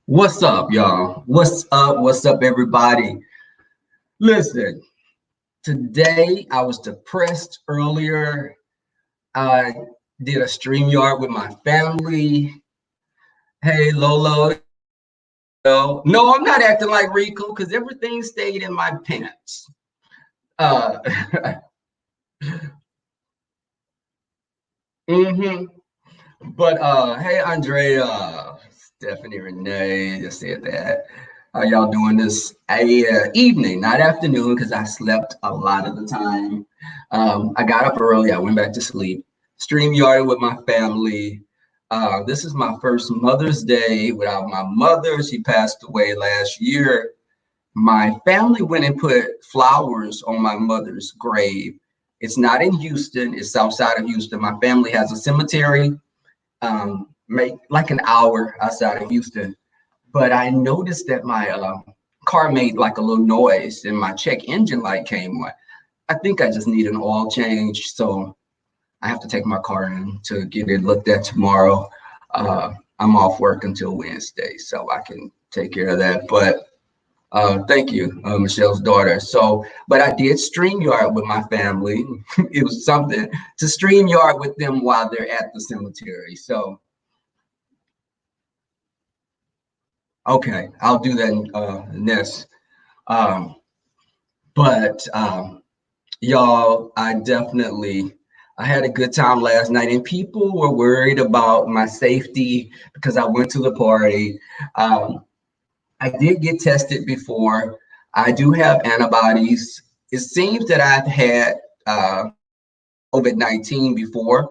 What's up, y'all? What's up? What's up, everybody? Listen, today I was depressed earlier. I did a StreamYard with my family. Hey, Lolo. No, I'm not acting like Rico because everything stayed in my pants. Uh, hmm But hey, Andrea, Stephanie, Renee, just said that. How y'all doing this evening, not afternoon, because I slept a lot of the time. I got up early. I went back to sleep. StreamYard with my family. This is my first Mother's Day without my mother. She passed away last year. My family went and put flowers on my mother's grave. It's not in Houston. It's outside of Houston. My family has a cemetery make like an hour outside of Houston. But I noticed that my car made like a little noise and my check engine light came on. I think I just need an oil change. So I have to take my car in to get it looked at tomorrow. I'm off work until Wednesday, so I can take care of that. But thank you, Michelle's daughter. So, but I did StreamYard with my family. It was something to StreamYard with them while they're at the cemetery. So, okay, I'll do that next. Um, but y'all, I had a good time last night, and people were worried about my safety because I went to the party. Um, I did get tested before. I do have antibodies. It seems that I've had COVID-19 before.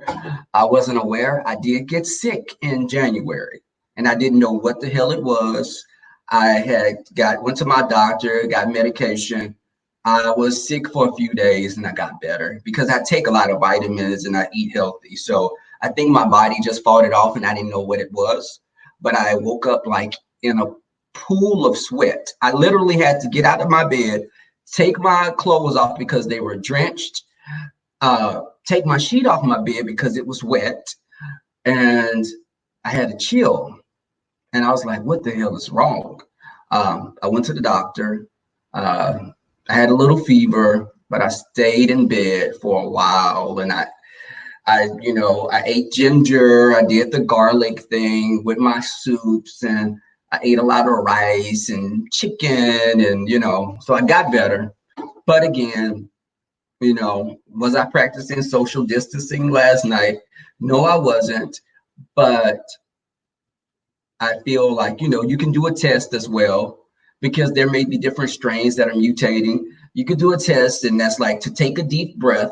I wasn't aware. I did get sick in January and I didn't know what the hell it was. I went to my doctor, got medication. I was sick for a few days and I got better because I take a lot of vitamins and I eat healthy. So I think my body just fought it off and I didn't know what it was. But I woke up like in a pool of sweat. I literally had to get out of my bed, take my clothes off because they were drenched, take my sheet off my bed because it was wet, and I had a chill. And I was like, what the hell is wrong? I went to the doctor. Uh, I had a little fever, but I stayed in bed for a while. And I ate ginger. I did the garlic thing with my soups, and I ate a lot of rice and chicken, and so I got better. But again, was I practicing social distancing last night? No, I wasn't. But I feel like, you can do a test as well because there may be different strains that are mutating. You could do a test, and that's like to take a deep breath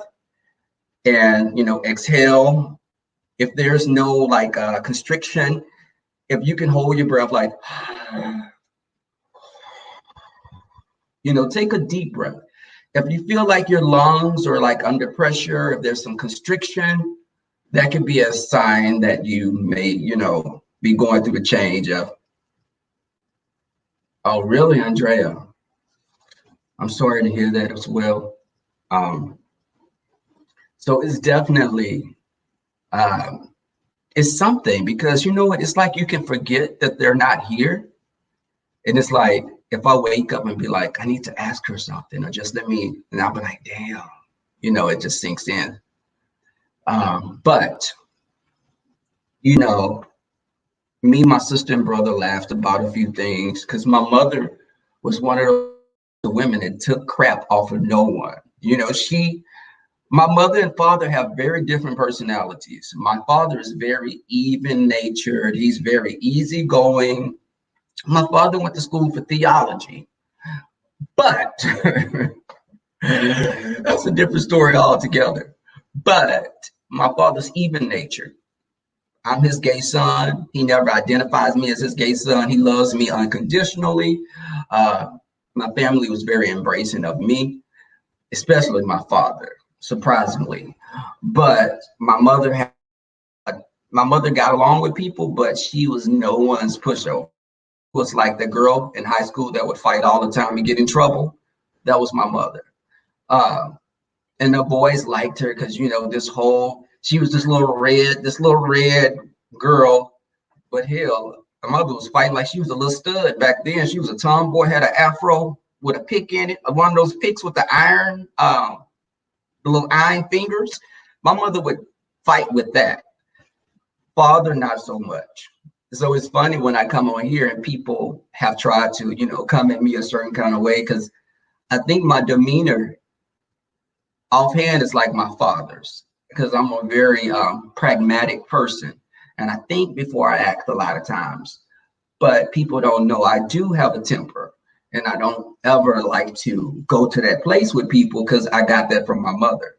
and, exhale. If there's no like constriction, if you can hold your breath like, take a deep breath. If you feel like your lungs are like under pressure, if there's some constriction, that could be a sign that you may, be going through a change of, oh, really, Andrea? I'm sorry to hear that as well. So it's definitely, it's something because you know what? It's like you can forget that they're not here. And it's like, if I wake up and be like, I need to ask her something or just let me, and I'll be like, damn, it just sinks in. But, me, my sister and brother laughed about a few things because my mother was one of the women that took crap off of no one. My mother and father have very different personalities. My father is very even natured. He's very easygoing. My father went to school for theology, but that's a different story altogether. But my father's even natured. I'm his gay son. He never identifies me as his gay son. He loves me unconditionally. My family was very embracing of me, especially my father, surprisingly. But my mother got along with people, but she was no one's pushover. Was like the girl in high school that would fight all the time and get in trouble. That was my mother. And the boys liked her because she was this little red girl. But hell, my mother was fighting like she was a little stud back then. She was a tomboy, had an afro with a pick in it, one of those picks with the iron, the little iron fingers. My mother would fight with that. Father, not so much. So it's funny when I come on here and people have tried to, come at me a certain kind of way because I think my demeanor offhand is like my father's because I'm a very pragmatic person. And I think before I act a lot of times, but people don't know I do have a temper and I don't ever like to go to that place with people because I got that from my mother.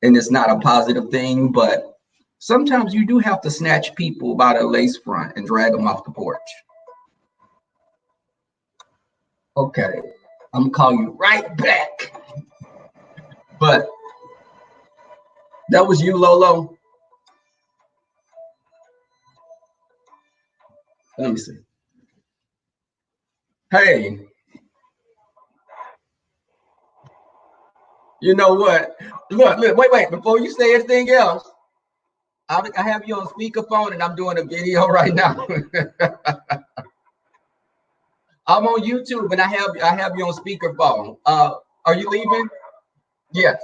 And it's not a positive thing, but sometimes you do have to snatch people by the lace front and drag them off the porch. Okay, I'm gonna call you right back. But that was you, Lolo. Let me see. Hey, you know what? Look, wait. Before you say anything else, I have you on speakerphone and I'm doing a video right now. I'm on YouTube and I have you on speakerphone. Are you leaving? Yes.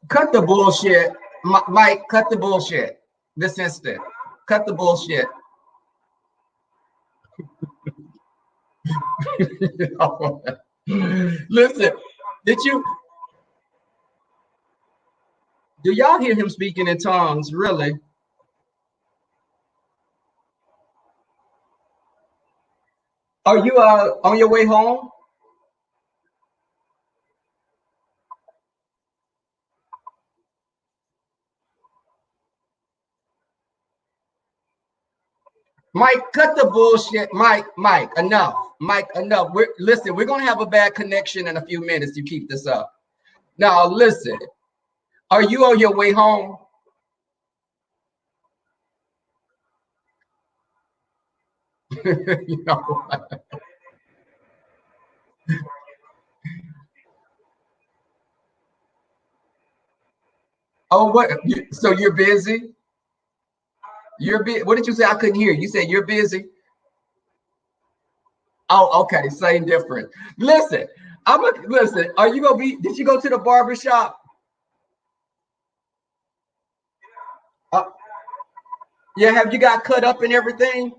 Cut the bullshit. Mike, cut the bullshit. This instant. Cut the bullshit. You know? Listen, do y'all hear him speaking in tongues? Really? Are you on your way home? Mike, cut the bullshit. Mike, enough. Mike, enough. Listen, we're gonna have a bad connection in a few minutes. You keep this up. Now, listen. Are you on your way home? You know. Oh, what? So you're busy? You're busy. What did you say? I couldn't hear. You said you're busy. Oh, okay. Same difference. Listen, listen. Are you gonna be? Did you go to the barber shop? Uh, yeah. Have you got cut up and everything?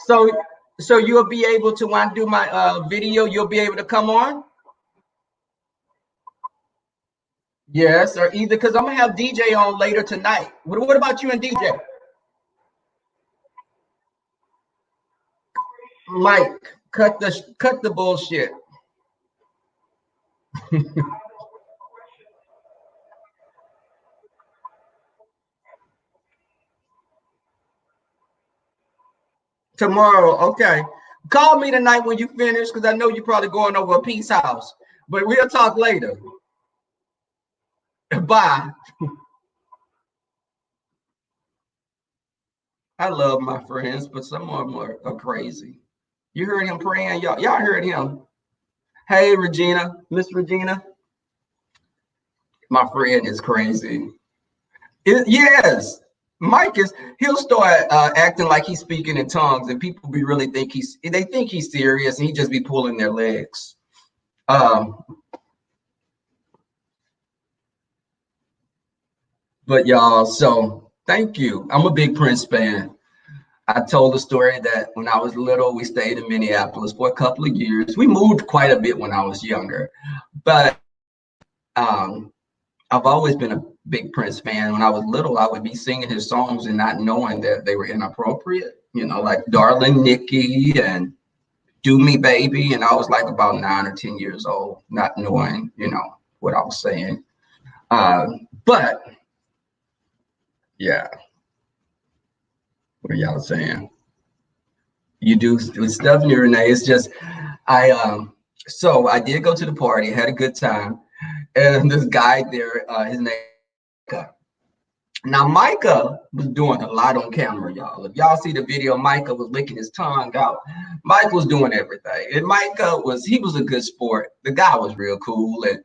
So, so you'll be able to when I do my video, you'll be able to come on. Yes, or either because I'm gonna have DJ on later tonight. What about you and DJ? Mike, cut the bullshit. Tomorrow, okay. Call me tonight when you finish because I know you're probably going over a peace house. But we'll talk later. Bye. I love my friends, but some of them are crazy. You heard him praying, y'all heard him. Hey, Regina, Miss Regina, my friend is crazy. Yes, Mike he'll start acting like he's speaking in tongues, and people be really they think he's serious, and he just be pulling their legs. Um, but y'all, so thank you. I'm a big Prince fan. I told the story that when I was little, we stayed in Minneapolis for a couple of years. We moved quite a bit when I was younger, but um, I've always been a big Prince fan. When I was little, I would be singing his songs and not knowing that they were inappropriate, like Darling Nikki and Do Me Baby. And I was like about 9 or 10 years old, not knowing, what I was saying. But yeah, what are y'all saying? You do with Stephanie Renee. It's just, so I did go to the party, had a good time. And this guy there, his name, now, Micah was doing a lot on camera, y'all. If y'all see the video, Micah was licking his tongue out. Mike was doing everything. And he was a good sport. The guy was real cool. And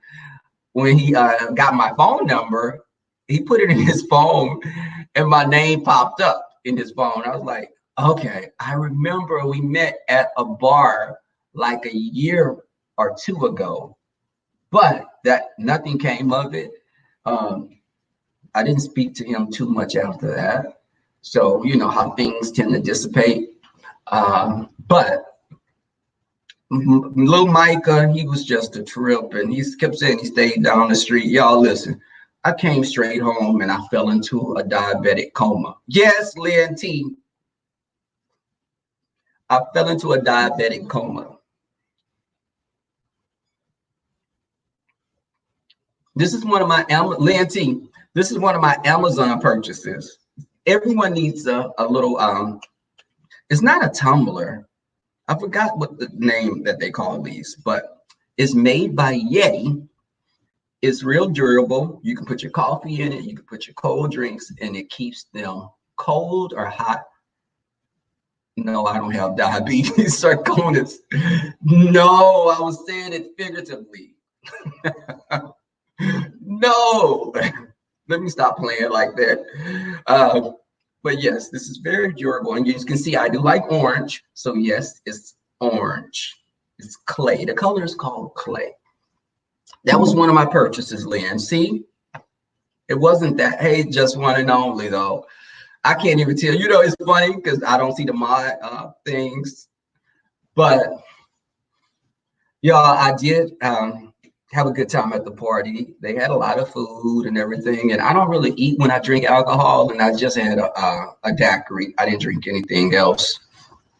when he got my phone number, he put it in his phone and my name popped up in his phone. I was like, okay, I remember we met at a bar like a year or two ago, but that nothing came of it. I didn't speak to him too much after that. So, you know how things tend to dissipate. But little Micah, he was just a trip. And he kept saying he stayed down the street. Y'all listen, I came straight home and I fell into a diabetic coma. Yes, Lynn T. I fell into a diabetic coma. This is one of my, Lynn T, this is one of my Amazon purchases. Everyone needs a little, it's not a tumbler. I forgot what the name that they call these, but it's made by Yeti. It's real durable. You can put your coffee in it. You can put your cold drinks, and it keeps them cold or hot. No, I don't have diabetes or conus. No, I was saying it figuratively. No, let me stop playing like that. But yes, this is very durable. And you can see I do like orange. So yes, it's orange. It's clay. The color is called clay. That was one of my purchases, Lynn. See, it wasn't that. Hey, just one and only though. I can't even tell. You know, it's funny because I don't see the mod things, but y'all, I did have a good time at the party. They had a lot of food and everything, and I don't really eat when I drink alcohol, and I just had a daiquiri. I didn't drink anything else.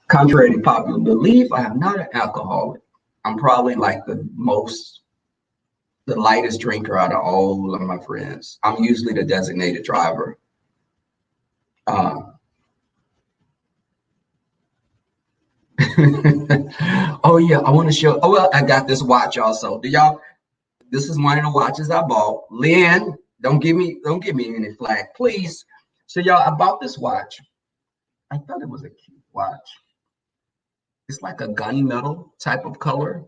Contrary to popular belief, I am not an alcoholic. I'm probably like the lightest drinker out of all of my friends. I'm usually the designated driver. Uh, oh yeah, I want to show. Oh well, I got this watch also. Do y'all? This is one of the watches I bought. Lynn, don't give me any flack, please. So y'all, I bought this watch. I thought it was a cute watch. It's like a gunmetal type of color,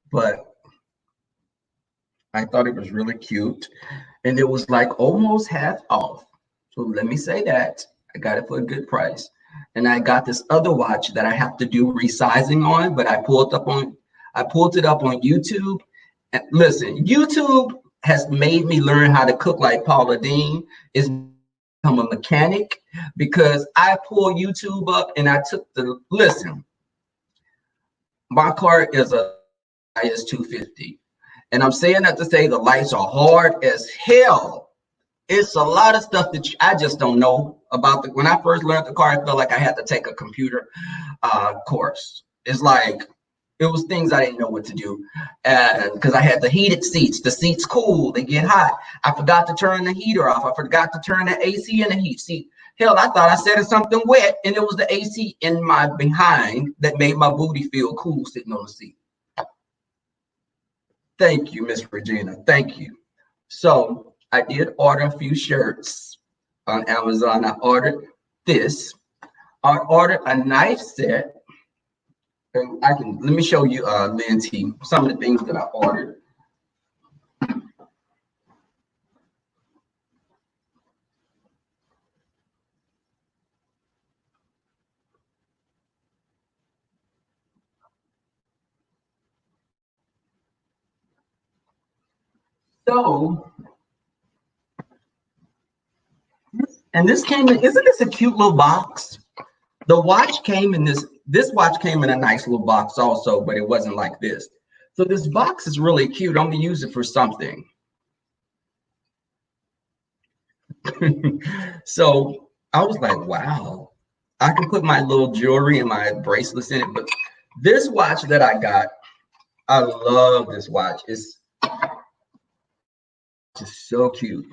but I thought it was really cute. And it was like almost half off. So let me say that. I got it for a good price. And I got this other watch that I have to do resizing on, but I pulled it up on YouTube. And listen, YouTube has made me learn how to cook like Paula Deen. It's become a mechanic because I pulled YouTube up and I took listen, my car is a IS 250. And I'm saying that to say the lights are hard as hell. It's a lot of stuff that I just don't know about. When I first learned the car, I felt like I had to take a computer course. It's like it was things I didn't know what to do, and because I had the heated seats, the seats cool, they get hot. I forgot to turn the heater off. I forgot to turn the AC in the heat seat. Hell, I thought I said something wet, and it was the AC in my behind that made my booty feel cool sitting on the seat. Thank you, Miss Regina. Thank you. So I did order a few shirts on Amazon. I ordered this. I ordered a knife set. And let me show you, Lynn T, some of the things that I ordered. So, and this came in, isn't this a cute little box? The watch came in this watch came in a nice little box also, but it wasn't like this. So this box is really cute. I'm gonna use it for something. So I was like, wow, I can put my little jewelry and my bracelets in it. But this watch that I got, I love this watch. It's just so cute.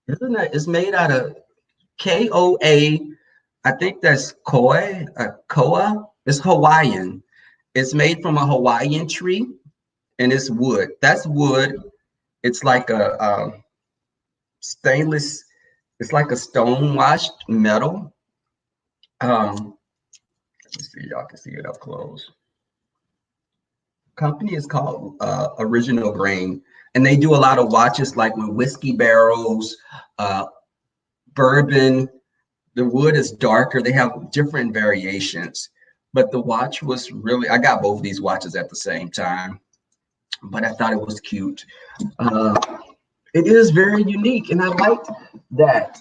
Isn't it? It's made out of KOA. I think that's Koa. It's Hawaiian. It's made from a Hawaiian tree, and it's wood. That's wood. It's like a stainless. It's like a stone washed metal. Let's see, y'all can see it up close. Company is called Original Grain, and they do a lot of watches like with whiskey barrels, bourbon. The wood is darker. They have different variations, but the watch was really, I got both of these watches at the same time, but I thought it was cute. It is very unique, and I liked that.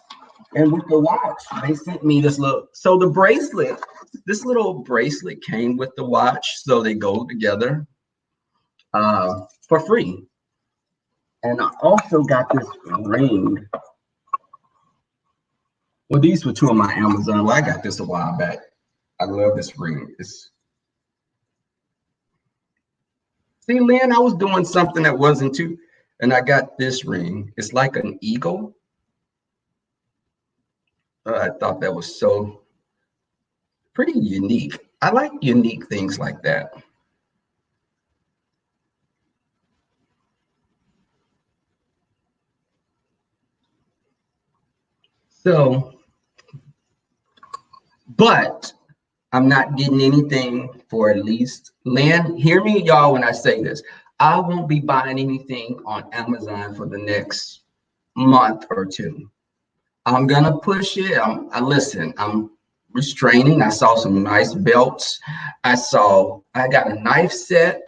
And with the watch, they sent me this little, so the bracelet, this little bracelet came with the watch, so they go together for free. And I also got this ring. Well, these were two of my Amazon. Well, I got this a while back. I love this ring. See, Lynn, I was doing something that wasn't too, and I got this ring. It's like an eagle. I thought that was so pretty unique. I like unique things like that. So, but I'm not getting anything for at least, Lynn, hear me, y'all, when I say this. I won't be buying anything on Amazon for the next month or two. I'm gonna push it. I'm restraining. I saw some nice belts. I got a knife set.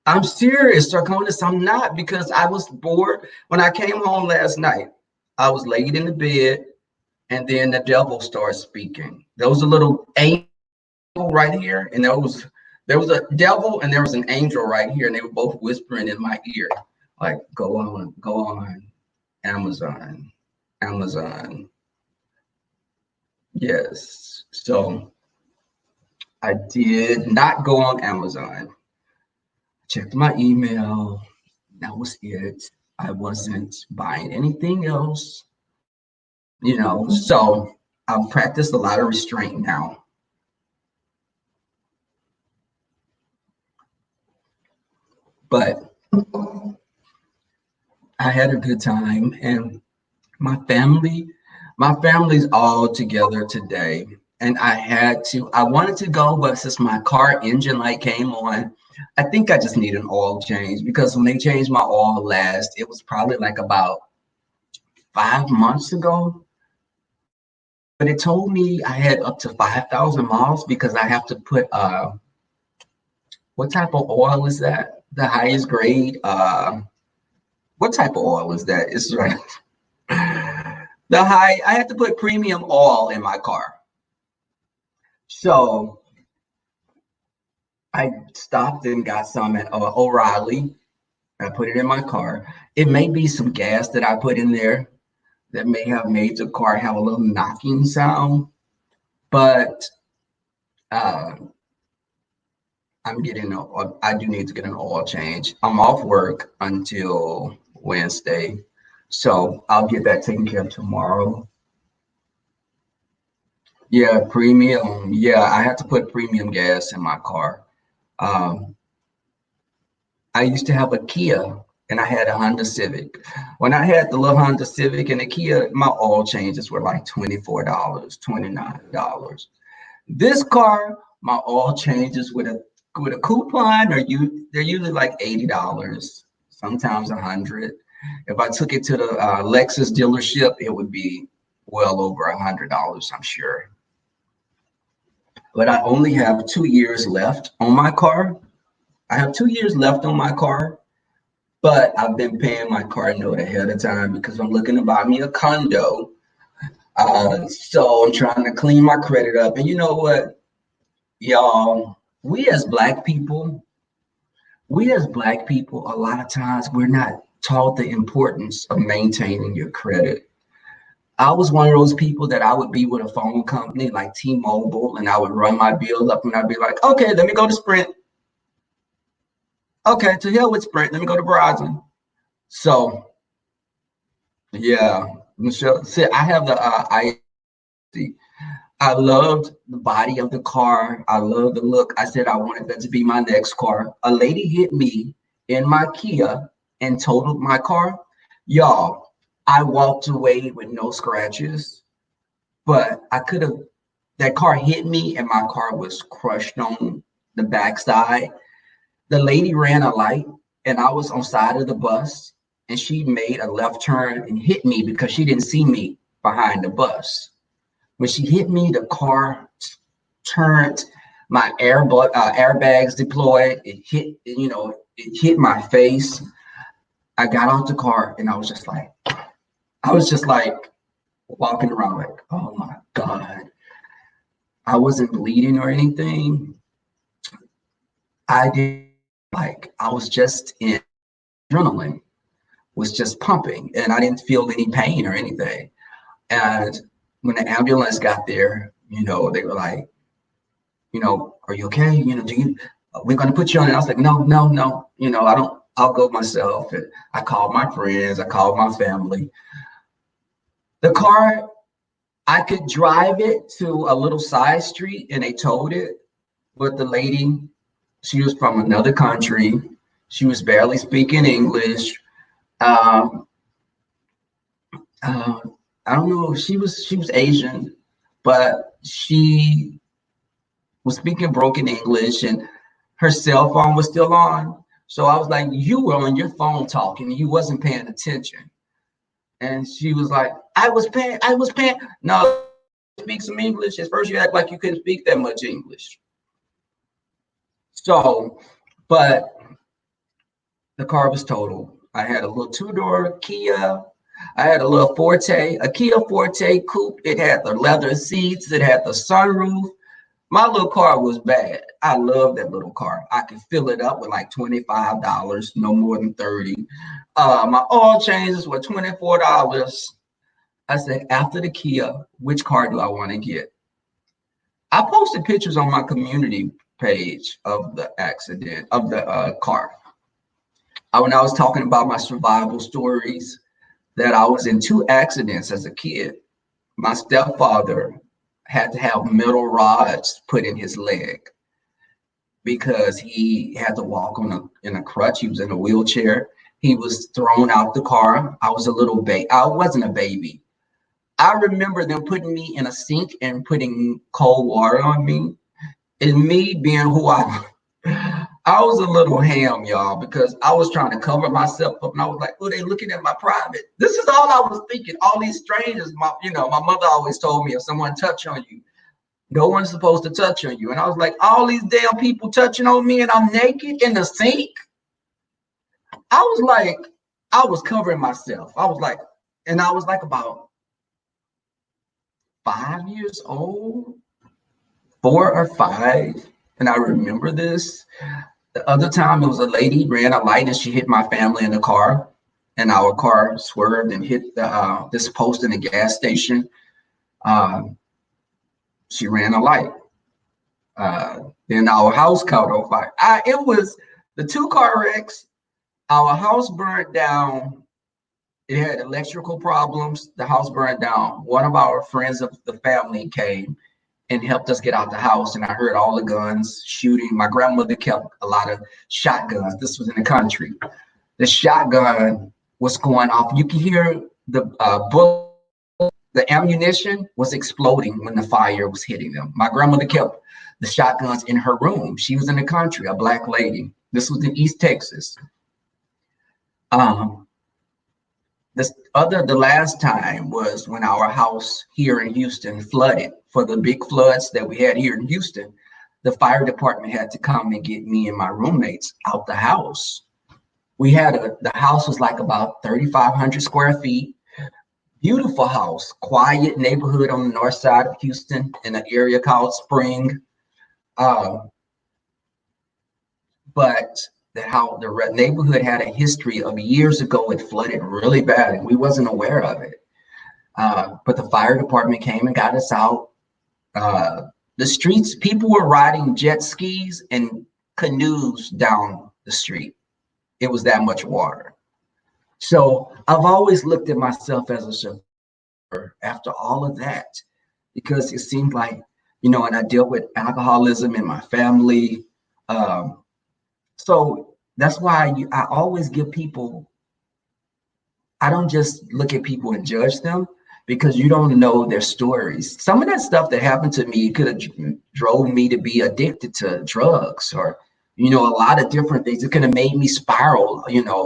I'm serious, Sarkonis. I'm not, because I was bored when I came home last night. I was laid in the bed, and then the devil started speaking. There was a little angel right here, and there was a devil and there was an angel right here, and they were both whispering in my ear, like, go on, Amazon, Amazon. Yes. So I did not go on Amazon. Checked my email. That was it. I wasn't buying anything else, So I've practiced a lot of restraint now. But I had a good time, and my family's all together today. And I wanted to go, but since my car engine light came on, I think I just need an oil change, because when they changed my oil last, it was probably like about 5 months ago. But it told me I had up to 5,000 miles, because I have to put, what type of oil is that? The highest grade? What type of oil is that? It's right. I had to put premium oil in my car. So I stopped and got some at O'Reilly. I put it in my car. It may be some gas that I put in there that may have made the car have a little knocking sound, but I do need to get an oil change. I'm off work until Wednesday, so I'll get that taken care of tomorrow. Yeah, premium. Yeah, I have to put premium gas in my car. Um, I used to have a Kia and I had a Honda Civic. When I had the little Honda Civic and the Kia, my oil changes were like $24, $29. This car, my oil changes with a coupon they're usually like $80, sometimes 100. If I took it to the Lexus dealership, it would be well over $100, I'm sure. But I only have 2 years left on my car. I have 2 years left on my car, but I've been paying my car note ahead of time because I'm looking to buy me a condo. So I'm trying to clean my credit up. And you know what, y'all, we as black people, a lot of times we're not taught the importance of maintaining your credit. I was one of those people that I would be with a phone company like T-Mobile, and I would run my bill up and I'd be like, okay, let me go to Sprint. Okay, to hell with Sprint. Let me go to Verizon. So, yeah, Michelle said I have the I loved the body of the car. I love the look. I said I wanted that to be my next car. A lady hit me in my Kia and totaled my car. Y'all, I walked away with no scratches, but that car hit me and my car was crushed on the backside. The lady ran a light and I was on side of the bus, and she made a left turn and hit me because she didn't see me behind the bus. When she hit me, the car turned, my airbags deployed. It hit my face. I got out the car and I was just like walking around like, oh my God. I wasn't bleeding or anything. I was just in adrenaline was just pumping, and I didn't feel any pain or anything. And when the ambulance got there, they were like, are you okay? We're going to put you on. And I was like, no, I'll go myself. And I called my friends, I called my family. The car, I could drive it to a little side street and they towed it. But the lady, she was from another country. She was barely speaking English. I don't know if she was Asian, but she was speaking broken English and her cell phone was still on. So I was like, you were on your phone talking, you wasn't paying attention. And she was like, I was paying. No, speak some English. At first, you act like you couldn't speak that much English. So, but the car was total. I had a little two-door Kia. I had a little Forte, a Kia Forte coupe. It had the leather seats. It had the sunroof. My little car was bad. I love that little car. I could fill it up with like $25, no more than 30. My oil changes were $24. I said, after the Kia, which car do I want to get? I posted pictures on my community page of the accident, of the car. When I was talking about my survival stories, that I was in 2 accidents as a kid. My stepfather had to have metal rods put in his leg because he had to walk in a crutch. He was in a wheelchair. He was thrown out the car. I was a little baby. I wasn't a baby. I remember them putting me in a sink and putting cold water on me. And me being who I was a little ham, y'all, because I was trying to cover myself up, and I was like, "Oh, they looking at my private." This is all I was thinking. All these strangers, my mother always told me, if someone touch on you, no one's supposed to touch on you. And I was like, all these damn people touching on me, and I'm naked in the sink. I was like, I was covering myself. I was like about 5 years old, 4 or 5, and I remember this. The other time, it was a lady ran a light and she hit my family in the car, and our car swerved and hit this post in the gas station. She ran a light. Then our house caught on fire. It was the 2 car wrecks. Our house burned down. It had electrical problems. The house burned down. One of our friends of the family came and helped us get out the house. And I heard all the guns shooting. My grandmother kept a lot of shotguns. This was in the country. The shotgun was going off. You could hear the bullet. The ammunition was exploding when the fire was hitting them. My grandmother kept the shotguns in her room. She was in the country, a Black lady. This was in East Texas. The last time was when our house here in Houston flooded. For the big floods that we had here in Houston, the fire department had to come and get me and my roommates out the house. The house was like about 3,500 square feet. Beautiful house, quiet neighborhood on the north side of Houston in an area called Spring. But the neighborhood had a history of years ago. It flooded really bad, and we wasn't aware of it. But the fire department came and got us out. The streets, people were riding jet skis and canoes down the street. It was that much water. So I've always looked at myself as a survivor after all of that, because it seemed like, and I dealt with alcoholism in my family. So that's why I always give people, I don't just look at people and judge them, because you don't know their stories. Some of that stuff that happened to me could have drove me to be addicted to drugs, or, a lot of different things. It could have made me spiral,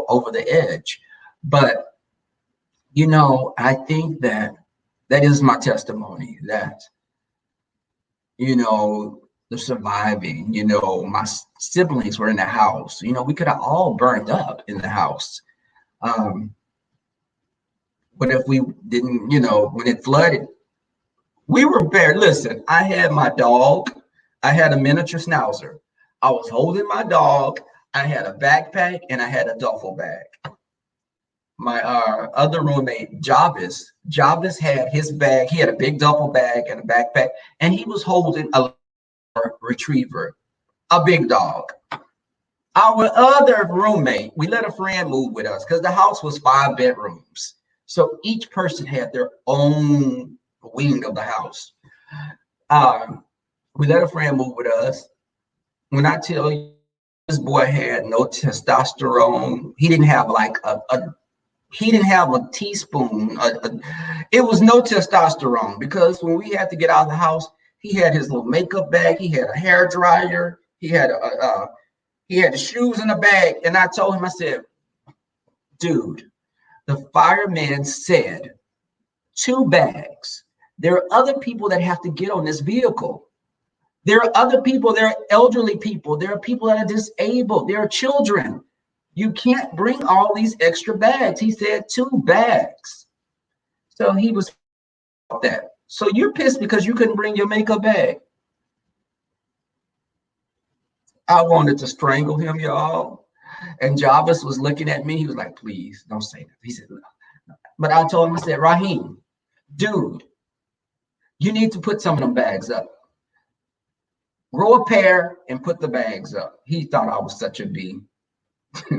over the edge. But, I think that is my testimony, that, the surviving, my siblings were in the house. We could have all burned up in the house. But if we didn't, when it flooded, we were prepared. Listen, I had my dog. I had a miniature schnauzer. I was holding my dog. I had a backpack and I had a duffel bag. My other roommate, Jarvis had his bag. He had a big duffel bag and a backpack, and he was holding a retriever, a big dog. Our other roommate, we let a friend move with us because the house was 5 bedrooms. So each person had their own wing of the house. We let a friend move with us. When I tell you, this boy had no testosterone. He didn't have like he didn't have a teaspoon. It was no testosterone, because when we had to get out of the house, he had his little makeup bag. He had a hair dryer. He had the shoes in the bag. And I told him, I said, dude, the fireman said 2 bags. There are other people that have to get on this vehicle. There are other people, there are elderly people, there are people that are disabled, there are children. You can't bring all these extra bags. He said 2 bags. So he was that. So you're pissed because you couldn't bring your makeup bag. I wanted to strangle him, y'all. And Jarvis was looking at me. He was like, please don't say that. He said, no. But I told him, I said, Raheem, dude, you need to put some of them bags up. Grow a pair and put the bags up. He thought I was such a bee. He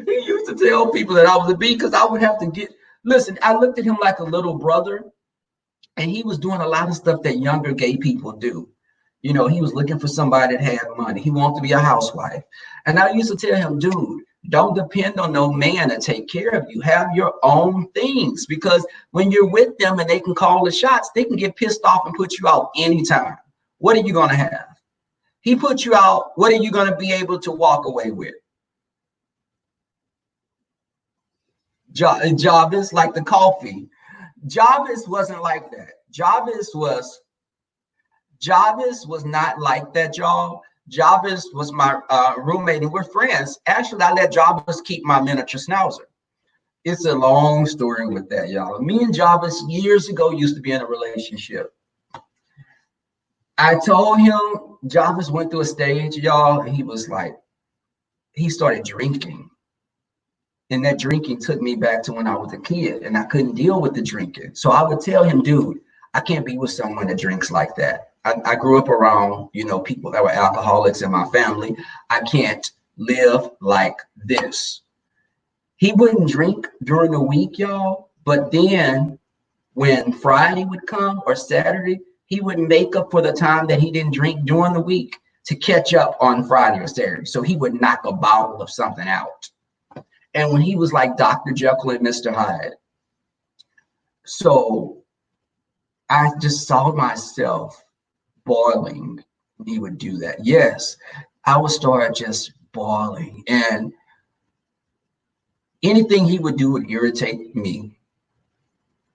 used to tell people that I was a bee because I would have to get, listen, I looked at him like a little brother, and he was doing a lot of stuff that younger gay people do. You know, he was looking for somebody that had money. He wanted to be a housewife. And I used to tell him, dude, don't depend on no man to take care of you. Have your own things, because when you're with them and they can call the shots, they can get pissed off and put you out anytime. What are you going to have? He put you out. What are you going to be able to walk away with? Jarvis, like the coffee. Jarvis wasn't like that. Jarvis was not like that, y'all. Jarvis was my roommate, and we're friends. Actually, I let Jarvis keep my miniature schnauzer. It's a long story with that, y'all. Me and Jarvis years ago used to be in a relationship. I told him, Jarvis went through a stage, y'all, and he was like, he started drinking. And that drinking took me back to when I was a kid, and I couldn't deal with the drinking. So I would tell him, dude, I can't be with someone that drinks like that. I grew up around, you know, people that were alcoholics in my family. I can't live like this. He wouldn't drink during the week, y'all. But then when Friday would come or Saturday, he would make up for the time that he didn't drink during the week to catch up on Friday or Saturday. So he would knock a bottle of something out. And when he was like Dr. Jekyll and Mr. Hyde. So I just saw myself boiling when he would do that. Yes, I would start just boiling, and anything he would do would irritate me.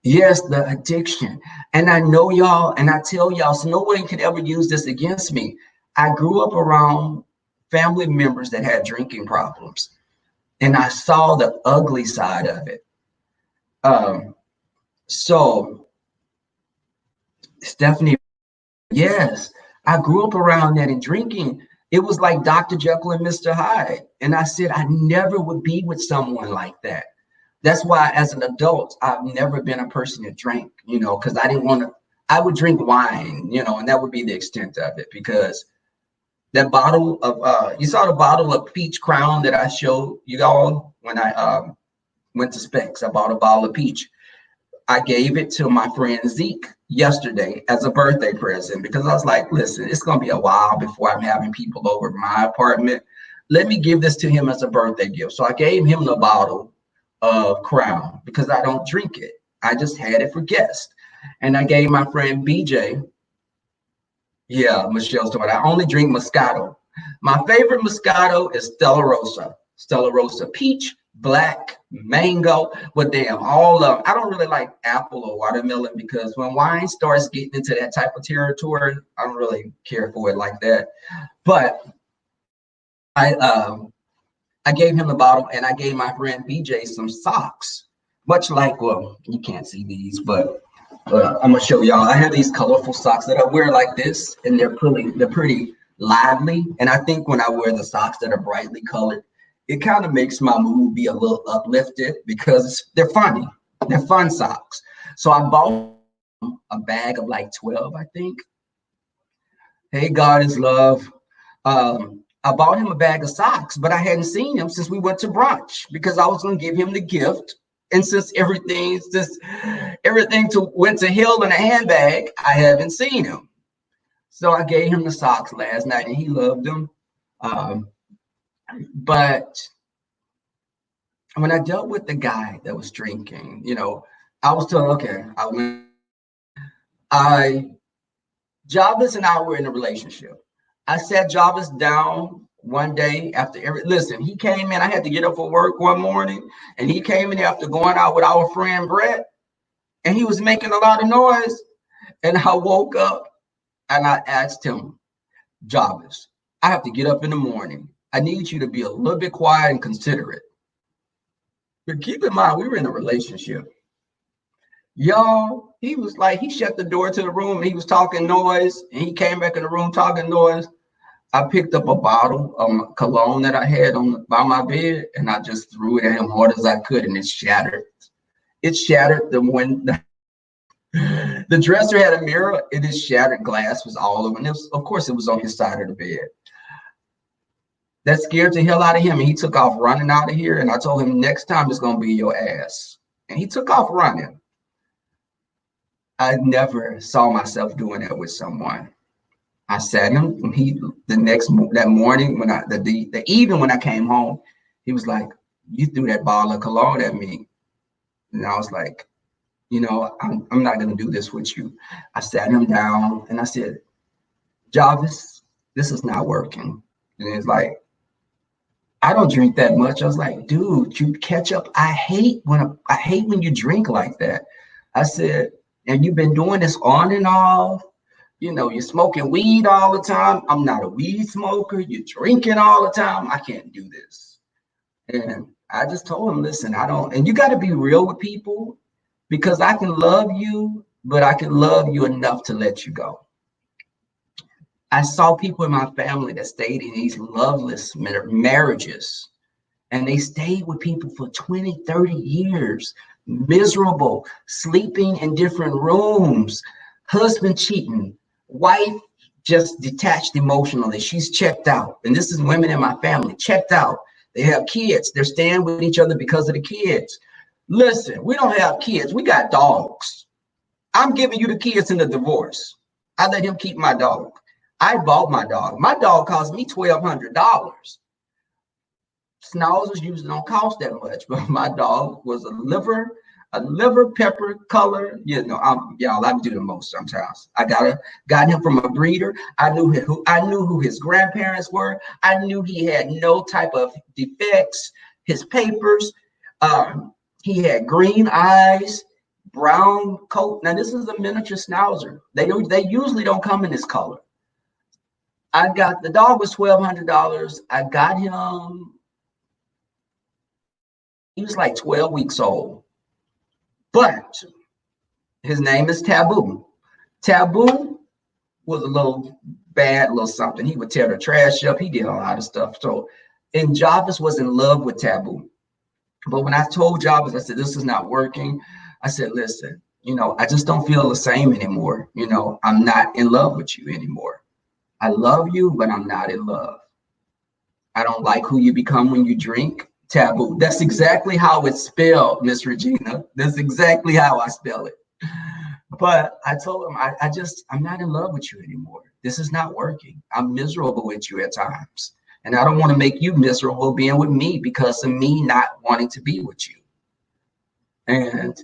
Yes, the addiction. And I know y'all, and I tell y'all, so nobody could ever use this against me. I grew up around family members that had drinking problems, and I saw the ugly side of it. So Stephanie, yes, I grew up around that, and drinking, it was like Dr. Jekyll and Mr. Hyde. And I said, I never would be with someone like that. That's why as an adult, I've never been a person that drank, you know, because I didn't want to, I would drink wine, you know, and that would be the extent of it, because that bottle of, you saw the bottle of peach Crown that I showed you all when I went to Specs. I bought a bottle of peach. I gave it to my friend Zeke yesterday as a birthday present, because I was like, listen, it's going to be a while before I'm having people over my apartment. Let me give this to him as a birthday gift. So I gave him the bottle of Crown because I don't drink it. I just had it for guests. And I gave my friend BJ. Yeah, Michelle's talking about, I only drink Moscato. My favorite Moscato is Stella Rosa. Stella Rosa peach, black, mango, but damn, all of them. I don't really like apple or watermelon, because when wine starts getting into that type of territory, I don't really care for it like that. But I gave him the bottle, and I gave my friend BJ some socks, much like, well, you can't see these, but I'm gonna show y'all. I have these colorful socks that I wear like this, and they're pretty lively. And I think when I wear the socks that are brightly colored, it kind of makes my mood be a little uplifted, because they're funny. They're fun socks. So I bought a bag of like 12, I think. Hey, God is love. I bought him a bag of socks, but I hadn't seen him since we went to brunch, because I was going to give him the gift. And since everything went to hell in a handbag, I haven't seen him. So I gave him the socks last night, and he loved them. But when I dealt with the guy that was drinking, you know, I was told, okay, Jarvis and I were in a relationship. I sat Jarvis down one day after listen, he came in, I had to get up for work one morning, and he came in after going out with our friend Brett. and he was making a lot of noise. And I woke up and I asked him, Jarvis, I have to get up in the morning. I need you to be a little bit quiet and considerate. But keep in mind, we were in a relationship. Y'all, he was like, he shut the door to the room and he was talking noise, and he came back in the room talking noise. I picked up a bottle of cologne that I had by my bed, and I just threw it at him hard as I could, and it shattered. It shattered the dresser had a mirror, and it shattered glass was all over. And of course, it was on his side of the bed. That scared the hell out of him, and he took off running out of here. And I told him, next time it's gonna be your ass. And he took off running. I never saw myself doing that with someone. I sat him, and that morning when the evening when I came home, he was like, "You threw that bottle of cologne at me," and I was like, "You know, I'm not gonna do this with you." I sat him down and I said, "Jarvis, this is not working." And he's like, "I don't drink that much." I was like, "Dude, you catch up. I hate when you drink like that." I said, "And you've been doing this on and off. You know, you're smoking weed all the time. I'm not a weed smoker. You're drinking all the time. I can't do this." And I just told him, "Listen, I don't," and you got to be real with people, because I can love you, but I can love you enough to let you go. I saw people in my family that stayed in these loveless marriages, and they stayed with people for 20, 30 years, miserable, sleeping in different rooms, husband cheating, wife just detached emotionally. She's checked out. And this is women in my family, checked out. They have kids. They're staying with each other because of the kids. Listen, we don't have kids. We got dogs. I'm giving you the kids in the divorce. I let him keep my dog. I bought my dog. My dog cost me $1,200. Schnauzers usually don't cost that much, but my dog was a liver pepper color. You know, y'all, I do the most sometimes. I got him from a breeder. I knew who his grandparents were. I knew he had no type of defects. His papers. He had green eyes, brown coat. Now this is a miniature Schnauzer. They usually don't come in this color. The dog was $1,200. I got him. He was like 12 weeks old. But his name is Taboo. Taboo was a little bad, little something. He would tear the trash up. He did a lot of stuff. So, and Jarvis was in love with Taboo. But when I told Jarvis, I said, "This is not working." I said, "Listen, you know, I just don't feel the same anymore. You know, I'm not in love with you anymore. I love you, but I'm not in love. I don't like who you become when you drink." Taboo. That's exactly how it's spelled, Miss Regina. That's exactly how I spell it. But I told him, I'm not in love with you anymore. This is not working. I'm miserable with you at times. And I don't want to make you miserable being with me because of me not wanting to be with you. And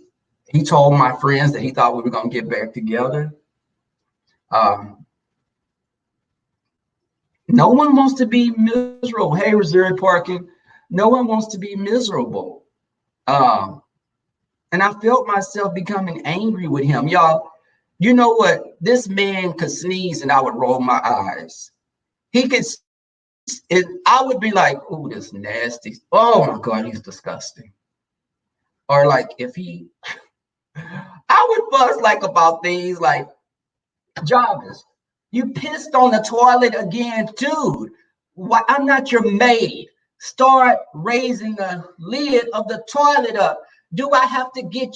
he told my friends that he thought we were going to get back together. No one wants to be miserable. Hey, reserve parking. No one wants to be miserable. And I felt myself becoming angry with him. Y'all, you know what? This man could sneeze and I would roll my eyes. He could, I would be like, "Oh, this nasty. Oh my God, he's disgusting." Or like if I would fuss like about things like, "Jarvis, you pissed on the toilet again, dude. Why, I'm not your maid. Start raising the lid of the toilet up. Do I have to get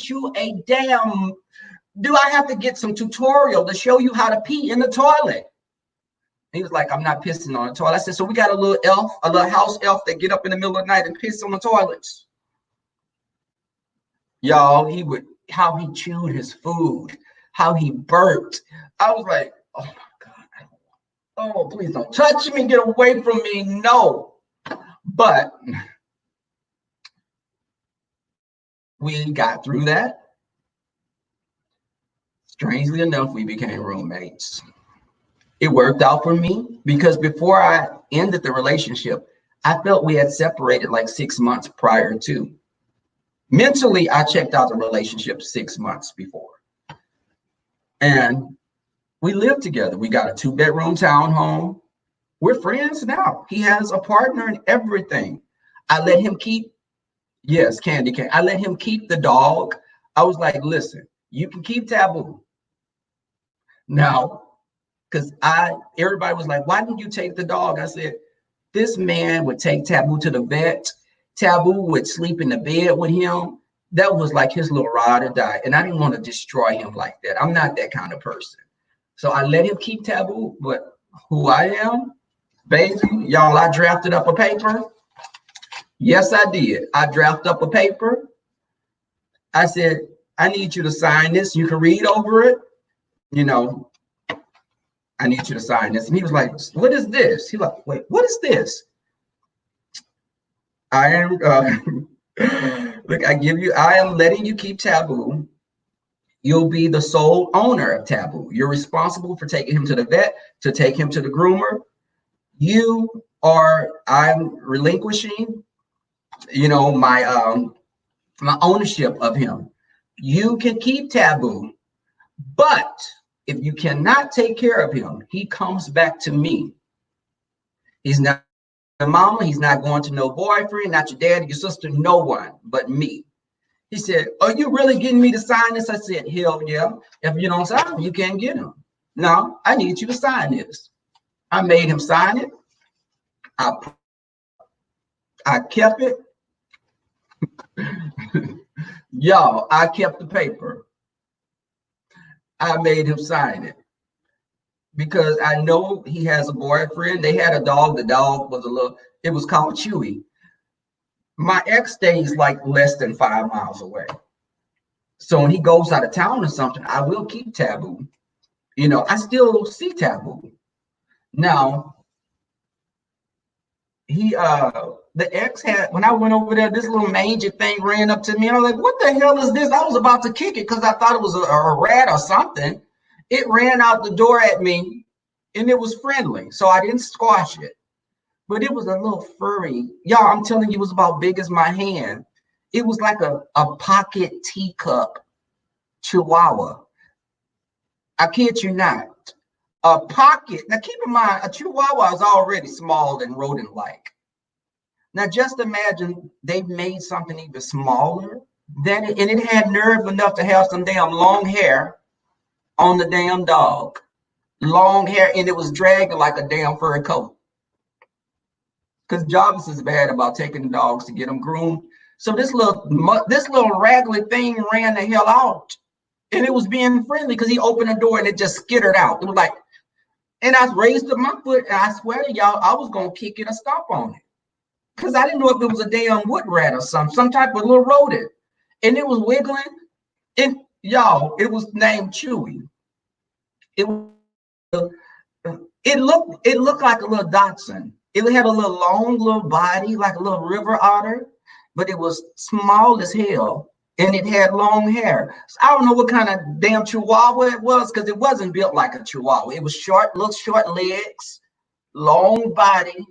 some tutorial to show you how to pee in the toilet?" He was like, "I'm not pissing on the toilet." I said, "So we got a little house elf that get up in the middle of the night and piss on the toilets." Y'all, how he chewed his food, how he burped. I was like, "Oh my God. Oh, please don't touch me. Get away from me." No. But we got through that. Strangely enough, we became roommates. It worked out for me because before I ended the relationship, I felt we had separated like 6 months prior to. Mentally, I checked out the relationship 6 months before. And we lived together. We got a 2-bedroom townhome. We're friends now. He has a partner and everything. I let him keep, yes, Candy Cane. I let him keep the dog. I was like, listen, you can keep Taboo. Now, because everybody was like, why didn't you take the dog? I said, this man would take Taboo to the vet. Taboo would sleep in the bed with him. That was like his little ride or die. And I didn't want to destroy him like that. I'm not that kind of person. So I let him keep Taboo. But who I am, baby, y'all, I drafted up a paper. Yes, I did. I drafted up a paper. I said, I need you to sign this. You can read over it. You know, I need you to sign this. And he was like, what is this? He like, wait, what is this? I am, look, I am letting you keep Taboo. You'll be the sole owner of Taboo. You're responsible for taking him to the vet, to take him to the groomer. I'm relinquishing, my ownership of him. You can keep Taboo, but if you cannot take care of him, he comes back to me. He's not a mama. He's not going to no boyfriend, not your dad, your sister, no one but me. He said, are you really getting me to sign this? I said, hell yeah. If you don't sign, you can't get him. No, I need you to sign this. I made him sign it. I kept it. Y'all, I kept the paper. I made him sign it because I know he has a boyfriend. They had a dog. The dog was it was called Chewy. My ex stays like less than 5 miles away. So when he goes out of town or something, I will keep Taboo. I still see Taboo. Now, the ex had, when I went over there, this little mangy thing ran up to me. I was like, what the hell is this? I was about to kick it because I thought it was a rat or something. It ran out the door at me and it was friendly. So I didn't squash it. But it was a little furry. Y'all, I'm telling you, it was about big as my hand. It was like a pocket teacup chihuahua. I kid you not. A pocket. Now keep in mind, a chihuahua is already small and rodent-like. Now just imagine they've made something even smaller than it, and it had nerve enough to have some damn long hair on the damn dog. Long hair, and it was dragging like a damn fur coat. Because Jarvis is bad about taking the dogs to get them groomed. So this little raggedy thing ran the hell out. And it was being friendly because he opened the door and it just skittered out. It was like, and I raised up my foot and I swear to y'all, I was going to kick it or stomp on it. Because I didn't know if it was a damn wood rat or something, some type of little rodent. And it was wiggling. And y'all, it was named Chewy. It looked like a little Dachshund. It had a little long little body, like a little river otter, but it was small as hell. And it had long hair. So I don't know what kind of damn chihuahua it was because it wasn't built like a chihuahua. It was short legs, long body,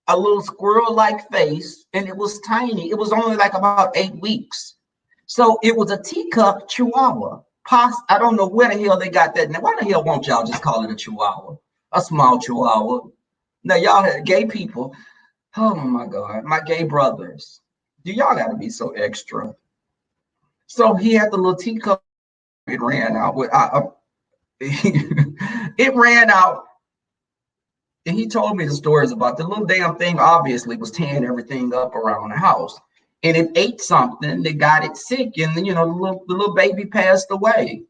a little squirrel-like face, and it was tiny. It was only like about 8 weeks. So it was a teacup chihuahua. I don't know where the hell they got that. Now, why the hell won't y'all just call it a chihuahua? A small chihuahua. Now, y'all had gay people. Oh, my God. My gay brothers. Do y'all got to be so extra? So he had the little teacup. It ran out. It ran out. And he told me the stories about the little damn thing obviously was tearing everything up around the house. And it ate something that got it sick. And, the little baby passed away.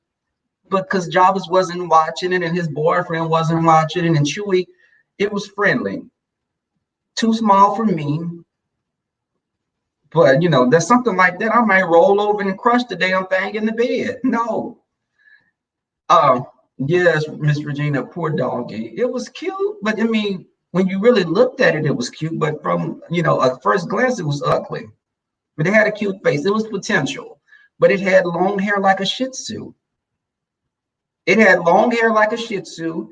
Because Jarvis wasn't watching it and his boyfriend wasn't watching it. And Chewy, it was friendly. Too small for me. But, there's something like that. I might roll over and crush the damn thing in the bed. No. Yes, Miss Regina, poor doggy. It was cute. But, I mean, when you really looked at it, it was cute. But from, at first glance, it was ugly. But it had a cute face. It was potential. But it had long hair like a Shih Tzu. It had long hair like a Shih Tzu.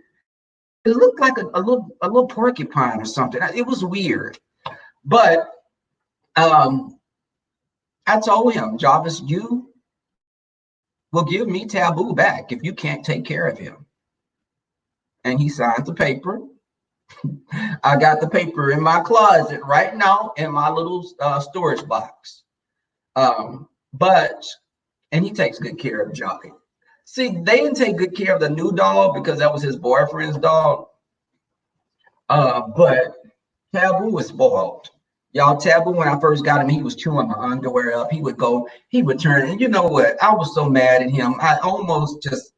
It looked like a little porcupine or something. It was weird. But I told him, Jarvis, you will give me Taboo back if you can't take care of him. And he signed the paper. I got the paper in my closet right now in my little storage box. And he takes good care of Johnny. See, they didn't take good care of the new dog because that was his boyfriend's dog. But Taboo was spoiled. Y'all, Taboo, when I first got him, he was chewing my underwear up. He would turn, and you know what? I was so mad at him. I almost just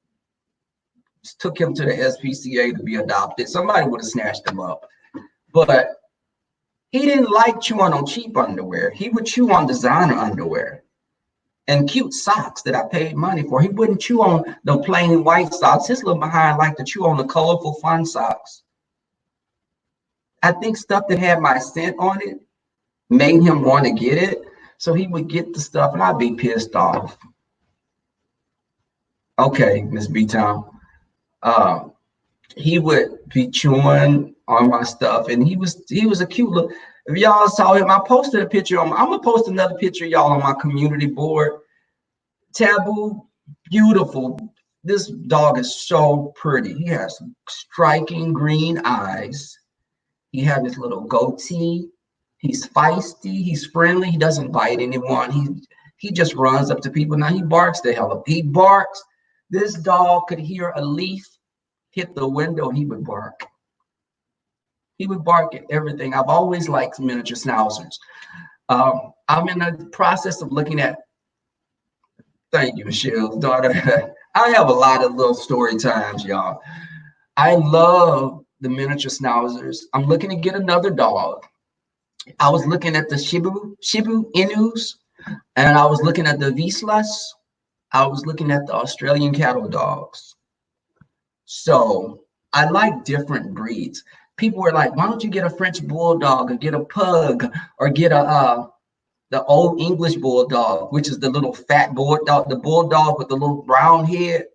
took him to the SPCA to be adopted. Somebody would have snatched him up. But he didn't like chewing on cheap underwear. He would chew on designer underwear and cute socks that I paid money for. He wouldn't chew on the plain white socks. His little behind liked to chew on the colorful fun socks. I think stuff that had my scent on it made him want to get it. So he would get the stuff and I'd be pissed off. Okay, Miss B-Town. He would be chewing on my stuff, and he was a cute little. If y'all saw him, I posted a picture on. I'm gonna post another picture, y'all, on my community board. Taboo, beautiful. This dog is so pretty. He has striking green eyes. He has his little goatee. He's feisty. He's friendly. He doesn't bite anyone. He just runs up to people. Now he barks the hell up. He barks. This dog could hear a leaf hit the window, he would bark. He would bark at everything. I've always liked miniature schnauzers. I'm in the process of looking at, thank you, Michelle's daughter. I have a lot of little story times, y'all. I love the miniature schnauzers. I'm looking to get another dog. I was looking at the Shibu Inus, and I was looking at the Vizslas. I was looking at the Australian cattle dogs. So I like different breeds. People were like, why don't you get a French bulldog or get a pug or get the old English bulldog, which is the little fat bulldog, the bulldog with the little brown head.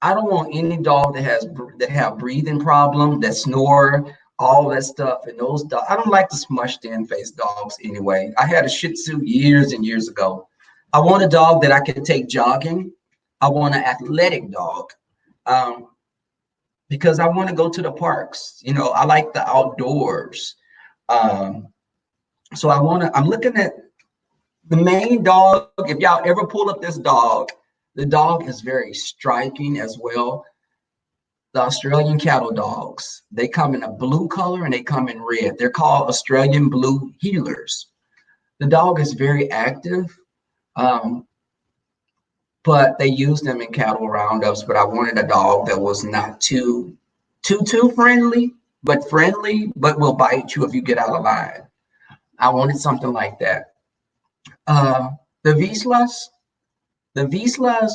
I don't want any dog that have breathing problems, that snore, all that stuff. And those dogs, I don't like the smushed in face dogs anyway. I had a Shih Tzu years and years ago. I want a dog that I can take jogging. I want an athletic dog. Because I want to go to the parks. You know, I like the outdoors. So I'm looking at the main dog. If y'all ever pull up this dog, the dog is very striking as well. The Australian cattle dogs, they come in a blue color and they come in red. They're called Australian blue heelers. The dog is very active. But they use them in cattle roundups. But I wanted a dog that was not too friendly, but will bite you if you get out of line. I wanted something like that. The Vizslas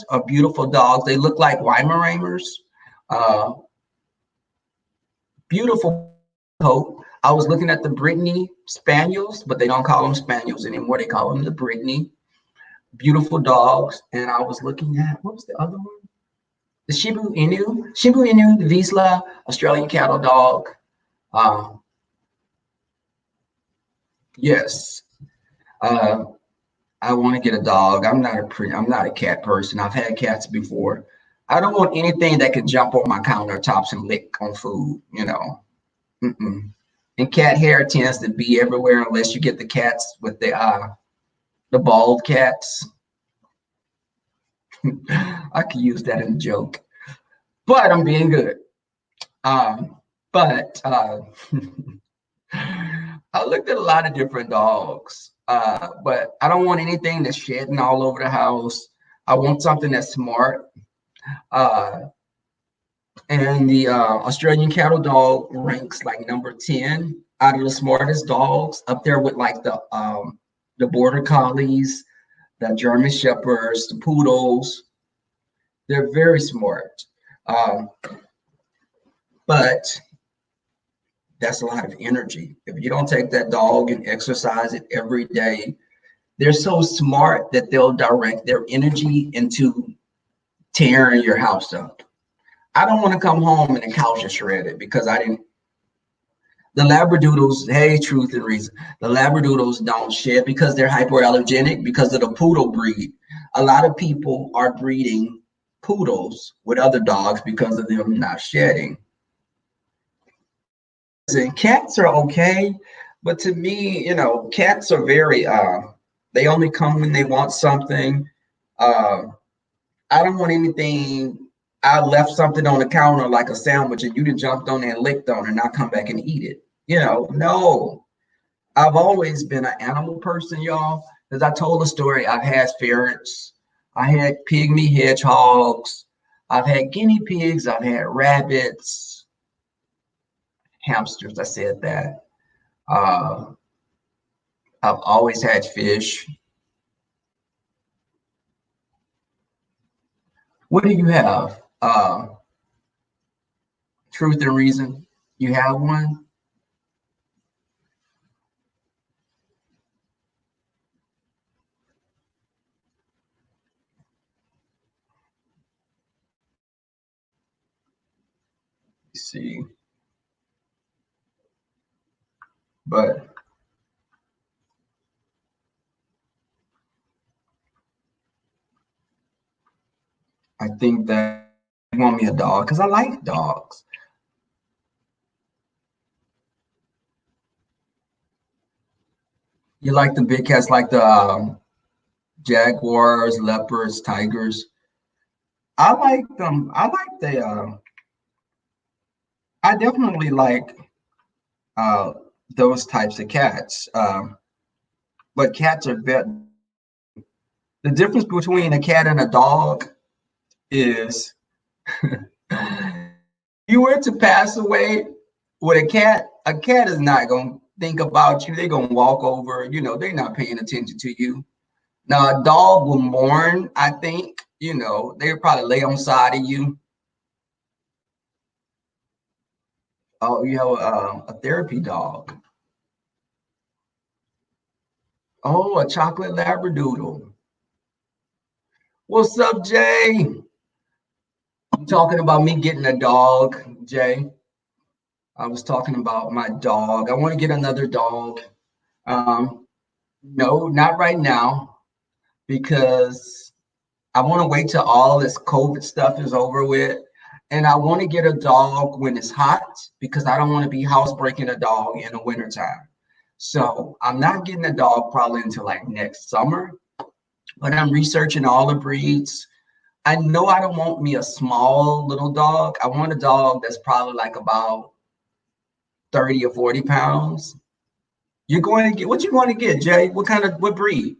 are beautiful dogs. They look like Weimaraners. Beautiful coat. I was looking at the Brittany Spaniels, but they don't call them Spaniels anymore. They call them the Brittany. Beautiful dogs. And I was looking at, what was the other one? The Shibu Inu, the Vizsla, Australian cattle dog. Yes. I want to get a dog. I'm not a cat person. I've had cats before. I don't want anything that can jump on my countertops and lick on food, you know. And cat hair tends to be everywhere unless you get the cats with the bald cats. I could use that in a joke, but I'm being good. I looked at a lot of different dogs, but I don't want anything that's shedding all over the house. I want something that's smart. And the Australian cattle dog ranks like number 10 out of the smartest dogs, up there with like the border collies, the German shepherds, the poodles. They're very smart. But that's a lot of energy. If you don't take that dog and exercise it every day, they're so smart that they'll direct their energy into tearing your house up. I don't want to come home and the couch is shredded because The Labradoodles, hey, truth and reason. The Labradoodles don't shed because they're hypoallergenic because of the poodle breed. A lot of people are breeding poodles with other dogs because of them not shedding. And cats are okay, but to me, cats are very they only come when they want something. Uh I don't want anything. I left something on the counter like a sandwich and you just jumped on it and licked on it and I come back and eat it. No. I've always been an animal person, y'all. As I told the story, I've had ferrets, I had pygmy hedgehogs, I've had guinea pigs, I've had rabbits, hamsters. I said that. Uh, I've always had fish. What do you have? Truth and reason. You have one? Let's see. But I think that you want me a dog because I like dogs. You like the big cats, like the jaguars, leopards, tigers. I like them. I like the. I definitely like uh, those types of cats. But cats are the difference between a cat and a dog is you were to pass away with a cat is not gonna think about you. They're gonna walk over, they're not paying attention to you. Now a dog will mourn, I think, they'll probably lay on side of you. Oh, you have a therapy dog. Oh, a chocolate labradoodle. What's up, Jay? I'm talking about me getting a dog, Jay. I was talking about my dog. I want to get another dog. Um, no, not right now because I want to wait till all this COVID stuff is over with. And I want to get a dog when it's hot because I don't want to be housebreaking a dog in the wintertime. So I'm not getting a dog probably until like next summer, but I'm researching all the breeds. I know I don't want me a small little dog. I want a dog that's probably like about 30 or 40 pounds. You're going to get what you want to get, Jay? What breed?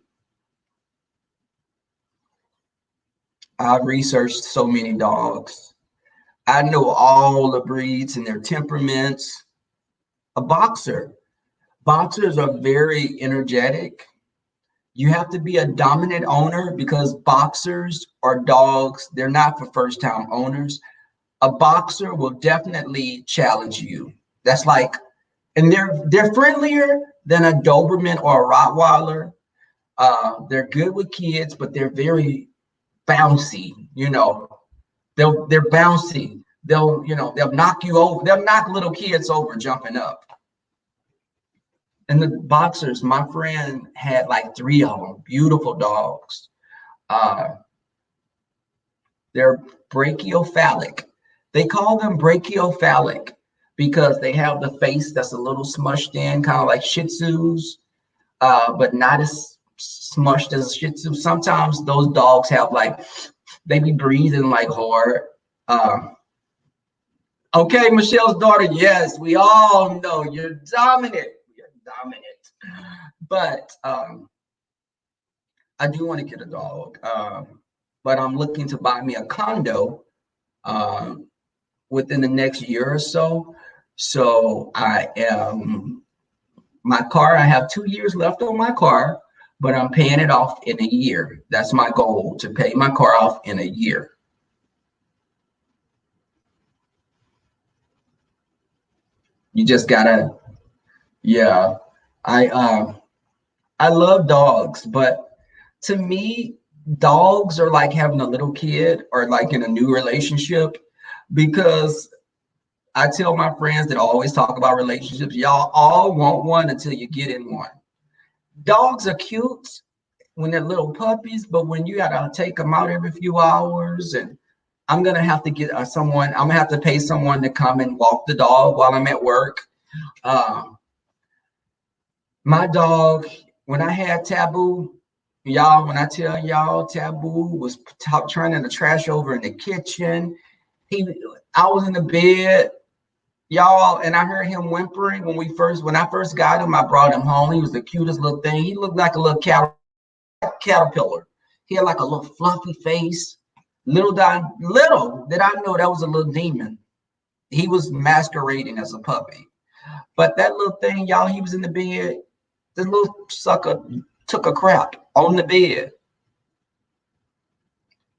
I've researched so many dogs. I know all the breeds and their temperaments. A boxer. Boxers are very energetic. You have to be a dominant owner because boxers are dogs. They're not for first time owners. A boxer will definitely challenge you. That's like, and they're friendlier than a Doberman or a Rottweiler. They're good with kids, but they're very bouncy. They're bouncy. They'll knock you over. They'll knock little kids over jumping up. And the boxers, my friend had like three of them, beautiful dogs. Uh, they're brachiocephalic. They call them brachiocephalic because they have the face that's a little smushed in, kind of like Shih Tzus, but not as smushed as a Shih Tzu. Sometimes those dogs have like, they be breathing like hard. Okay, Michelle's daughter, yes, we all know you're dominant. You're dominant. But I do want to get a dog. But I'm looking to buy me a condo within the next year or so. So my car, I have 2 years left on my car, but I'm paying it off in a year. That's my goal, to pay my car off in a year. You just gotta, yeah. I love dogs, but to me, dogs are like having a little kid or like in a new relationship because I tell my friends that always talk about relationships, y'all all want one until you get in one. Dogs are cute when they're little puppies, but when you gotta take them out every few hours, and I'm gonna have to get someone, I'm gonna have to pay someone to come and walk the dog while I'm at work. Um, my dog, when I had Taboo, y'all, when I tell y'all Taboo was turning the trash over in the kitchen, he, I was in the bed, y'all, and I heard him whimpering when I first got him. I brought him home. He was the cutest little thing. He looked like a little caterpillar. He had like a little fluffy face. Little did I know that was a little demon. He was masquerading as a puppy. But that little thing, y'all, he was in the bed. This little sucker took a crap on the bed.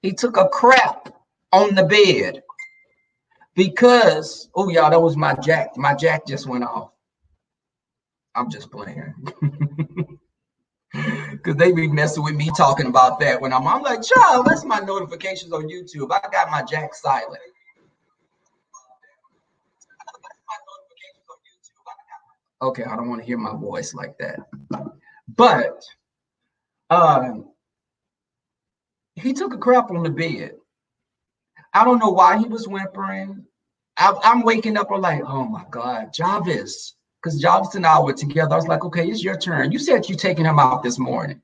He took a crap on the bed because, oh, y'all, that was my jack. My jack just went off. I'm just playing. Because they be messing with me talking about that when I'm like, child, that's my notifications on YouTube. I got my jack silent. Okay, I don't want to hear my voice like that. But he took a crap on the bed. I don't know why he was whimpering. I'm waking up, I'm like, oh my God, Jarvis. Because Jarvis and I were together. I was like, okay, it's your turn. You said you taking him out this morning.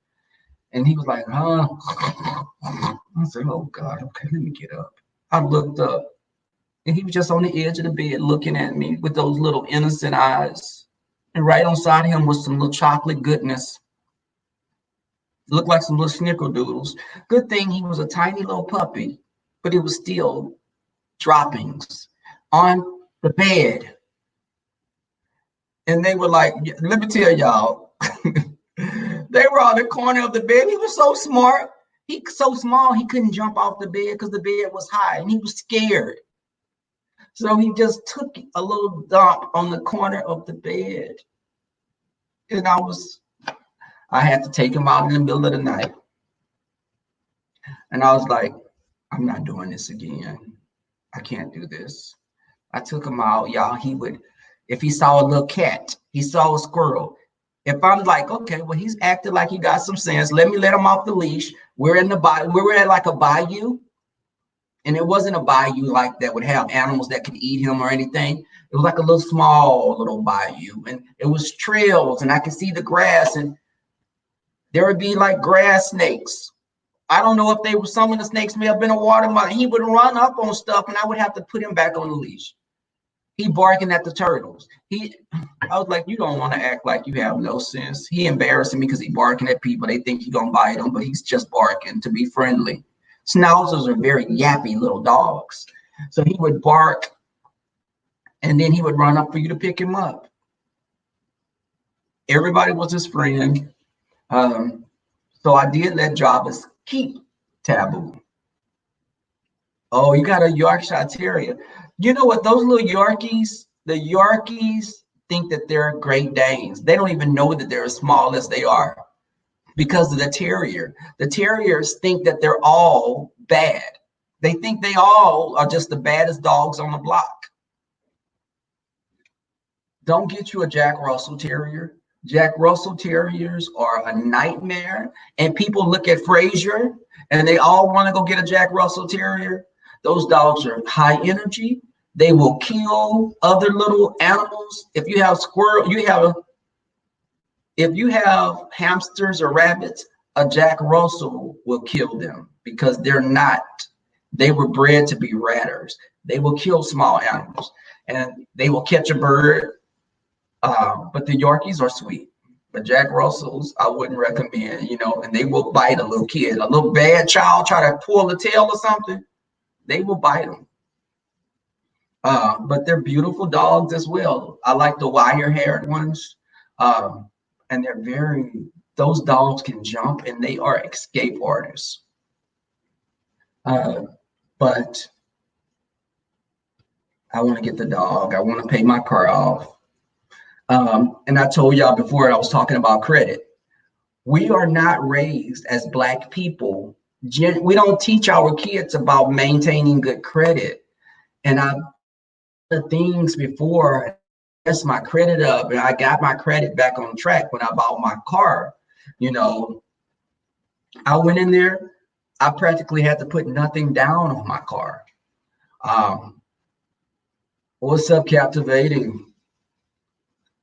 And he was like, huh? I said, oh God, okay, let me get up. I looked up and he was just on the edge of the bed looking at me with those little innocent eyes. And right on side of him was some little chocolate goodness. Looked like some little snickerdoodles. Good thing he was a tiny little puppy, but it was still droppings on the bed. And they were like, let me tell y'all, they were on the corner of the bed. He was so smart. He so small he couldn't jump off the bed because the bed was high and he was scared. So he just took a little dump on the corner of the bed. And I had to take him out in the middle of the night. And I was like, I'm not doing this again. I can't do this. I took him out, y'all. He would, if he saw a little cat, he saw a squirrel. If I'm like, okay, well, he's acting like he got some sense. Let me let him off the leash. We're at like a bayou. And it wasn't a bayou like that would have animals that could eat him or anything. It was like a little small little bayou. And it was trails and I could see the grass and there would be like grass snakes. I don't know if they were, some of the snakes may have been a water mother. He would run up on stuff and I would have to put him back on the leash. He barking at the turtles. I was like, you don't want to act like you have no sense. He embarrassing me because he barking at people. They think he gonna bite them, but he's just barking to be friendly. Schnauzers are very yappy little dogs. So he would bark and then he would run up for you to pick him up. Everybody was his friend. So I did let Jarvis keep Taboo. Oh, you got a Yorkshire Terrier. You know what? Those little Yorkies, the Yorkies think that they're Great Danes. They don't even know that they're as small as they are because of the Terrier. The Terriers think that they're all bad. They think they all are just the baddest dogs on the block. Don't get you a Jack Russell Terrier. Jack Russell Terriers are a nightmare. And people look at Frazier and they all want to go get a Jack Russell Terrier. Those dogs are high energy. They will kill other little animals. If you have if you have hamsters or rabbits, a Jack Russell will kill them because they were bred to be ratters. They will kill small animals and they will catch a bird. But the Yorkies are sweet. But Jack Russells, I wouldn't recommend, and they will bite a little kid. A little bad child try to pull the tail or something, they will bite them. But they're beautiful dogs as well. I like the wire-haired ones. And those dogs can jump and they are escape artists. But I want to get the dog. I want to pay my car off. And I told y'all before I was talking about credit. We are not raised as Black people. We don't teach our kids about maintaining good credit. And the things before, messed my credit up, and I got my credit back on track when I bought my car. You know, I went in there, I practically had to put nothing down on my car. Um, what's up, Captivating?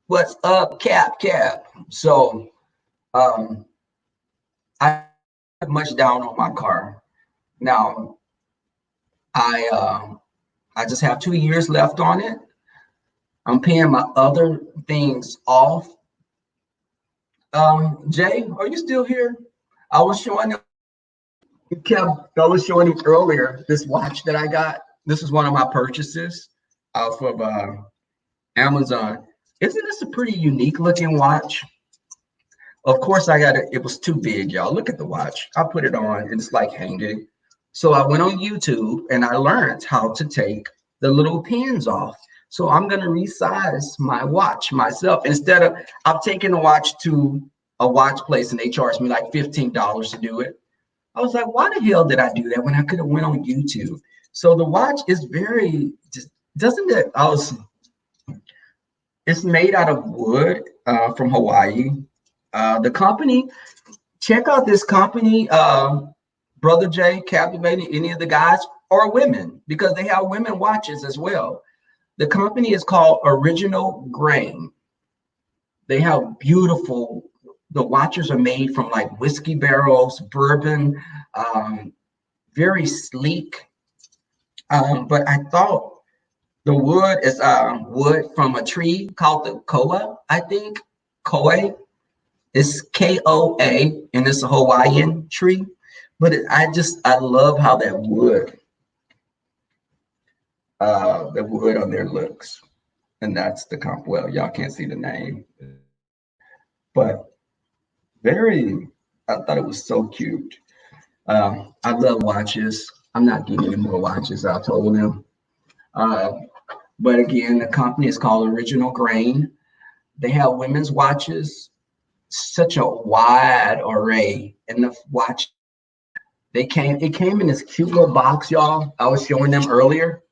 What's up, Cap? So I put much down on my car. Now I just have 2 years left on it. I'm paying my other things off. Jay, are you still here? I was showing I was showing him earlier this watch that I got. This is one of my purchases off of Amazon. Isn't this a pretty unique looking watch? Of course, I got it. It was too big, y'all. Look at the watch. I put it on, and it's like hanging. So I went on YouTube and I learned how to take the little pins off. So I'm gonna resize my watch myself. Instead of I'm taking the watch to a watch place and they charged me like $15 to do it. I was like, why the hell did I do that when I could have went on YouTube? So the watch is very, doesn't it? It's made out of wood from Hawaii. The company, check out this company, Brother Jay, Captivating, any of the guys or women, because they have women watches as well. The company is called Original Grain. They have beautiful, the watches are made from like whiskey barrels, bourbon, very sleek. But I thought the wood is wood from a tree called the koa, I think. Koa. It's Koa, and it's a Hawaiian tree. But I love how that wood on there looks. And that's the comp. Well, y'all can't see the name, but I thought it was so cute. I love watches. I'm not getting any more watches, I told them. But again, the company is called Original Grain. They have women's watches, such a wide array in the watch. It came in this cute little box, y'all. I was showing them earlier.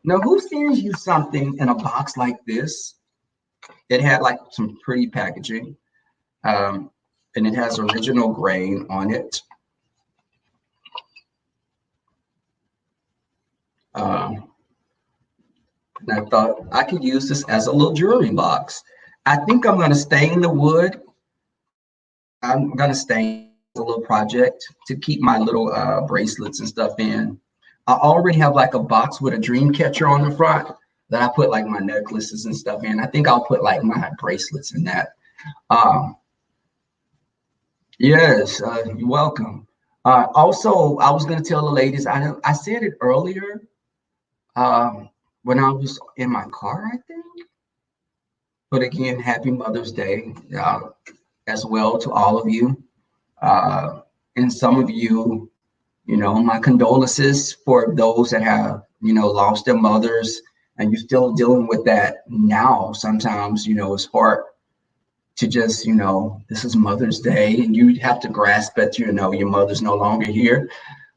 Now, who sends you something in a box like this? It had like some pretty packaging, and it has Original Grain on it. And I thought I could use this as a little jewelry box. I think I'm going to stain the wood. I'm going to stain a little project to keep my little bracelets and stuff in. I already have like a box with a dream catcher on the front that I put like my necklaces and stuff in. I think I'll put like my bracelets in that. Yes, you're welcome. Also, I was going to tell the ladies, I said it earlier when I was in my car, I think. But again, happy Mother's Day as well to all of you. And some of you, my condolences for those that have, lost their mothers, and you're still dealing with that now. Sometimes, it's hard to just, this is Mother's Day and you have to grasp that, your mother's no longer here.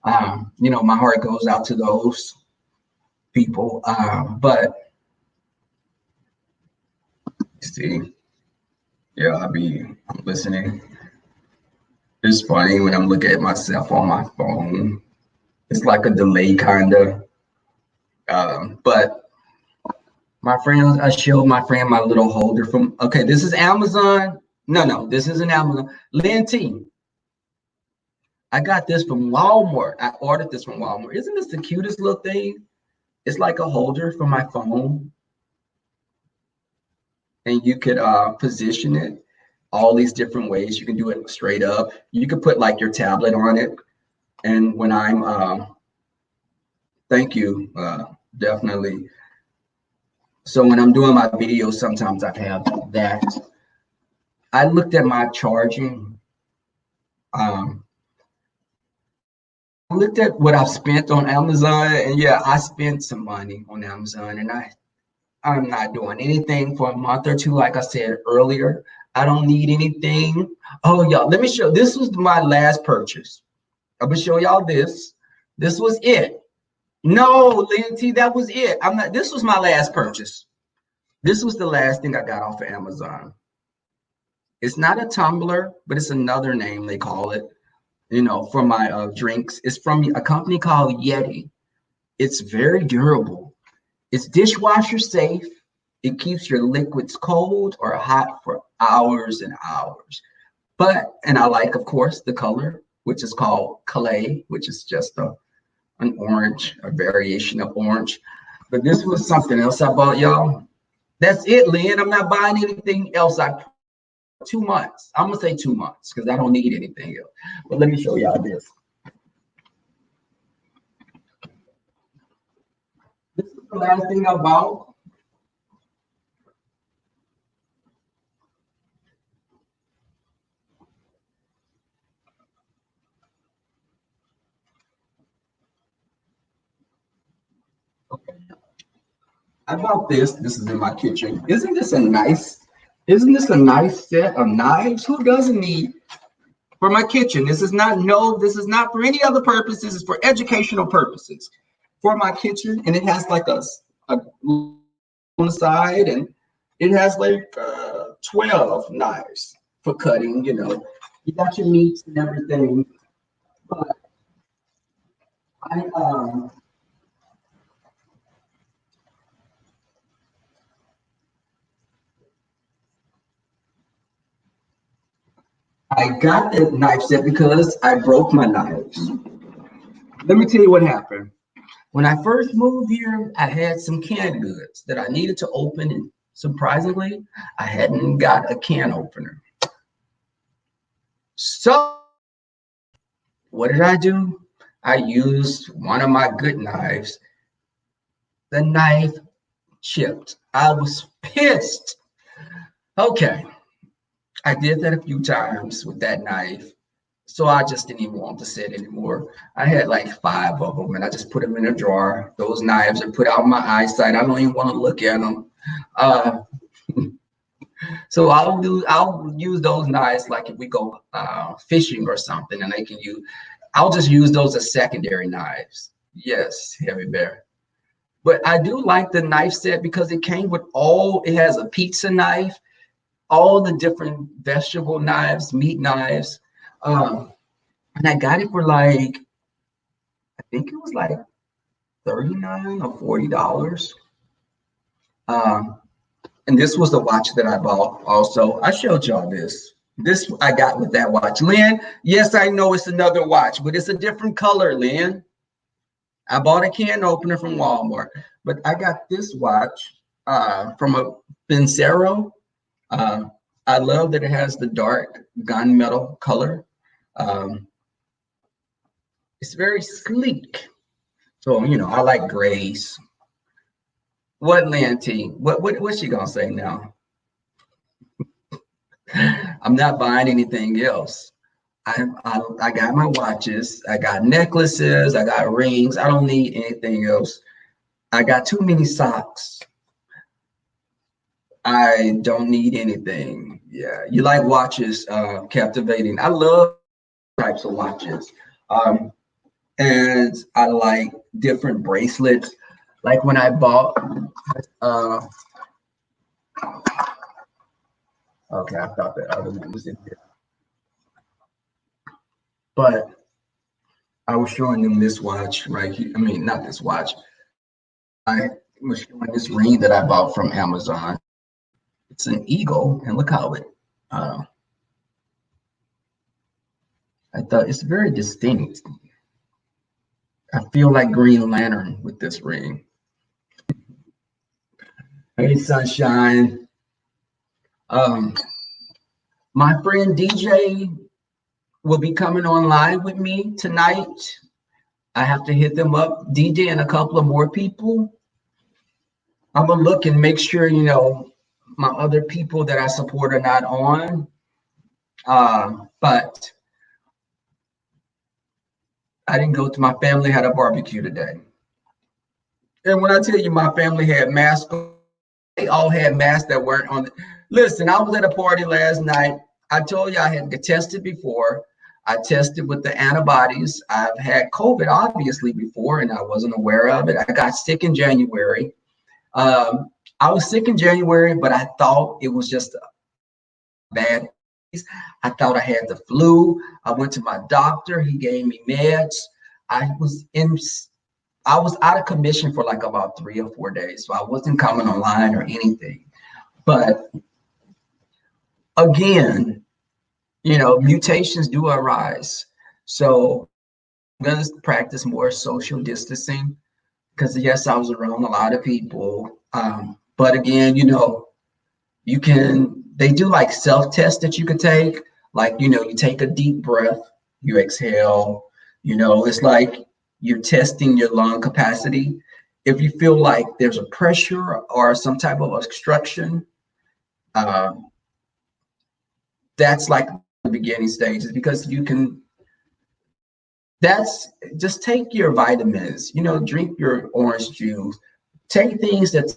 My heart goes out to those people. But see, yeah, I'm listening. It's funny when I'm looking at myself on my phone. It's like a delay kind of. But my friends, I showed my friend my little holder from, okay, this is Amazon. No, this isn't Amazon. Lynn T. I got this from Walmart. I ordered this from Walmart. Isn't this the cutest little thing? It's like a holder for my phone. And you could position it all these different ways. You can do it straight up. You could put like your tablet on it. And when I'm, thank you, definitely. So when I'm doing my videos, sometimes I have that. I looked at my charging. I looked at what I've spent on Amazon, and yeah, I spent some money on Amazon, and I'm not doing anything for a month or two. Like I said earlier, I don't need anything. Oh, y'all, let me show. This was my last purchase. I'm gonna show y'all this. This was it. No, Lynn T, that was it. I'm not. This was my last purchase. This was the last thing I got off of Amazon. It's not a tumbler, but it's another name they call it. For my drinks. It's from a company called Yeti. It's very durable. It's dishwasher safe. It keeps your liquids cold or hot for hours and hours. And I like, of course, the color, which is called clay, which is just an orange, a variation of orange. But this was something else I bought, y'all. That's it, Lynn. I'm not buying anything else. 2 months. I'm gonna say 2 months because I don't need anything else. But let me show y'all this. This is the last thing I bought. Okay. I bought this. This is in my kitchen. Isn't this a nice set of knives? Who doesn't need for my kitchen? This is not for any other purpose. This is for educational purposes for my kitchen. And it has like a on the side, and it has like 12 knives for cutting. You got your meats and everything. But I I got the knife set because I broke my knives. Let me tell you what happened. When I first moved here, I had some canned goods that I needed to open, and surprisingly, I hadn't got a can opener. So what did I do? I used one of my good knives. The knife chipped. I was pissed. Okay, I did that a few times with that knife. So I just didn't even want the set anymore. I had like 5 of them, and I just put them in a drawer. Those knives are put out of my eyesight. I don't even want to look at them. Uh, so I'll use those knives like if we go fishing or something, and I'll just use those as secondary knives. Yes, Heavy Bear. But I do like the knife set because it came with it has a pizza knife, all the different vegetable knives, meat knives. And I got it for like, I think it was like 39 or $40. Um, and this was the watch that I bought also. I showed y'all this. This I got with that watch. Lynn, yes, I know it's another watch, but it's a different color, Lynn. I bought a can opener from Walmart, but I got this watch from a Vincero. I love that it has the dark gunmetal color. Um, it's very sleek. So, I like grays. What, Lanty? What's she gonna say now? I'm not buying anything else. I got my watches, I got necklaces, I got rings. I don't need anything else. I got too many socks. I don't need anything. Yeah, you like watches, captivating. I love types of watches. And I like different bracelets. Like when I bought okay, I thought that other one was in here. But I was showing them this watch right here. I mean, not this watch. I was showing this ring that I bought from Amazon. It's an eagle, and look how uh, I thought it's very distinct. I feel like Green Lantern with this ring. Hey, Sunshine. My friend DJ will be coming on live with me tonight. I have to hit them up, DJ and a couple of more people. I'm gonna look and make sure, my other people that I support are not on. But I didn't go to my family had a barbecue today. And when I tell you my family had masks, they all had masks that weren't on. Listen, I was at a party last night. I told you I had tested before. I tested with the antibodies. I've had COVID obviously before, and I wasn't aware of it. I got sick in January. I was sick in January, but I thought it was just a bad. I thought I had the flu. I went to my doctor. He gave me meds. I was in. I was out of commission for like about 3 or 4 days, so I wasn't coming online or anything. But again, mutations do arise. So I'm going to practice more social distancing because, yes, I was around a lot of people. But again, they do like self-tests that you could take. Like, you take a deep breath, you exhale, it's like you're testing your lung capacity. If you feel like there's a pressure or some type of obstruction, that's like the beginning stages because that's just take your vitamins, drink your orange juice, take things that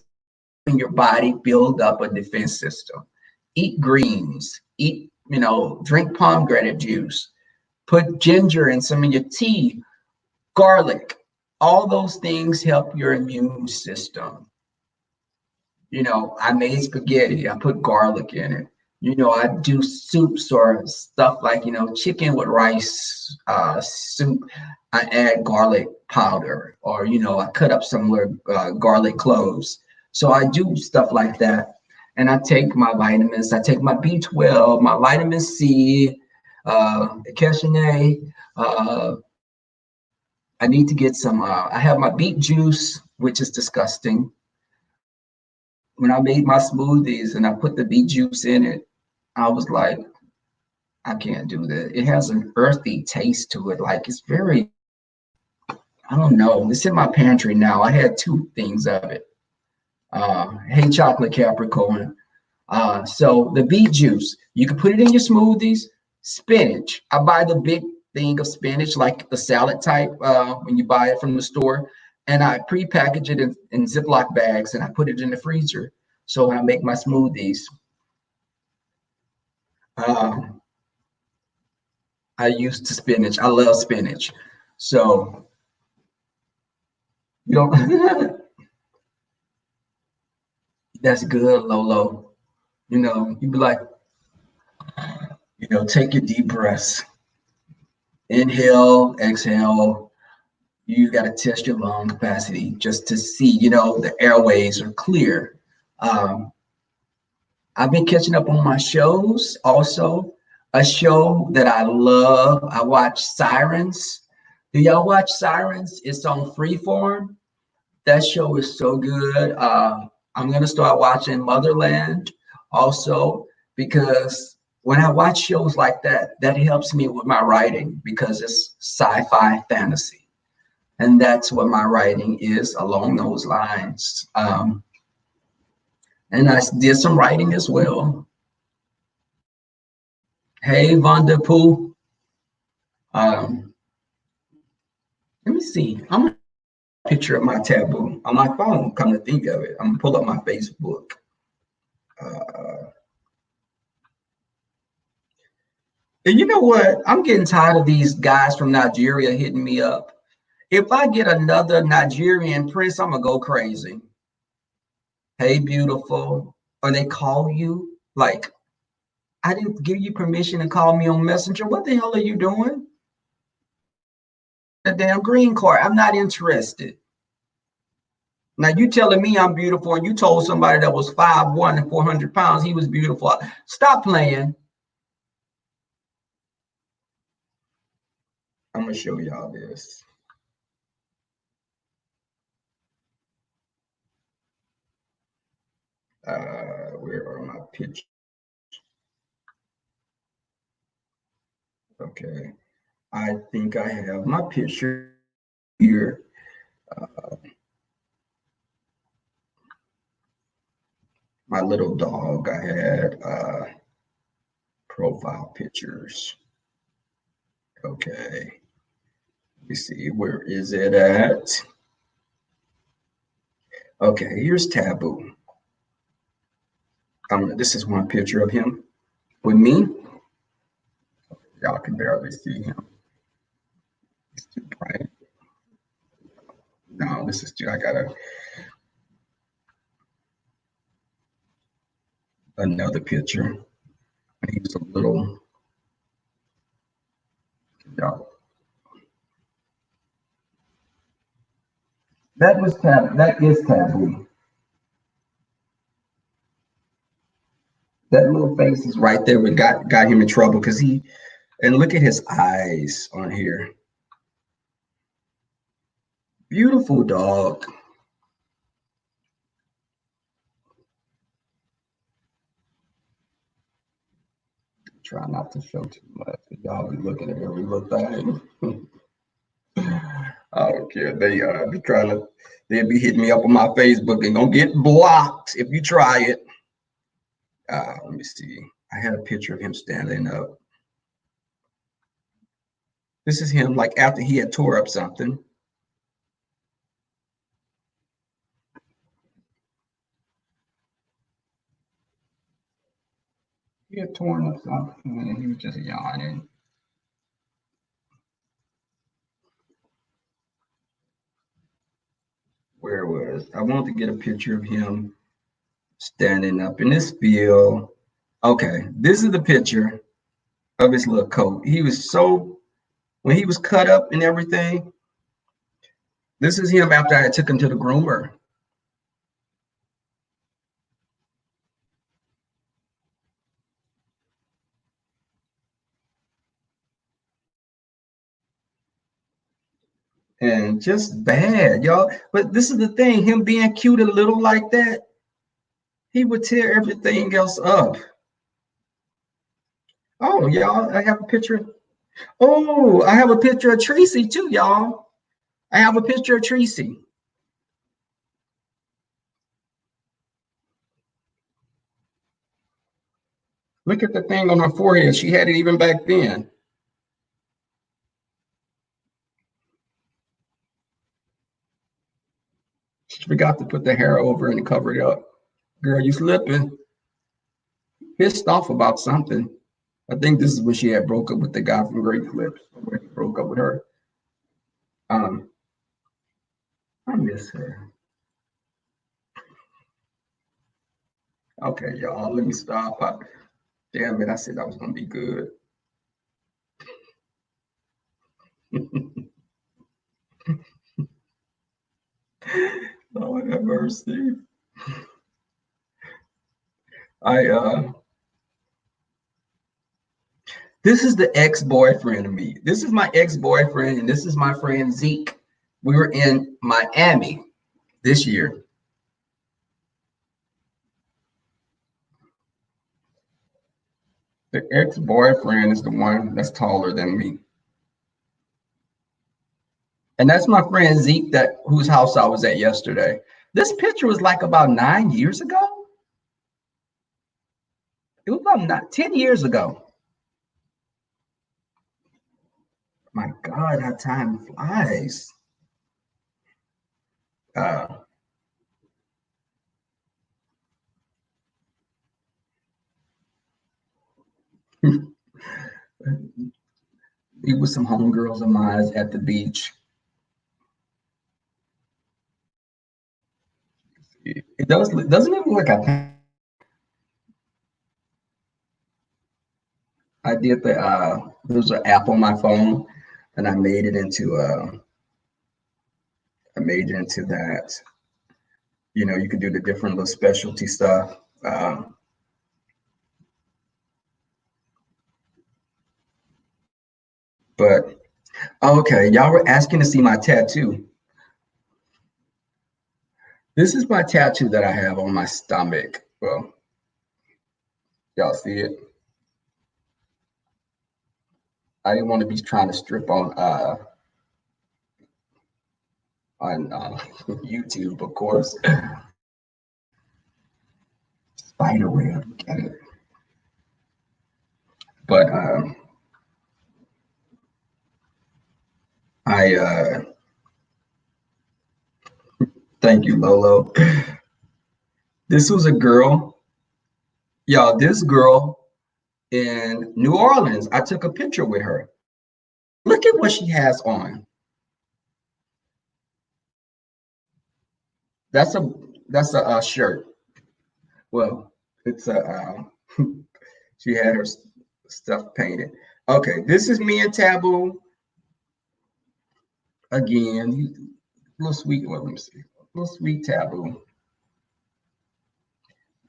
in your body build up a defense system. Eat greens, drink pomegranate juice, put ginger in some of your tea, garlic. All those things help your immune system. I made spaghetti, I put garlic in it. I do soups or stuff like, chicken with rice soup. I add garlic powder or, I cut up some garlic cloves. So I do stuff like that. And I take my vitamins. I take my B12, my vitamin C, cashew. I need to get some, I have my beet juice, which is disgusting. When I made my smoothies and I put the beet juice in it, I was like, I can't do that. It has an earthy taste to it. Like it's very, I don't know. It's in my pantry now. I had 2 things of it. Hey, chocolate Capricorn. So the beet juice, you can put it in your smoothies. Spinach. I buy the big thing of spinach, like the salad type, when you buy it from the store. And I pre-package it in Ziploc bags and I put it in the freezer. So when I make my smoothies, I used to spinach. I love spinach. So, that's good, Lolo. You be like, take your deep breaths. Inhale, exhale. You got to test your lung capacity just to see, the airways are clear. I've been catching up on my shows also. A show that I love, I watch Sirens. Do y'all watch Sirens? It's on Freeform. That show is so good. I'm going to start watching Motherland also because when I watch shows like that, that helps me with my writing because it's sci-fi fantasy. And that's what my writing is along those lines. And I did some writing as well. Hey, Vanderpool. Let me see. I'm going to picture of my taboo on my phone, come to think of it. I'm going to pull up my Facebook. And you know what? I'm getting tired of these guys from Nigeria hitting me up. If I get another Nigerian prince, I'm going to go crazy. Hey, beautiful. Or they call you like, I didn't give you permission to call me on Messenger. What the hell are you doing? The damn green card. I'm not interested. Now you telling me I'm beautiful and you told somebody that was 5'1" and 400 pounds he was beautiful. Stop playing. I'm going to show y'all this. Where are my pictures? Okay. I think I have my picture here. My little dog, I had profile pictures. Okay. Let me see, where is it at? Okay, here's Taboo. This is one picture of him with me. Y'all can barely see him. It's too bright. No, this is too. I gotta another picture. He was a little. Y'all. That is taboo. That little face is right there. We got him in trouble because he and look at his eyes on here. Beautiful dog. Try not to show too much. Y'all be looking at every little thing. I don't care. They be trying to. They'll be hitting me up on my Facebook and gonna get blocked if you try it. Let me see. I had a picture of him standing up. This is him like after he had tore up something. He had torn up something and he was just yawning. Where was I wanted to get a picture of him standing up in this field. Okay, this is the picture of his little coat. He was so when he was cut up and everything. This is him after I took him to the groomer. And just bad, y'all. But this is the thing, him being cute a little like that, he would tear everything else up. Oh, y'all, I have a picture. Oh, I have a picture of Tracy too, y'all. I have a picture of Tracy. Look at the thing on her forehead. She had it even back then. She forgot to put the hair over and cover it up. Girl, you slipping. Pissed off about something. I think this is when she had broke up with the guy from Great Clips, where he broke up with her. Um, I miss her. Okay, y'all, let me stop. Damn it, I said that was gonna be good. Lord have mercy. I this is the ex-boyfriend of me. This is my ex-boyfriend, and this is my friend Zeke. We were in Miami this year. The ex-boyfriend is the one that's taller than me. And that's my friend Zeke, that whose house I was at yesterday. This picture was like about 9 years ago. It was about not 10 years ago. My God, how time flies. Uh, it was some homegirls of mine at the beach. It doesn't it look like I did there's an app on my phone and I made it into that. You know, you can do the different little specialty stuff. But okay, y'all were asking to see my tattoo. This is my tattoo that I have on my stomach. Well, y'all see it? I didn't want to be trying to strip on YouTube, of course. Spider web, get it? But I thank you, Lolo. This was a girl, y'all. This girl in New Orleans. I took a picture with her. Look at what she has on. That's a shirt. Well, it's a she had her stuff painted. Okay, this is me and Taboo again. Little sweet. Well, let me see. Little sweet Taboo.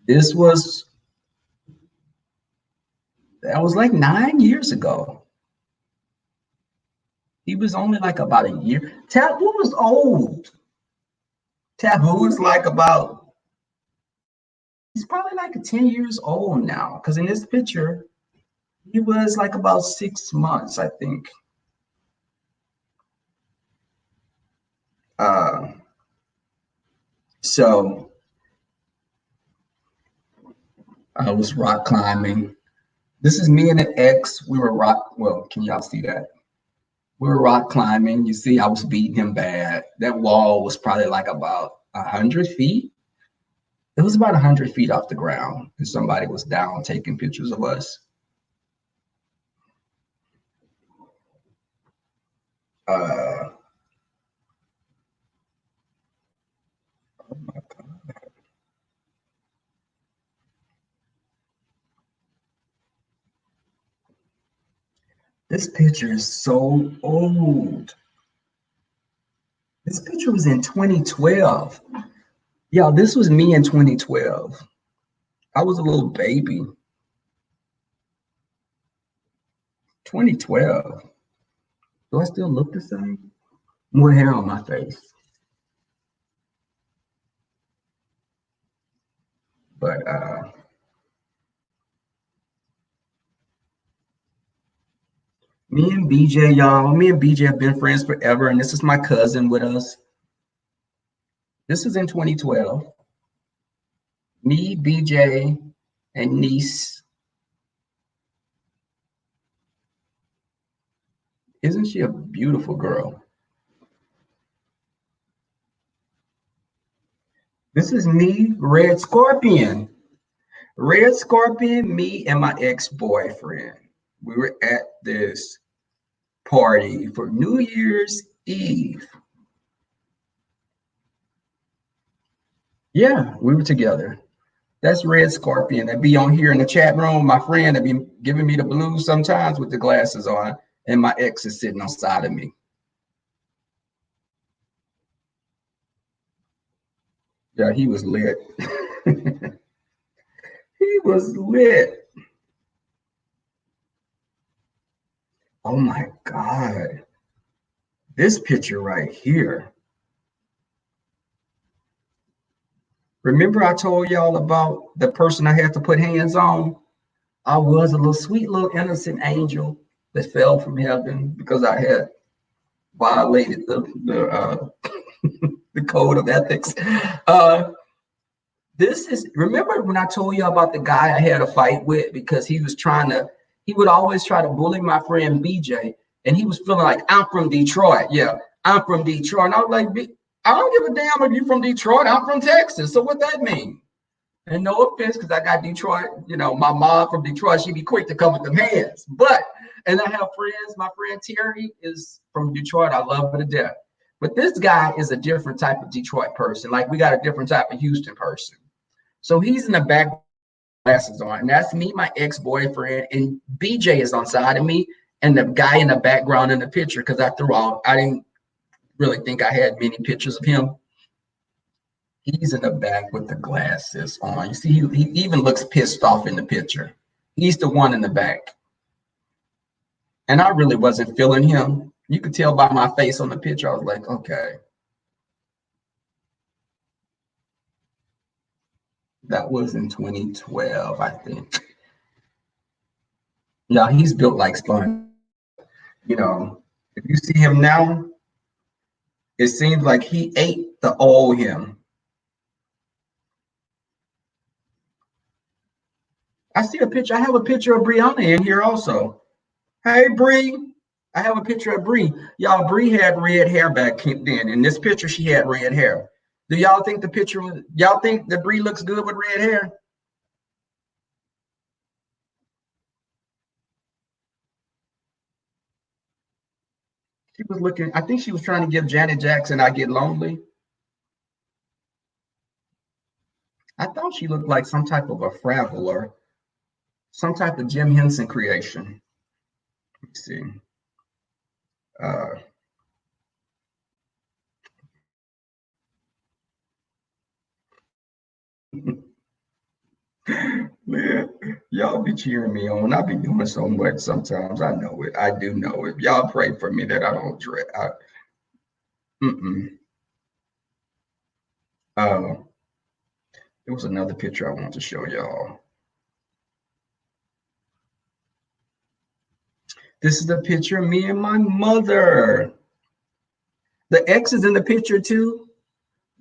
This was that was like 9 years ago. He was only like about a year. Taboo was old. Taboo was like about, he's probably like 10 years old now. Because in this picture, he was like about 6 months, I think. So I was rock climbing. This is me and an ex. We were well, can y'all see that? We were rock climbing. You see, I was beating him bad. That wall was probably like about 100 feet. It was about 100 feet off the ground, and somebody was down taking pictures of us. Oh my God. This picture is so old. This picture was in 2012. Yeah, this was me in 2012. I was a little baby. 2012. Do I still look the same? More hair on my face. But me and BJ have been friends forever, and this is my cousin with us. This is in 2012. Me, BJ, and niece. Isn't she a beautiful girl? This is me, Red Scorpion. Red Scorpion, me, and my ex-boyfriend. We were at this party for New Year's Eve. Yeah, we were together. That's Red Scorpion. That be on here in the chat room. My friend that be giving me the blues sometimes with the glasses on, and my ex is sitting on side of me. Yeah, he was lit. He was lit. Oh my God. This picture right here. Remember I told y'all about the person I had to put hands on? I was a little sweet little innocent angel that fell from heaven because I had violated the code of ethics. This is, remember when I told you about the guy I had a fight with because he would always try to bully my friend BJ, and he was feeling like, I'm from Detroit. Yeah, I'm from Detroit. And I was like, I don't give a damn if you're from Detroit. I'm from Texas. So what that mean? And no offense, because I got Detroit, my mom from Detroit, she'd be quick to come with them hands. And I have friends, my friend Terry is from Detroit. I love her to death. But this guy is a different type of Detroit person. Like we got a different type of Houston person. So he's in the back, glasses on, and that's me, my ex-boyfriend, and BJ is on side of me, and the guy in the background in the picture, because I didn't really think I had many pictures of him. He's in the back with the glasses on. You see, he even looks pissed off in the picture. He's the one in the back. And I really wasn't feeling him. You could tell by my face on the picture. I was like, okay. That was in 2012, I think. Yeah, he's built like sponge. If you see him now, it seems like he ate the old him. I see a picture. I have a picture of Brianna in here also. Hey, Bree. I have a picture of Bree. Y'all, Bree had red hair back then. In this picture, she had red hair. Do y'all think y'all think that Bree looks good with red hair? She was looking, I think she was trying to give Janet Jackson I Get Lonely. I thought she looked like some type of a Fraggle or some type of Jim Henson creation. Let's see. Uh, Man, y'all be cheering me on. I be doing so much sometimes. I know it. I do know it. Y'all pray for me that I don't dread. Mm-mm. Uh, there was another picture I want to show y'all. This is the picture of me and my mother. The X is in the picture too,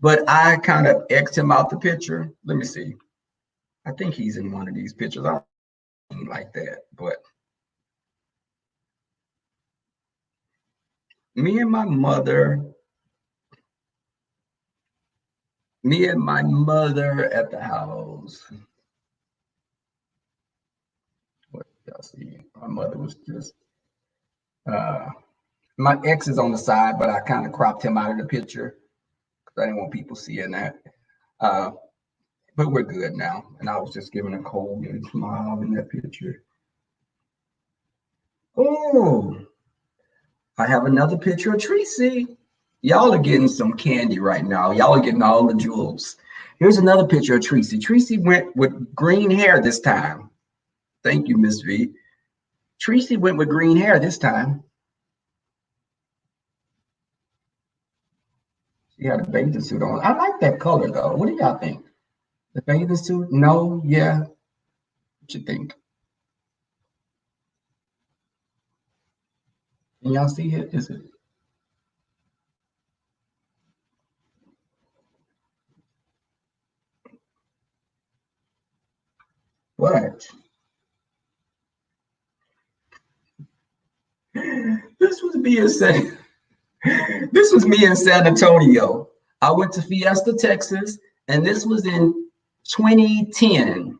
but I kind of X'd him out the picture. Let me see. I think he's in one of these pictures. I don't like that, but me and my mother, me and my mother at the house. What y'all see? My mother was just uh my ex is on the side, but I kind of cropped him out of the picture because I didn't want people seeing that. Uh, but we're good now. And I was just giving a cold and smile in that picture. Oh, I have another picture of Tracy. Y'all are getting some candy right now. Y'all are getting all the jewels. Here's another picture of Tracy. Tracy went with green hair this time. Thank you, Miss V. Tracy went with green hair this time. She had a bathing suit on. I like that color though. What do y'all think? The bathing suit? No, yeah. What you think? Can y'all see it? Is it what? This was me in San this was me in San Antonio. I went to Fiesta, Texas, and this was in 2010.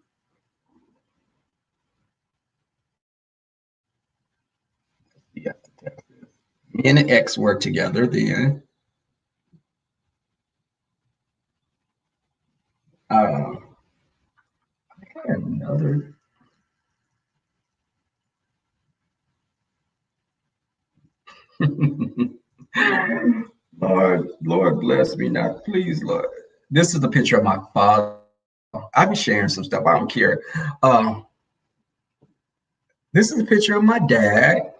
Fiesta, Texas. Me and an ex worked together then. I had another. Lord bless me now, please, Lord. This is a picture of my father. I be sharing some stuff. I don't care. Um, this is a picture of my dad.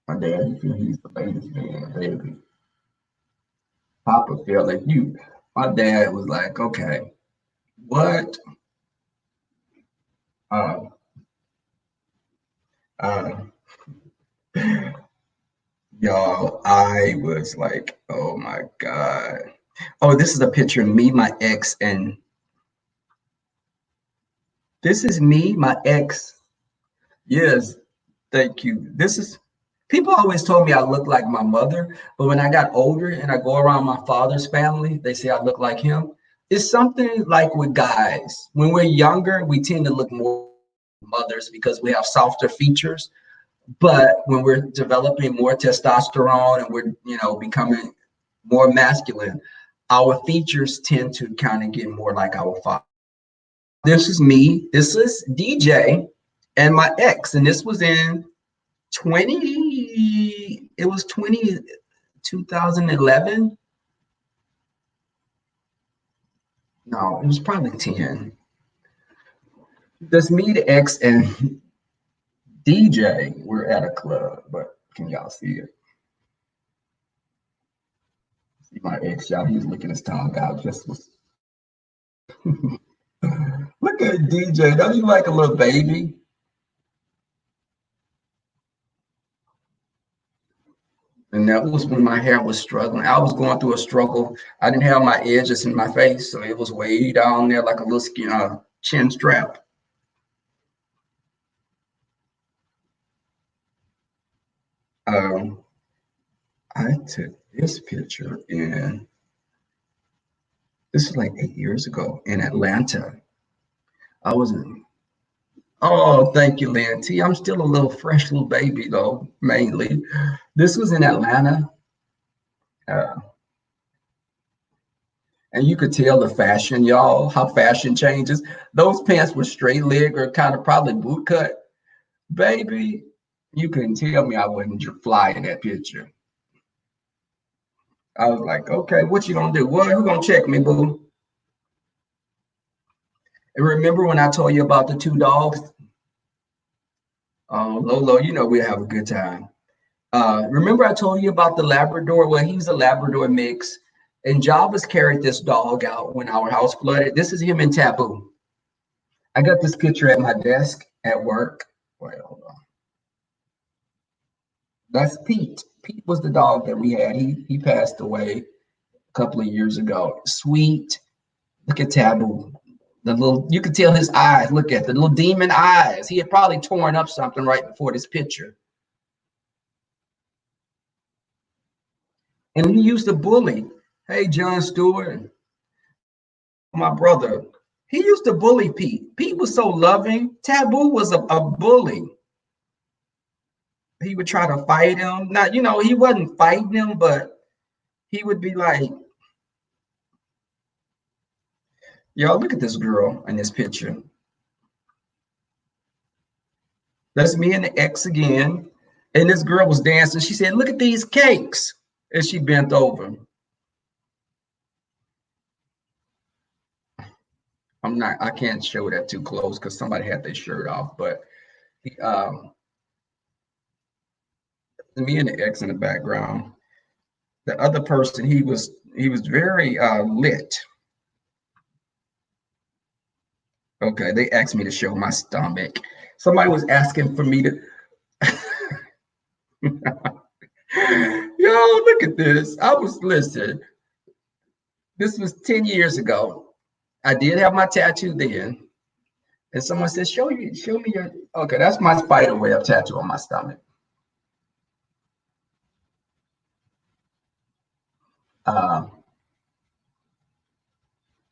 My dad, he's the latest man, baby. Papa felt like you. My dad was like, okay, what? Um, uh, y'all, I was like, oh my God. Oh, this is a picture of me, my ex, and this is me, my ex. Yes, thank you. This is people always told me I look like my mother, but when I got older and I go around my father's family, they say I look like him. It's something like with guys. When we're younger, we tend to look more like mothers because we have softer features. But when we're developing more testosterone and we're, becoming more masculine, our features tend to kind of get more like our father. This is me. This is DJ and my ex, and this was in 20, it was 2011. No, it was probably 10. That's me, the ex, and DJ. We're at a club, but can y'all see it? See my ex, y'all, he's licking his tongue out. Just was look at DJ. Doesn't he like a little baby? And that was when my hair was struggling. I was going through a struggle. I didn't have my edges in my face, so it was way down there like a little skin, chin strap. Um, I took this picture in This was like 8 years ago in Atlanta. I was in, oh, thank you, Lanty. I'm still a little fresh little baby though, mainly. This was in Atlanta. Uh, and you could tell the fashion, y'all, how fashion changes. Those pants were straight leg or kind of probably boot cut. Baby, you couldn't tell me I wasn't fly in that picture. I was like, okay, what you gonna do? What, who gonna check me, boo? And remember when I told you about the two dogs? Lolo, you know we'll have a good time. Remember I told you about the Labrador? Well, he's a Labrador mix. And Javas carried this dog out when our house flooded. This is him in Taboo. I got this picture at my desk at work. Wait, hold on. That's Pete. Pete was the dog that we had. He passed away a couple of years ago. Sweet. Look at Taboo. The little, you could tell his eyes. Look at the little demon eyes. He had probably torn up something right before this picture. And he used to bully. Hey, John Stewart, my brother. He used to bully Pete. Pete was so loving. Taboo was a bully. He would try to fight him. Not, he wasn't fighting him, but he would be like, y'all, look at this girl in this picture. That's me and the ex again. And this girl was dancing. She said, look at these cakes. And she bent over. I can't show that too close because somebody had their shirt off, but me and the ex in the background. The other person, he was very lit. Okay, they asked me to show my stomach. Somebody was asking for me to. Yo, look at this. Listen, this was 10 years ago. I did have my tattoo then. And someone said, show me your, okay, that's my spider web tattoo on my stomach.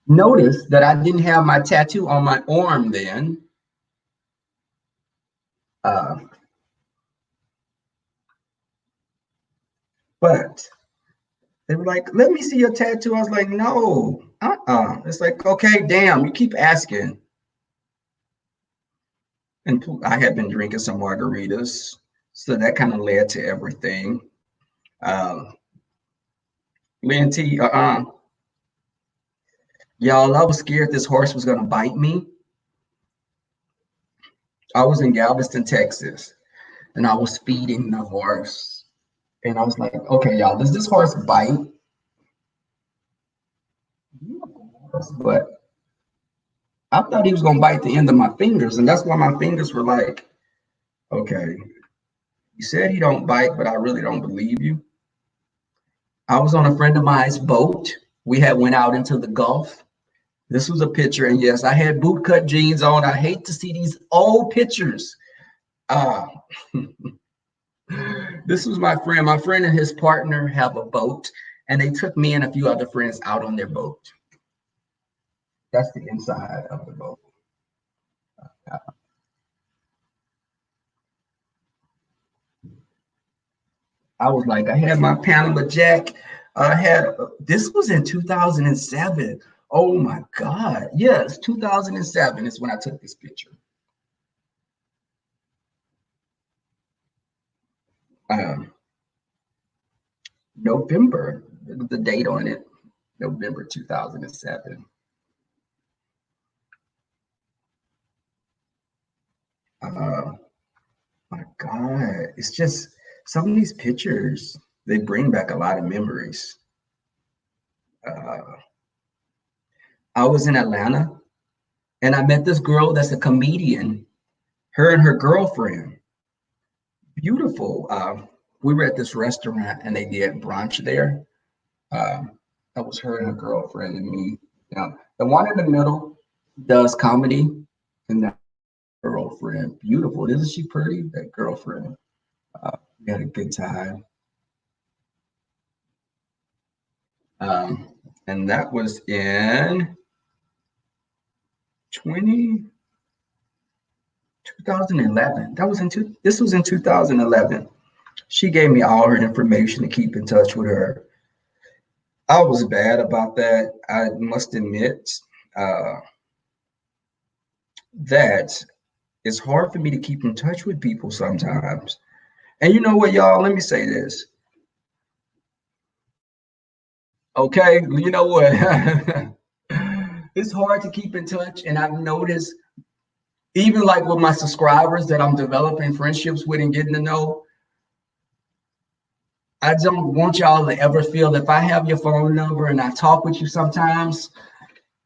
Notice that I didn't have my tattoo on my arm then. But they were like, let me see your tattoo. I was like, no, It's like, okay, damn, you keep asking. And I had been drinking some margaritas. So that kind of led to everything. Lynn T, y'all, I was scared this horse was going to bite me. I was in Galveston, Texas, and I was feeding the horse. And I was like, okay, y'all, does this horse bite? But I thought he was going to bite the end of my fingers. And that's why my fingers were like, okay, you said he don't bite, but I really don't believe you. I was on a friend of mine's boat. We had went out into the Gulf. This was a picture, and yes, I had bootcut jeans on. I hate to see these old pictures. This was my friend. My friend and his partner have a boat, and they took me and a few other friends out on their boat. That's the inside of the boat. I was like, I had my Panama Jack. This was in 2007. Oh my God. Yes, 2007 is when I took this picture. November, the date on it, November 2007. My God, it's just some of these pictures, they bring back a lot of memories. I was in Atlanta and I met this girl that's a comedian, her and her girlfriend. Beautiful. We were at this restaurant and they did brunch there. That was her and her girlfriend and me. The one in the middle does comedy, and that girlfriend, beautiful. Isn't she pretty? That girlfriend. We had a good time. And that was in 2011. This was in 2011. She gave me all her information to keep in touch with her. I was bad about that. I must admit uh, that it's hard for me to keep in touch with people sometimes. And you know what, y'all? Let me say this. Okay, you know what? It's hard to keep in touch, and I've noticed even like with my subscribers that I'm developing friendships with and getting to know, I don't want y'all to ever feel if I have your phone number and I talk with you sometimes,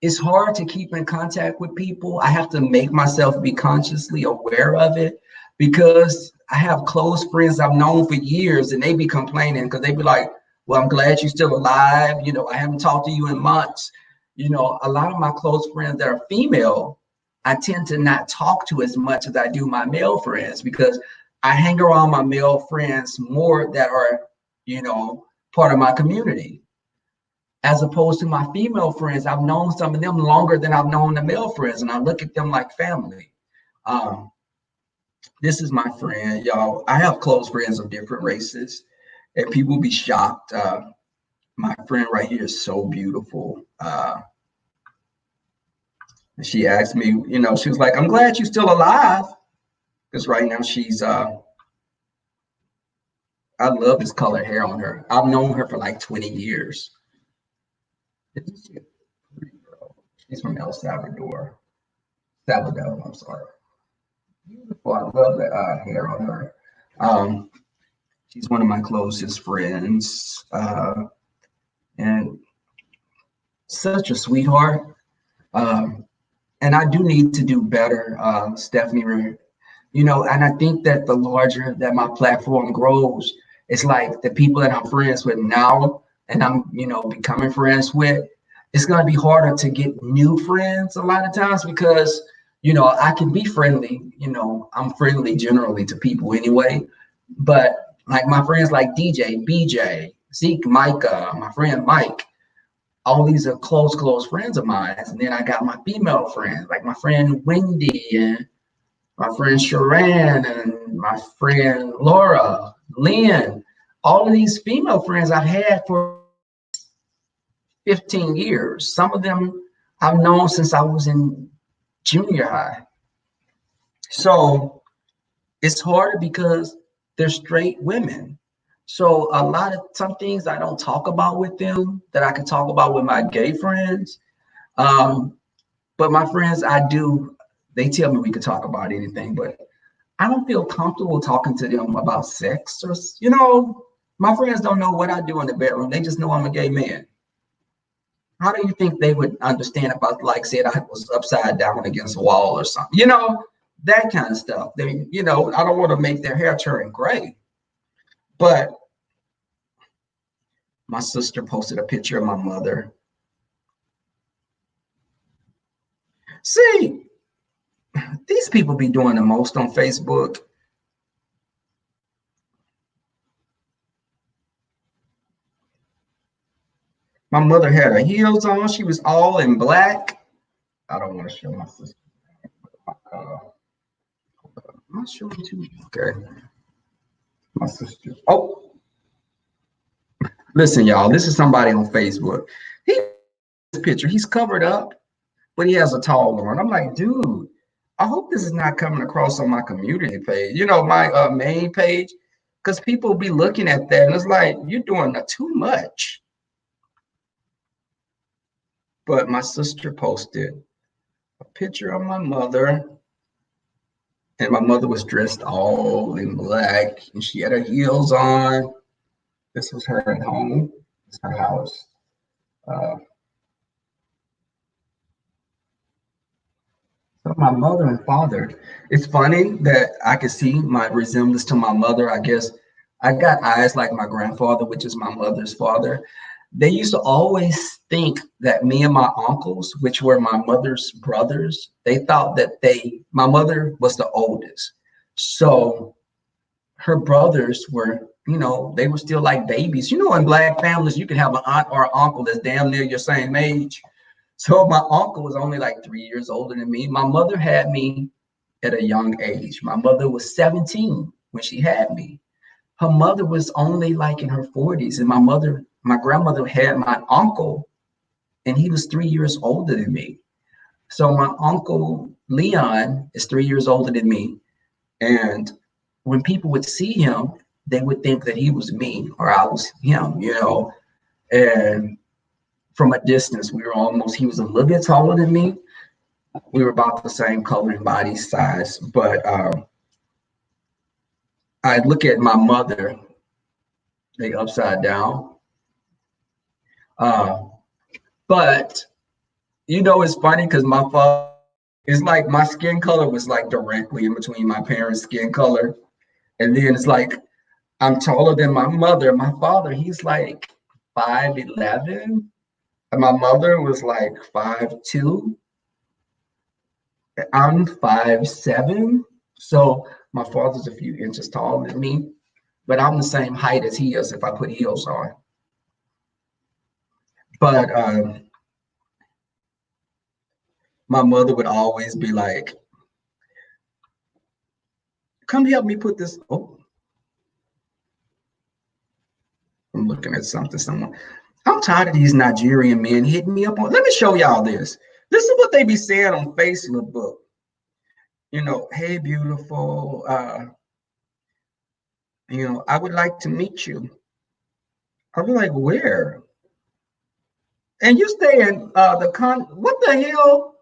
it's hard to keep in contact with people. I have to make myself be consciously aware of it because I have close friends I've known for years and they be complaining because they be like, well, I'm glad you're still alive. You know, I haven't talked to you in months. You know, a lot of my close friends that are female, I tend to not talk to as much as I do my male friends because I hang around my male friends more that are, you know, part of my community as opposed to my female friends. I've known some of them longer than I've known the male friends, and I look at them like family. Um, this is my friend, y'all. I have close friends of different races, and people be shocked. My friend right here is so beautiful. She asked me, you know, she was like, I'm glad you're still alive. Because right now I love this colored hair on her. I've known her for like 20 years. She's from El Salvador. Salvador, I'm sorry. Beautiful. I love the hair on her. Um, she's one of my closest friends, and such a sweetheart. Um, and I do need to do better, Stephanie. You know, and I think that the larger that my platform grows, it's like the people that I'm friends with now, and I'm, you know, becoming friends with, it's gonna be harder to get new friends a lot of times because, you know, I can be friendly, you know, I'm friendly generally to people anyway, but like my friends like DJ, BJ, Zeke, Micah, my friend Mike, all these are close friends of mine. And then I got my female friends, like my friend Wendy and my friend Sharon and my friend Laura, Lynn, all of these female friends I've had for 15 years. Some of them I've known since I was in junior high. So it's harder because they're straight women. So a lot of some things I don't talk about with them that I can talk about with my gay friends. Um, but my friends, I do, they tell me we could talk about anything, but I don't feel comfortable talking to them about sex or, you know, my friends don't know what I do in the bedroom. They just know I'm a gay man. How do you think they would understand about, like, said I was upside down against a wall or something, you know, that kind of stuff. They, you know, I don't want to make their hair turn gray, but my sister posted a picture of my mother. See, these people be doing the most on Facebook. My mother had her heels on. She was all in black. I don't want to show my sister. I'm not showing too. Okay. My sister. Oh, listen, y'all. This is somebody on Facebook. He this picture. He's covered up, but he has a towel on. I'm like, dude, I hope this is not coming across on my community page. You know, my main page, because people be looking at that and it's like you're doing too much. But my sister posted a picture of my mother, and my mother was dressed all in black, and she had her heels on. This was her at home. It's her house. Uh, so my mother and father. It's funny that I could see my resemblance to my mother. I guess I got eyes like my grandfather, which is my mother's father. They used to always think that me and my uncles, which were my mother's brothers, they thought that my mother was the oldest. So her brothers were you know, they were still like babies. You know, in Black families, you can have an aunt or an uncle that's damn near your same age. So my uncle was only like 3 years older than me. My mother had me at a young age. My mother was 17 when she had me. Her mother was only like in her 40s. And my grandmother had my uncle, and he was 3 years older than me. So my uncle Leon is 3 years older than me. And when people would see him, they would think that he was me or I was him, you know. And from a distance, he was a little bit taller than me. We were about the same color and body size. But I look at my mother, they upside down. Uh, but, you know, it's funny because my father, it's like my skin color was like directly in between my parents' skin color. And then it's like I'm taller than my mother. My father, he's like 5'11". And my mother was like 5'2". I'm 5'7". So my father's a few inches taller than me, but I'm the same height as he is if I put heels on. But my mother would always be like, come help me put this. Oh, I'm looking at something. I'm tired of these Nigerian men hitting me up on. Let me show y'all this. This is what they be saying on Facebook. You know, hey, beautiful. You know, I would like to meet you. I'll be like, where? And you stay in what the hell?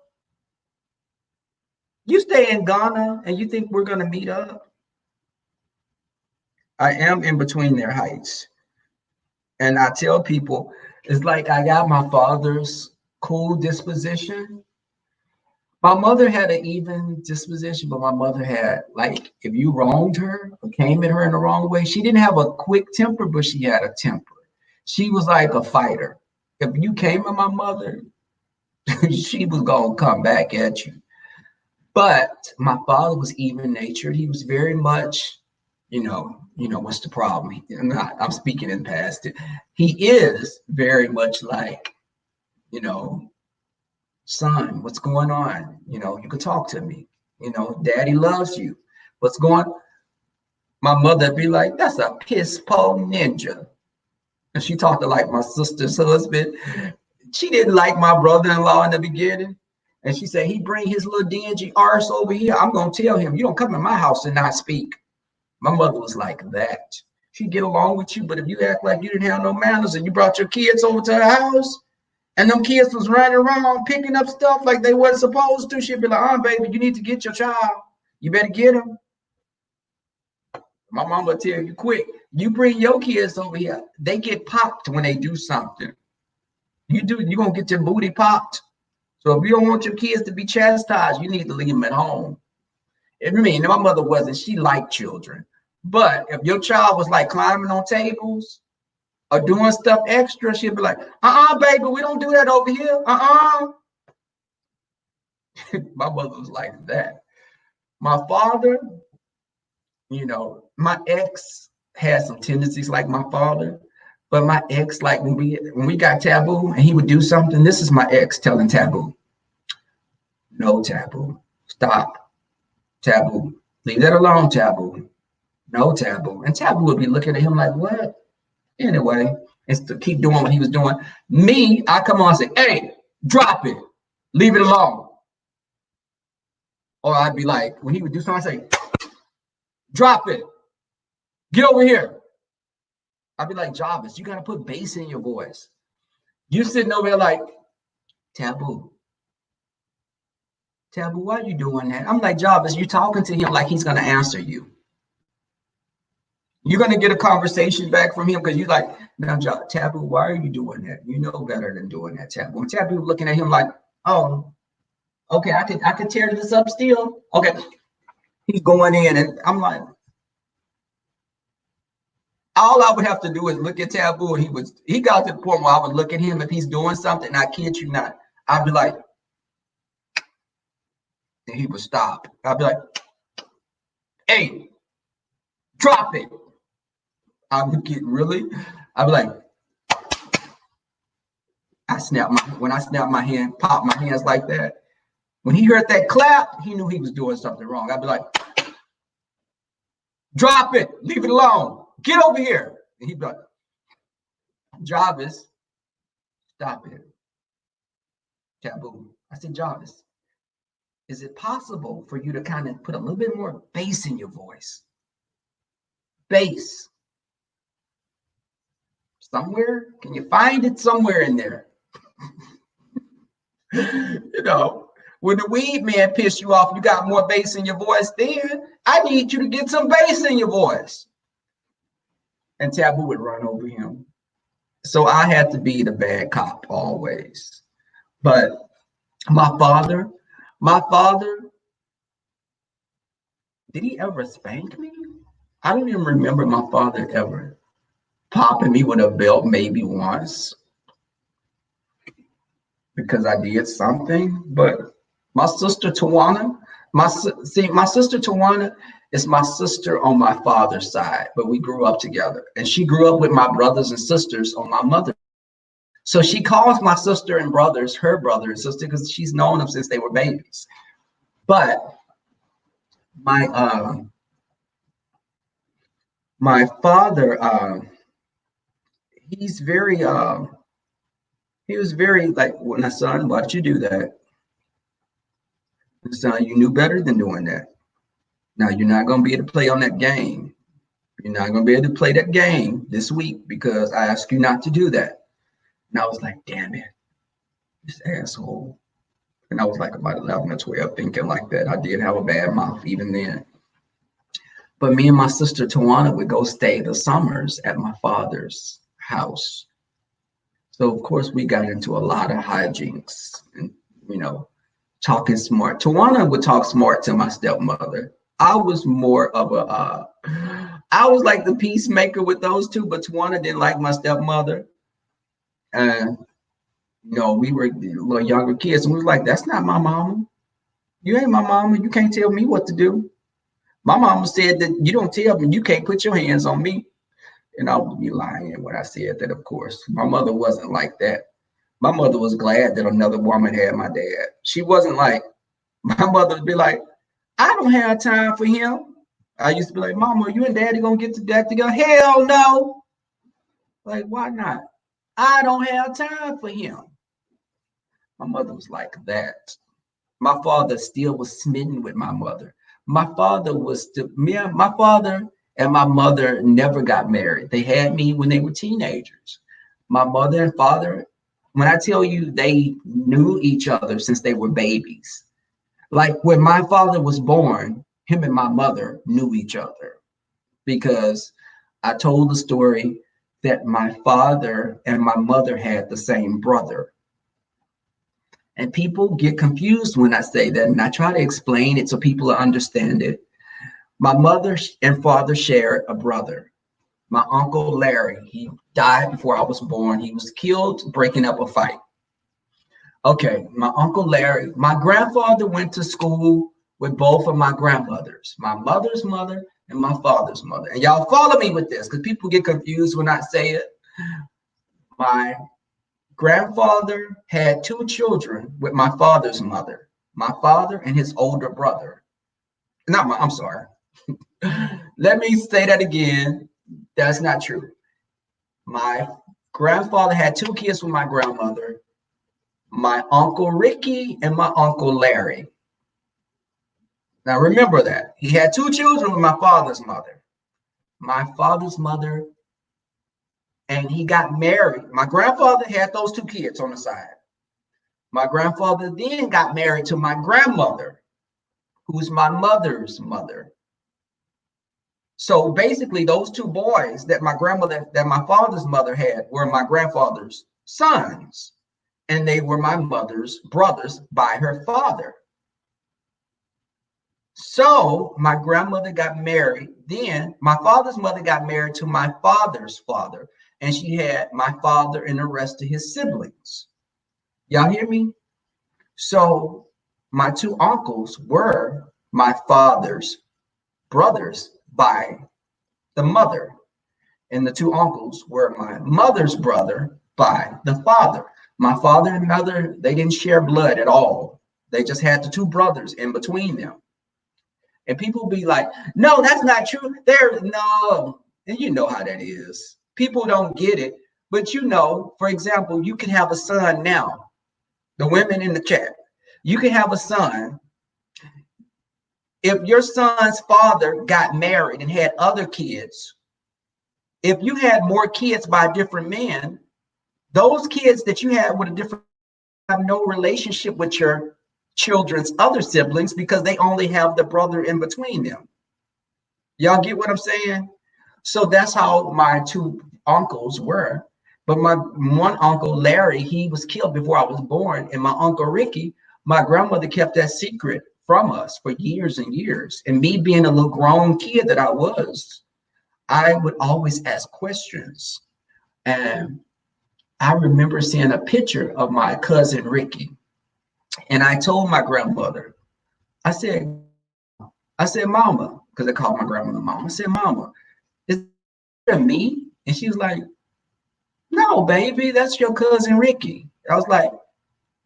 You stay in Ghana and you think we're gonna meet up? I am in between their heights. And I tell people, it's like I got my father's cool disposition. My mother had an even disposition, but my mother had, like, if you wronged her or came at her in the wrong way, she didn't have a quick temper, but she had a temper. She was like a fighter. If you came at my mother, she was gonna come back at you. But my father was even natured. He was very much, what's the problem? I'm speaking in past. He is very much like, you know, son, what's going on? You know, you can talk to me. You know, daddy loves you. What's going on? My mother be like, that's a piss po ninja. And she talked to like my sister's husband. She didn't like my brother-in-law in the beginning. And she said, he bring his little dingy arse over here. I'm going to tell him, you don't come in my house and not speak. My mother was like that. She'd get along with you, but if you act like you didn't have no manners and you brought your kids over to her house and them kids was running around picking up stuff like they wasn't supposed to, she'd be like, baby, you need to get your child. You better get him. My mom would tell you quick, you bring your kids over here, they get popped when they do something. You're going to get your booty popped. So if you don't want your kids to be chastised, you need to leave them at home. I mean, my mother wasn't, she liked children. But if your child was like climbing on tables or doing stuff extra, she'd be like, baby, we don't do that over here. My mother was like that. My father, my ex had some tendencies like my father. But my ex, like when we got Taboo and he would do something, this is my ex telling Taboo, no, Taboo, stop, Taboo, leave that alone, Taboo, no, Taboo. And Taboo would be looking at him like, what? Anyway, it's to keep doing what he was doing. Me, I come on and say, hey, drop it, leave it alone. Or I'd be like, when he would do something, I'd say, drop it, get over here. I'd be like, Jarvis, you got to put bass in your voice. You sitting over there like, Taboo, why are you doing that? I'm like, Jarvis, you talking to him like he's going to answer you. You're going to get a conversation back from him because you're like, now, Taboo, why are you doing that? You know better than doing that, Taboo. And Taboo looking at him like, oh, okay, I could tear this up still. Okay. He's going in and I'm like, all I would have to do is look at Taboo and he got to the point where I would look at him if he's doing something, and I kid you not, I'd be like, and he would stop. I'd be like, hey, drop it. I would get really, I'd be like, when I snap my hand, pop my hands like that. When he heard that clap, he knew he was doing something wrong. I'd be like, drop it, leave it alone, get over here. And he'd be like, Jarvis, stop it. Taboo. I said, Jarvis, is it possible for you to kind of put a little bit more bass in your voice? Bass. Somewhere? Can you find it somewhere in there? You know, when the weed man pissed you off, you got more bass in your voice, then I need you to get some bass in your voice. And Taboo would run over him. So I had to be the bad cop always. But my father, did he ever spank me? I don't even remember my father ever popping me with a belt, maybe once, because I did something. But my sister Tawana, my sister Tawana is my sister on my father's side, but we grew up together, and she grew up with my brothers and sisters on my mother's. So she calls my sister and brothers her brother and sister because she's known them since they were babies. But my father, he's very he was very like, well, my son, why did you do that? Son, you knew better than doing that. Now you're not going to be able to play on that game. You're not going to be able to play that game this week because I asked you not to do that. And I was like, damn it, this asshole. And I was like about 11 or 12 thinking like that. I did have a bad mouth even then. But me and my sister Tawana would go stay the summers at my father's house. So of course we got into a lot of hijinks and, you know, talking smart. Tawana would talk smart to my stepmother. I was more of a, I was like the peacemaker with those two, but Tawana didn't like my stepmother. And, you know, we were little younger kids, and we was like, that's not my mama. You ain't my mama. You can't tell me what to do. My mama said that you don't tell me, you can't put your hands on me. And I would be lying when I said that, of course. My mother wasn't like that. My mother was glad that another woman had my dad. She wasn't like, my mother would be like, I don't have time for him. I used to be like, Mama, you and Daddy gonna get to that together? Hell no. Like, why not? I don't have time for him. My mother was like that. My father still was smitten with my mother. My father was still, my father and my mother never got married. They had me when they were teenagers. My mother and father, when I tell you they knew each other since they were babies. Like when my father was born, him and my mother knew each other because I told the story that my father and my mother had the same brother. And people get confused when I say that, and I try to explain it so people understand it. My mother and father shared a brother. My uncle Larry, he died before I was born. He was killed breaking up a fight. Okay, my uncle Larry, my grandfather went to school with both of my grandmothers, my mother's mother and my father's mother. And y'all follow me with this because people get confused when I say it. My grandfather had 2 children with my father's mother, my father and his older brother. I'm sorry. Let me say that again. That's not true. My grandfather had 2 kids with my grandmother, my Uncle Ricky and my Uncle Larry. Now remember that. He had 2 children with my father's mother. My father's mother, and he got married. My grandfather had those 2 kids on the side. My grandfather then got married to my grandmother, who's my mother's mother. So basically, those 2 boys that my father's mother had were my grandfather's sons, and they were my mother's brothers by her father. So my grandmother got married. Then my father's mother got married to my father's father, and she had my father and the rest of his siblings. Y'all hear me? So my 2 uncles were my father's brothers by the mother. and the two uncles were my mother's brother by the father. My father and mother, they didn't share blood at all. They just had the two brothers in between them. And people be like, no, that's not true. There, no. And you know how that is. People don't get it. But you know, for example, you can have a son now. The women in the chat, you can have a son. If your son's father got married and had other kids, if you had more kids by different men, those kids that you had with a different have no relationship with your children's other siblings because they only have the brother in between them. Y'all get what I'm saying? So that's how my two uncles were. But my one uncle, Larry, he was killed before I was born. And my uncle Ricky, my grandmother kept that secret from us for years and years. And me being a little grown kid that I was, I would always ask questions. And I remember seeing a picture of my cousin Ricky. And I told my grandmother, I said, Mama, because I called my grandmother Mama. I said, Mama, is that me? And she was like, no, baby, that's your cousin Ricky. I was like,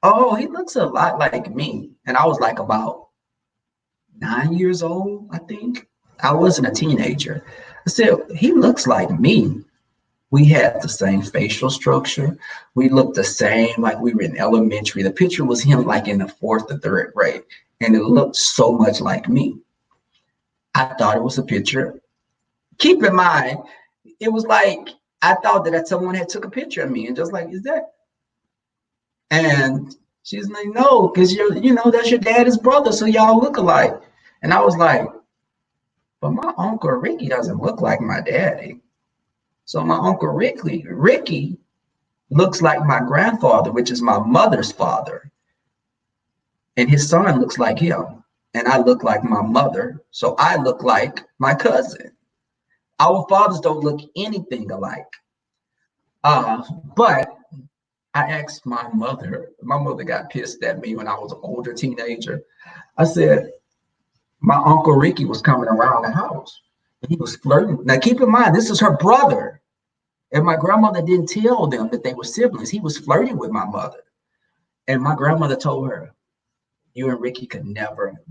oh, he looks a lot like me. And I was like about 9 years old, I think. I wasn't a teenager. I said, he looks like me. We had the same facial structure. We looked the same, like we were in elementary. The picture was him like in the 4th or 3rd grade. And it looked so much like me. I thought it was a picture. Keep in mind, it was like, I thought that someone had took a picture of me and just like, is that? And she's like, no, because that's your dad's brother, so y'all look alike. And I was like, but my uncle Ricky doesn't look like my daddy. So my uncle Ricky looks like my grandfather, which is my mother's father. And his son looks like him. And I look like my mother. So I look like my cousin. Our fathers don't look anything alike. But I asked my mother got pissed at me when I was an older teenager. I said, my Uncle Ricky was coming around the house and he was flirting. Now keep in mind, this is her brother. And my grandmother didn't tell them that they were siblings. He was flirting with my mother. And my grandmother told her, you and Ricky could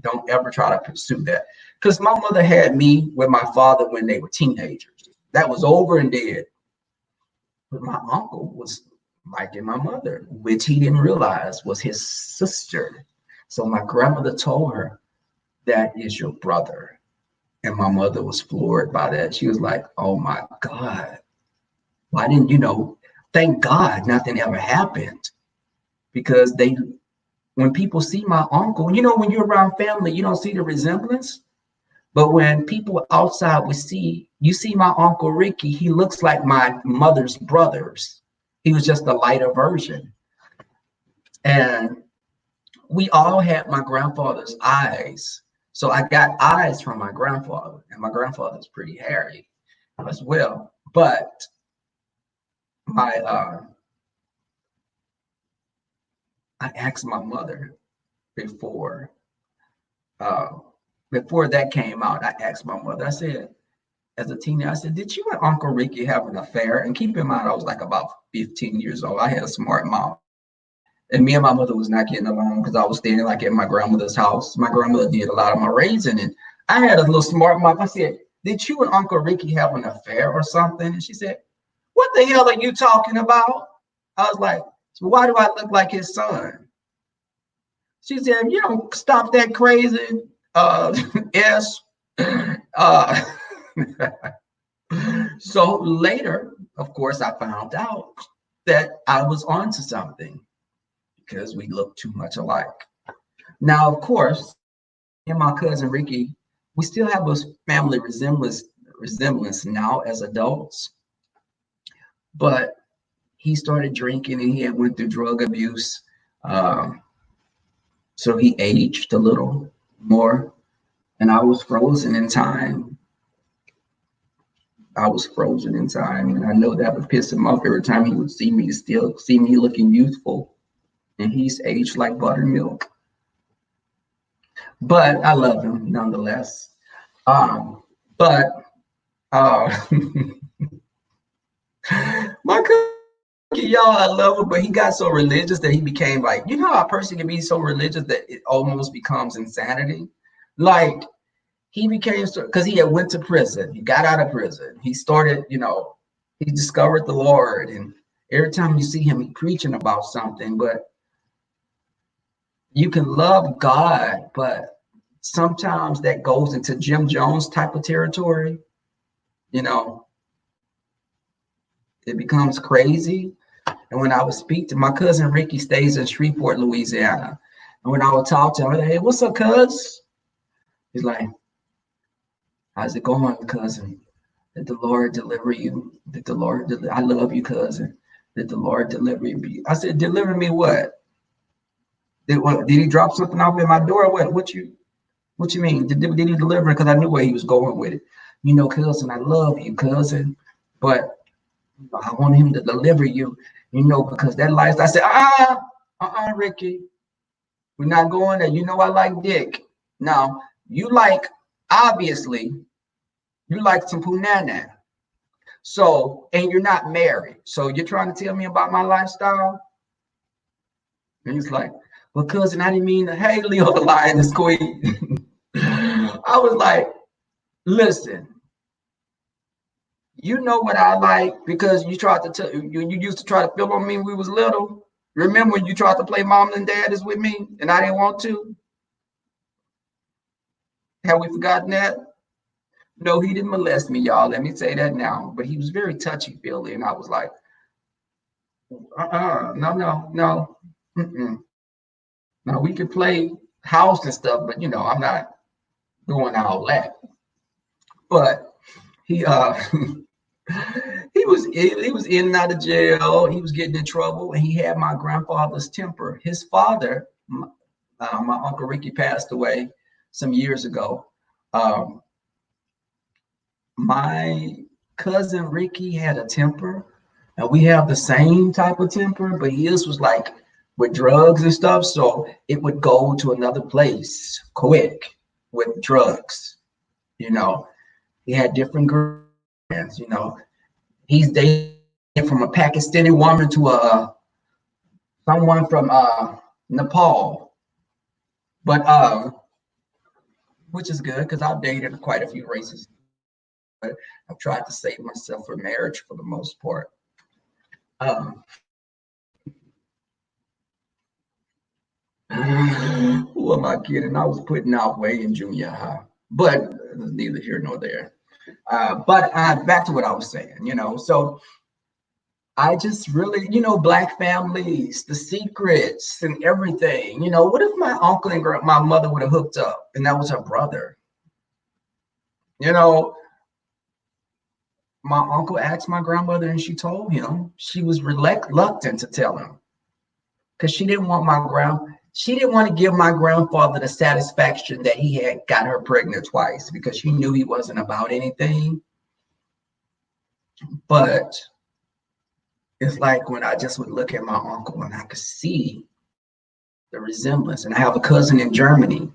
don't ever try to pursue that. Because my mother had me with my father when they were teenagers. That was over and dead. But my uncle was liking my mother, which he didn't realize was his sister. So my grandmother told her, that is your brother. And my mother was floored by that. She was like, oh my God. Why didn't thank God nothing ever happened. Because when people see my uncle, when you're around family, you don't see the resemblance. But when people outside would you see my Uncle Ricky, he looks like my mother's brothers. He was just a lighter version. And we all had my grandfather's eyes. So I got eyes from my grandfather, and my grandfather's pretty hairy as well. But I asked my mother before that came out, I asked my mother, I said, as a teenager, I said, did you and Uncle Ricky have an affair? And keep in mind, I was like about 15 years old. I had a smart mom. And me and my mother was not getting along because I was staying like at my grandmother's house. My grandmother did a lot of my raising. And I had a little smart mom. I said, did you and Uncle Ricky have an affair or something? And she said, what the hell are you talking about? I was like, so why do I look like his son? She said, if you don't stop that crazy, S. So later, of course, I found out that I was onto something because we looked too much alike. Now, of course, me and my cousin Ricky, we still have a family resemblance now as adults, but he started drinking and he had went through drug abuse. So he aged a little more, and I was frozen in time. And I know that would piss him off every time he would see me, still see me looking youthful, and he's aged like buttermilk. But I love him nonetheless. My cousin, y'all, I love him, but he got so religious that he became like, you know how a person can be so religious that it almost becomes insanity? Like, he became so, because he had went to prison. He got out of prison. He started, he discovered the Lord. And every time you see him, he preaching about something. But you can love God, but sometimes that goes into Jim Jones type of territory. You know, it becomes crazy. And when I would speak to my cousin Ricky, stays in Shreveport, Louisiana. And when I would talk to him, I'd say, hey, what's up, cuz? He's like, how's it going, cousin? Did the Lord deliver you? Did the Lord I love you, cousin. Did the Lord deliver you? I said, deliver me what? Did he drop something off at my door? What you mean? Did he deliver? Because I knew where he was going with it. Cousin, I love you, cousin. But I want him to deliver you, because that life. I said, Ricky, we're not going there. I like dick. Now, obviously, you like some punana. So, and you're not married. So you're trying to tell me about my lifestyle? And he's like, well, cousin, I didn't mean to, hey, Leo the Lion, the queen. I was like, listen, you know what I like because you tried to tell you used to try to fill on me when we was little. Remember when you tried to play mom and dad is with me and I didn't want to? Have we forgotten that? No, he didn't molest me, y'all. Let me say that now. But he was very touchy-feely, and I was like, no. Mm-mm. Now we could play house and stuff, but I'm not doing all that. But he he was in and out of jail. He was getting in trouble, and he had my grandfather's temper. His father, my uncle Ricky, passed away some years ago. My cousin Ricky had a temper, and we have the same type of temper, but his was like with drugs and stuff, so it would go to another place quick with drugs. He had different girlfriends. He's dating from a Pakistani woman to someone from Nepal, but which is good because I've dated quite a few races, but I've tried to save myself for marriage for the most part. Um, who am I kidding? I was putting out way in junior high, but neither here nor there. But back to what I was saying, so I just really, Black families, the secrets and everything. What if my uncle and my mother would have hooked up and that was her brother? My uncle asked my grandmother and she told him. She was reluctant to tell him because she didn't want to give my grandfather the satisfaction that he had got her pregnant twice because she knew he wasn't about anything. But it's like when I just would look at my uncle and I could see the resemblance. And I have a cousin in Germany.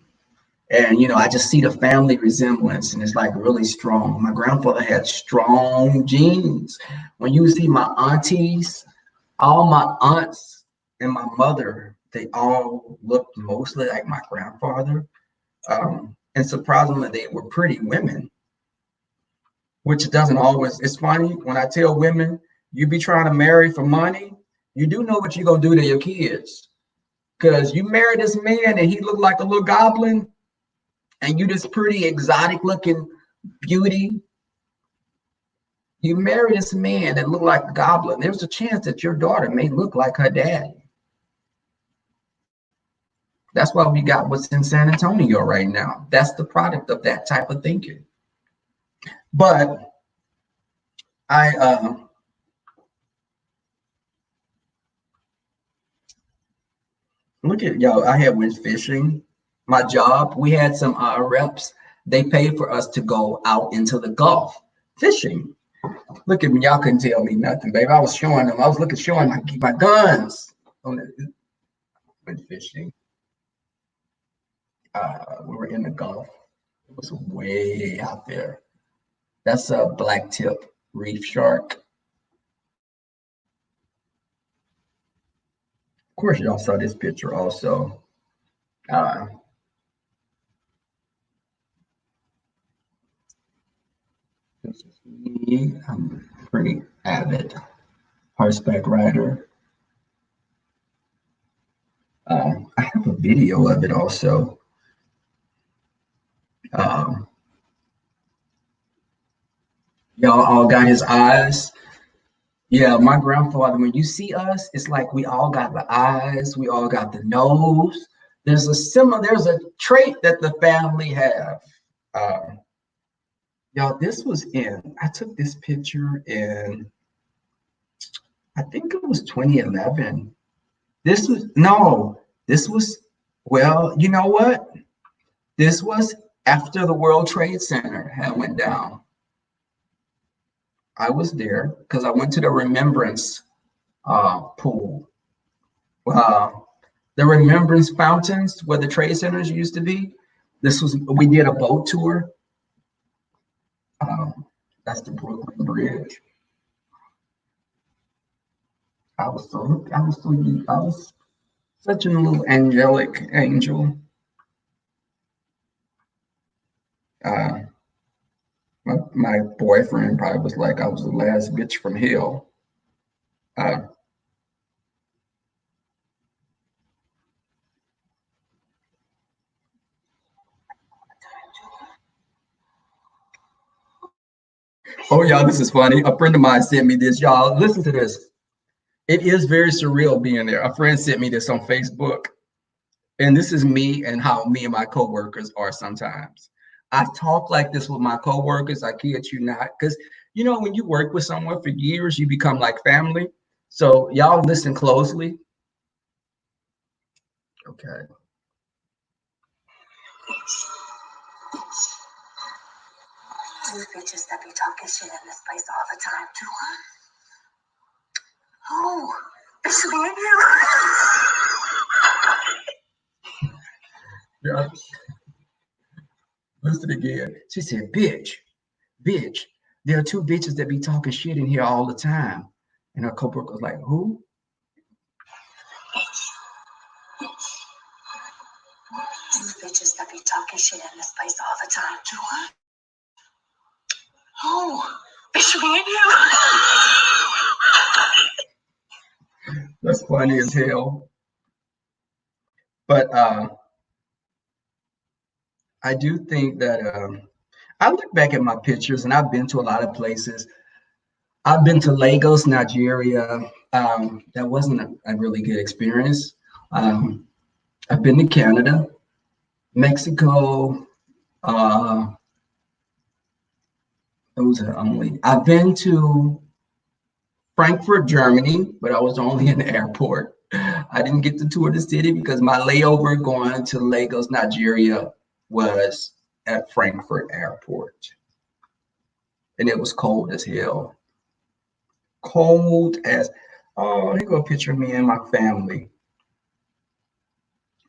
And I just see the family resemblance, and it's like really strong. My grandfather had strong genes. When you see my aunties, all my aunts and my mother, they all looked mostly like my grandfather. And surprisingly, they were pretty women, which doesn't always. It's funny when I tell women, you be trying to marry for money, you do know what you're gonna do to your kids. Because you married this man and he looked like a little goblin, and you this pretty exotic looking beauty. You marry this man that looked like a goblin. There's a chance that your daughter may look like her daddy. That's why we got what's in San Antonio right now. That's the product of that type of thinking. But I look at y'all. I had went fishing. My job, we had some reps. They paid for us to go out into the Gulf fishing. Look at me, y'all couldn't tell me nothing, baby. I was showing them. I was showing my guns. Went fishing. We were in the Gulf. It was way out there. That's a black tip reef shark. Of course, y'all saw this picture also. Uh, this is me. I'm a pretty avid horseback rider. I have a video of it also. Um, y'all all got his eyes. Yeah, my grandfather, when you see us, it's like we all got the eyes, we all got the nose. There's a trait that the family have. Uh, y'all, I took this picture in, I think it was 2011. No, this was, well, you know what? This was after the World Trade Center had went down. I was there because I went to the Remembrance pool. Uh, the Remembrance fountains where the trade centers used to be. We did a boat tour. That's the Brooklyn Bridge. I was such a little angelic angel. Uh, my boyfriend probably was like I was the last bitch from hell. Uh, oh, y'all, this is funny. A friend of mine sent me this. Y'all, listen to this. It is very surreal being there. A friend sent me this on Facebook, and this is me and how me and my coworkers are sometimes. I talk like this with my coworkers. I kid you not, because you know when you work with someone for years, you become like family. So y'all listen closely. Okay. You bitches that be talking shit in this place all the time, too, huh? Oh, it's me and you. Yeah. Listen again. She said, bitch, there are two bitches that be talking shit in here all the time. And her coworker was like, who? These bitches that be talking shit in this place all the time, too, huh? Oh, it's me and you. That's funny as hell. But I do think that I look back at my pictures and I've been to a lot of places. I've been to Lagos, Nigeria. That wasn't a really good experience. Um, I've been to Canada, Mexico. Those are only. I've been to Frankfurt, Germany, but I was only in the airport. I didn't get to tour the city because my layover going to Lagos, Nigeria was at Frankfurt Airport. And it was cold as hell. Cold as, oh, here go a picture of me and my family.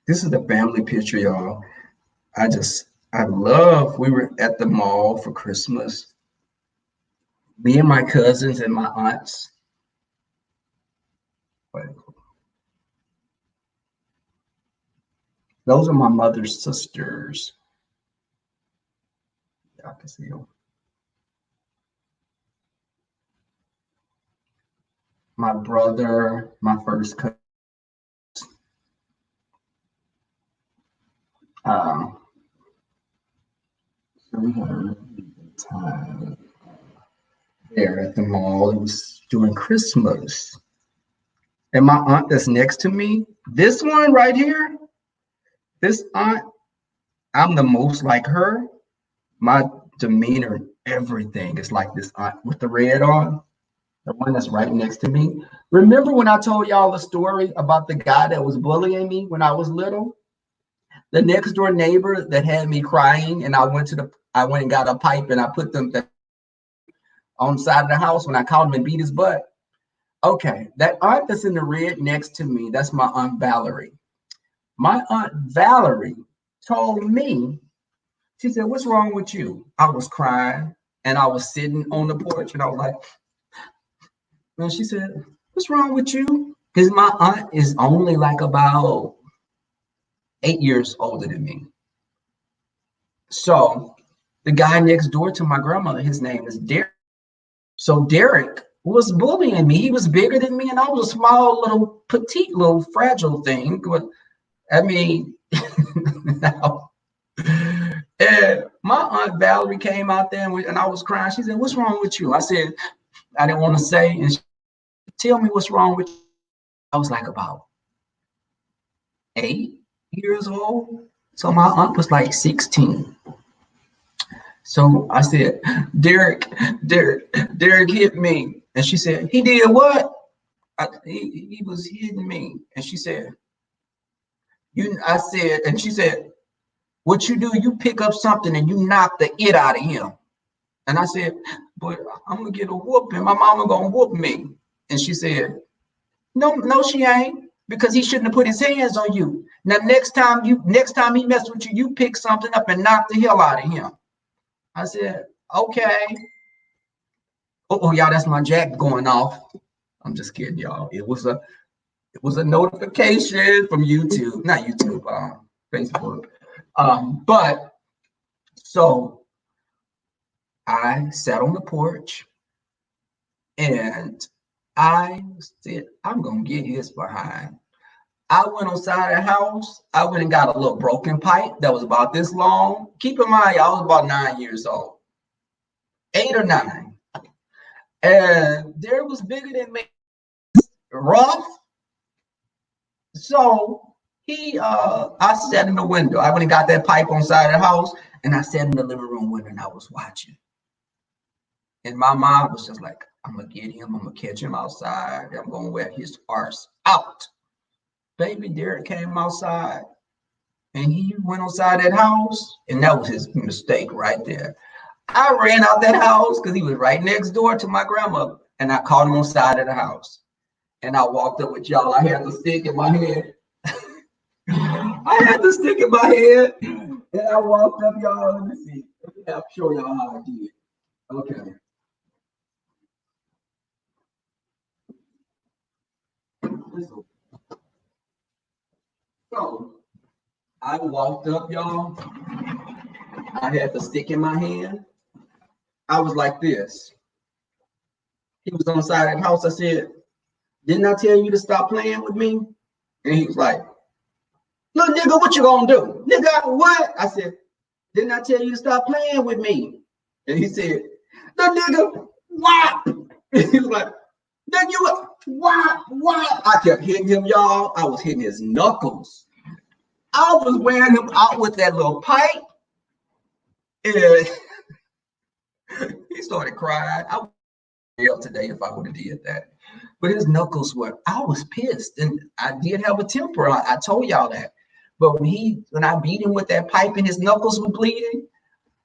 This is the family picture, y'all. We were at the mall for Christmas. Me and my cousins and my aunts. Those are my mother's sisters. I can see them. My brother, my first cousin. Um, so we had a really good time there at the mall. It was during Christmas. And my aunt that's next to me, this one right here, this aunt, I'm the most like her. My demeanor, everything is like this aunt with the red on, the one that's right next to me. Remember when I told y'all the story about the guy that was bullying me when I was little? The next door neighbor that had me crying, and I went and got a pipe and I put them on the side of the house when I called him and beat his butt. Okay, that aunt that's in the red next to me, that's my Aunt Valerie. My Aunt Valerie told me, she said, what's wrong with you? I was crying and I was sitting on the porch and I was like, and she said, what's wrong with you? Because my aunt is only like about 8 years older than me. So the guy next door to my grandmother, his name is Derek. So Derek was bullying me. He was bigger than me, and I was a small, little, petite, little, fragile thing. But I mean, and my aunt Valerie came out there, and I was crying. She said, "What's wrong with you?" I said, I didn't want to say, and she said, "Tell me what's wrong with you." I was like about 8 years old. So my aunt was like 16. So I said, Derek hit me. And she said, he did what? He was hitting me. And she said, I said, and she said, what you do, you pick up something and you knock the it out of him. And I said, but I'm gonna get a whooping. My mama gonna whoop me. And she said, no, she ain't, because he shouldn't have put his hands on you. Now, next time he messed with you, you pick something up and knock the hell out of him. I said, okay. Oh, y'all, that's my jack going off. I'm just kidding, y'all. It was a notification from YouTube, not YouTube, Facebook. But so I sat on the porch and I said, I'm gonna get his behind. I went outside the house. I went and got a little broken pipe that was about this long. Keep in mind, I was about 9 years old, 8 or 9. And there was bigger than me, rough. So I sat in the window. I went and got that pipe on the side of the house, and I sat in the living room window and I was watching. And my mom was just like, I'm gonna get him, I'm gonna catch him outside, I'm gonna wear his arse out. Baby Derek came outside and he went outside that house, and that was his mistake right there. I ran out that house because he was right next door to my grandmother, and I caught him on the side of the house. And I walked up with y'all. I had the stick in my head. I had the stick in my head, and I walked up, y'all. Let me see. I'll show y'all how I did. Okay. So I walked up, y'all. I had the stick in my hand. I was like this. He was on the side of the house. I said, didn't I tell you to stop playing with me? And he was like, little nigga, what you gonna do? Nigga, what? I said, didn't I tell you to stop playing with me? And he said, little nigga, why? He was like, then you, why? I kept hitting him, y'all. I was hitting his knuckles. I was wearing him out with that little pipe. And he started crying. I would yell today if I would have did that. But his knuckles were, I was pissed. And I did have a temper. I told y'all that. But when I beat him with that pipe and his knuckles were bleeding,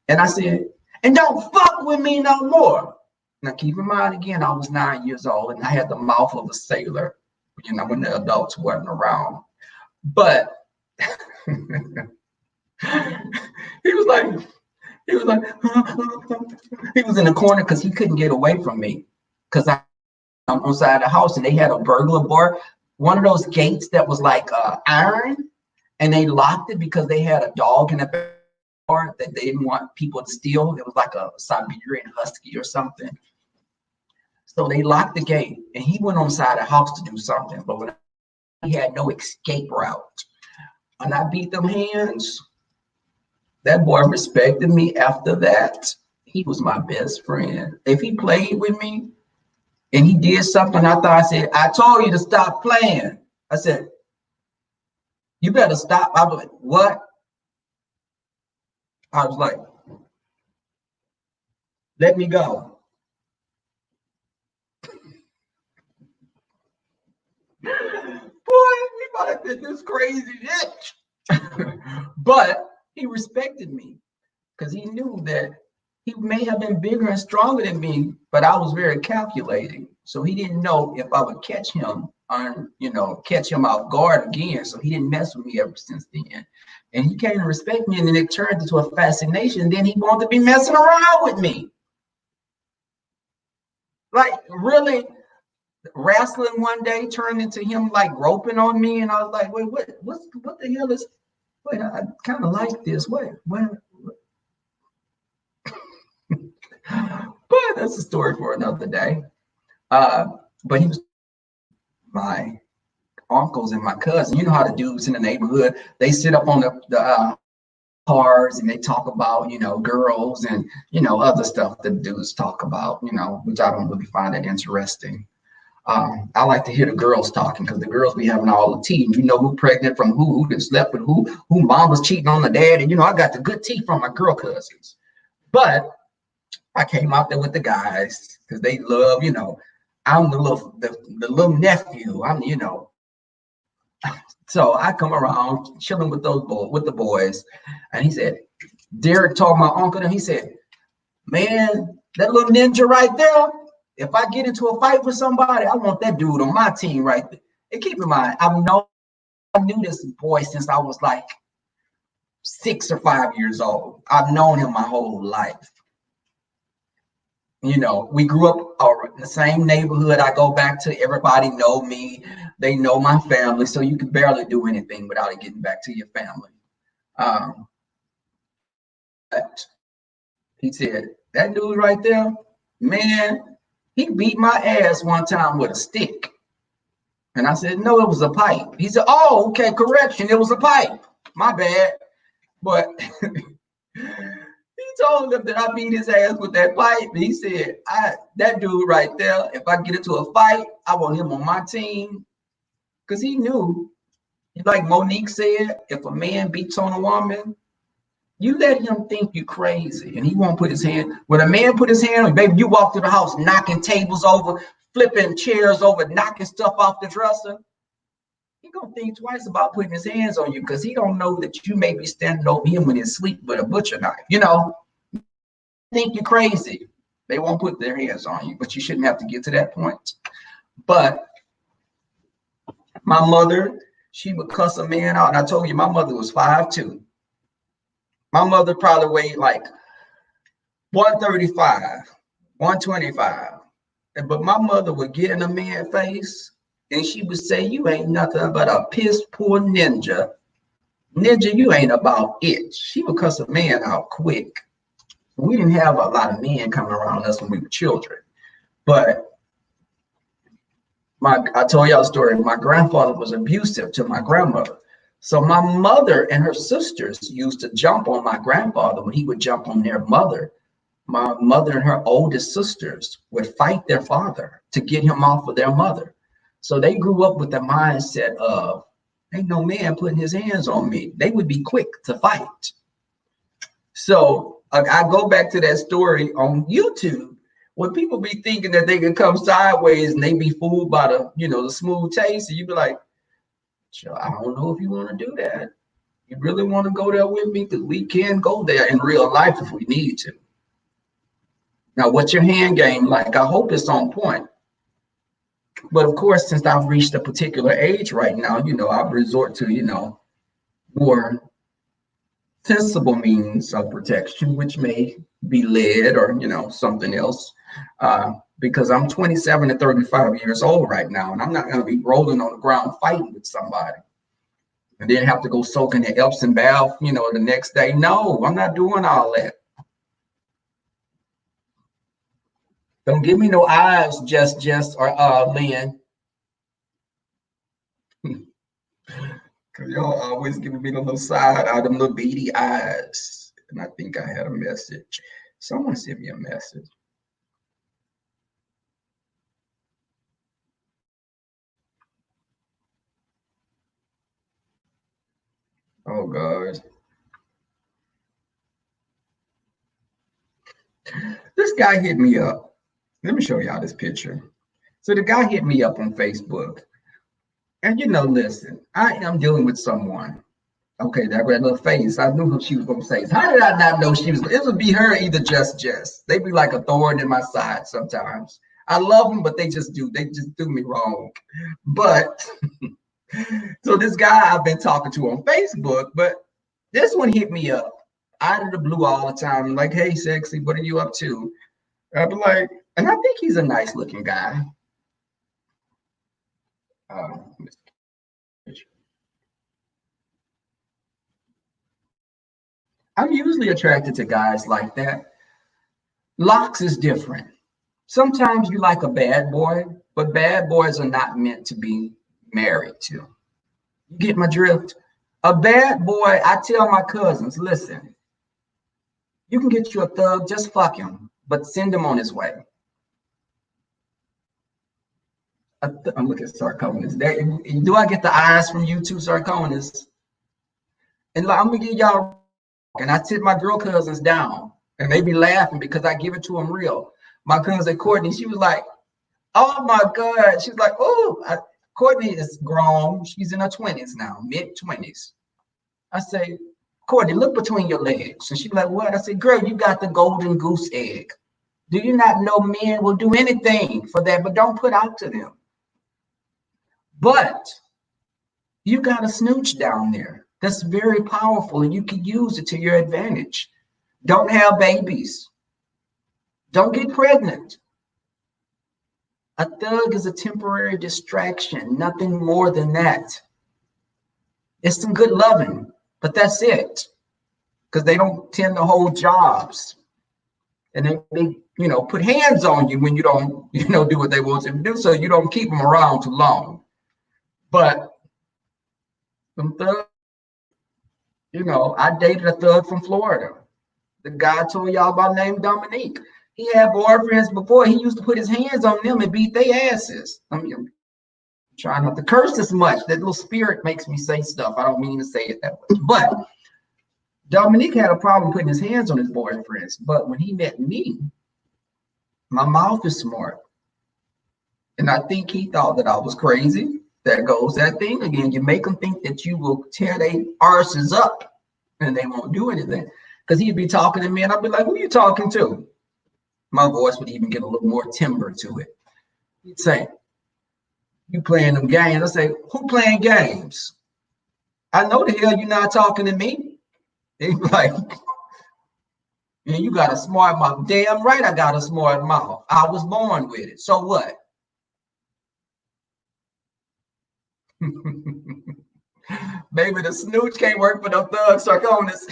and I said, and don't fuck with me no more. Now keep in mind, again, I was 9 years old and I had the mouth of a sailor, when the adults weren't around. But he was like, he was in the corner because he couldn't get away from me. Because I'm on the side of the house and they had a burglar bar, one of those gates that was like iron, and they locked it because they had a dog in the bar that they didn't want people to steal. It was like a Siberian Husky or something. So they locked the gate and he went on the side of the house to do something, but when he had no escape route. And I beat them hands. That boy respected me after that. He was my best friend. If he played with me and he did something, I said, I told you to stop playing. I said, you better stop. I was like, what? I was like, let me go. Boy, we might have been this crazy shit. But he respected me because he knew that he may have been bigger and stronger than me, but I was very calculating. So he didn't know if I would catch him catch him off guard again. So he didn't mess with me ever since then. And he came to respect me, and then it turned into a fascination. And then he wanted to be messing around with me. Like, really, wrestling one day turned into him like roping on me, and I was like, wait, what the hell is? Wait, I kind of like this. Wait, what? But that's a story for another day. But he was my uncles and my cousin. You know how the dudes in the neighborhood, they sit up on the cars and they talk about, girls and, other stuff that dudes talk about, which I don't really find that interesting. I like to hear the girls talking because the girls be having all the tea. And you know who pregnant from who can slept with who mom was cheating on the dad. And, I got the good tea from my girl cousins. But I came out there with the guys because they love, I'm the little nephew. So I come around chilling with with the boys, and he said, Derek told my uncle, and he said, man, that little ninja right there, if I get into a fight with somebody, I want that dude on my team right there. And keep in mind, I knew this boy since I was like 6 or 5 years old. I've known him my whole life. We grew up in the same neighborhood. I go back to, everybody know me. They know my family. So you can barely do anything without it getting back to your family. But he said, that dude right there, man, he beat my ass one time with a stick. And I said, no, it was a pipe. He said, oh, okay, correction. It was a pipe. My bad. But he told him that I beat his ass with that pipe. He said, that dude right there, if I get into a fight, I want him on my team. Because he knew, like Monique said, if a man beats on a woman, you let him think you crazy and he won't put his hand. When a man put his hand on, baby, you walk to the house knocking tables over, flipping chairs over, knocking stuff off the dresser. He gonna think twice about putting his hands on you because he don't know that you may be standing over him in his sleep with a butcher knife. Think you're crazy. They won't put their hands on you, but you shouldn't have to get to that point. But my mother, she would cuss a man out. And I told you, my mother was 5'2". My mother probably weighed like 135, 125. But my mother would get in a man's face and she would say, you ain't nothing but a piss poor ninja. Ninja, you ain't about it. She would cuss a man out quick. We didn't have a lot of men coming around us when we were children. But I told y'all a story. My grandfather was abusive to my grandmother. So my mother and her sisters used to jump on my grandfather when he would jump on their mother. My mother and her oldest sisters would fight their father to get him off of their mother. So they grew up with the mindset of, ain't no man putting his hands on me. They would be quick to fight. So I go back to that story on YouTube. When people be thinking that they can come sideways and they be fooled by the smooth taste, and you be like, I don't know if you want to do that. You really want to go there with me? Because we can go there in real life if we need to. Now, what's your hand game like? I hope it's on point. But of course, since I've reached a particular age right now, I resort to, more sensible means of protection, which may be lead or, something else. Because I'm 27 to 35 years old right now, and I'm not going to be rolling on the ground fighting with somebody and then have to go soak in the Epsom bath, the next day. No, I'm not doing all that. Don't give me no eyes, Jess, or Lynn. Because y'all always giving me the little side out, them little beady eyes. And I think I had a message. Someone sent me a message. Oh, God. This guy hit me up. Let me show y'all this picture. So the guy hit me up on Facebook. And, listen, I am dealing with someone. Okay, that red little face. I knew who she was going to say. How did I not know she was? It would be her, either Jess. They be like a thorn in my side sometimes. I love them, but they just do me wrong. But so this guy I've been talking to on Facebook, but this one hit me up out of the blue all the time. Like, hey, sexy, what are you up to? I'd be like, and I think he's a nice looking guy. Um, I'm usually attracted to guys like that. Locks is different. Sometimes you like a bad boy, but bad boys are not meant to be married to. You get my drift? A bad boy, I tell my cousins, listen, you can get you a thug, just fuck him, but send him on his way. I'm looking at Sarconis. Do I get the eyes from you too, Sarconis? And like, I'm gonna give y'all, and I sit my girl cousins down, and they be laughing because I give it to them real. My cousin Courtney, she was like, "Oh my God!" She's like, "Oh, Courtney is grown. She's in her 20s now, mid-20s." I say, "Courtney, look between your legs." And she's like, "What?" I said, "Girl, you got the golden goose egg. Do you not know men will do anything for that, but don't put out to them? But you got a snooch down there that's very powerful and you can use it to your advantage. Don't have babies. Don't get pregnant. A thug is a temporary distraction, nothing more than that. It's some good loving, but that's it. Because they don't tend to hold jobs. And they put hands on you when you don't, do what they want you to do. So you don't keep them around too long. But some thugs, I dated a thug from Florida. The guy I told y'all about named Dominique. He had boyfriends before. He used to put his hands on them and beat their asses. I mean, I'm trying not to curse as much. That little spirit makes me say stuff. I don't mean to say it that way. But Dominique had a problem putting his hands on his boyfriends. But when he met me, my mouth is smart. And I think he thought that I was crazy. There goes that thing again. You make them think that you will tear their arses up and they won't do anything. Because he'd be talking to me and I'd be like, who are you talking to? My voice would even get a little more timbre to it. He'd say, you playing them games. I say, who playing games? I know the hell you're not talking to me. He'd be like, yeah, you got a smart mouth. Damn right I got a smart mouth. I was born with it. So what? Maybe the snooch can't work for the thug Sarconis.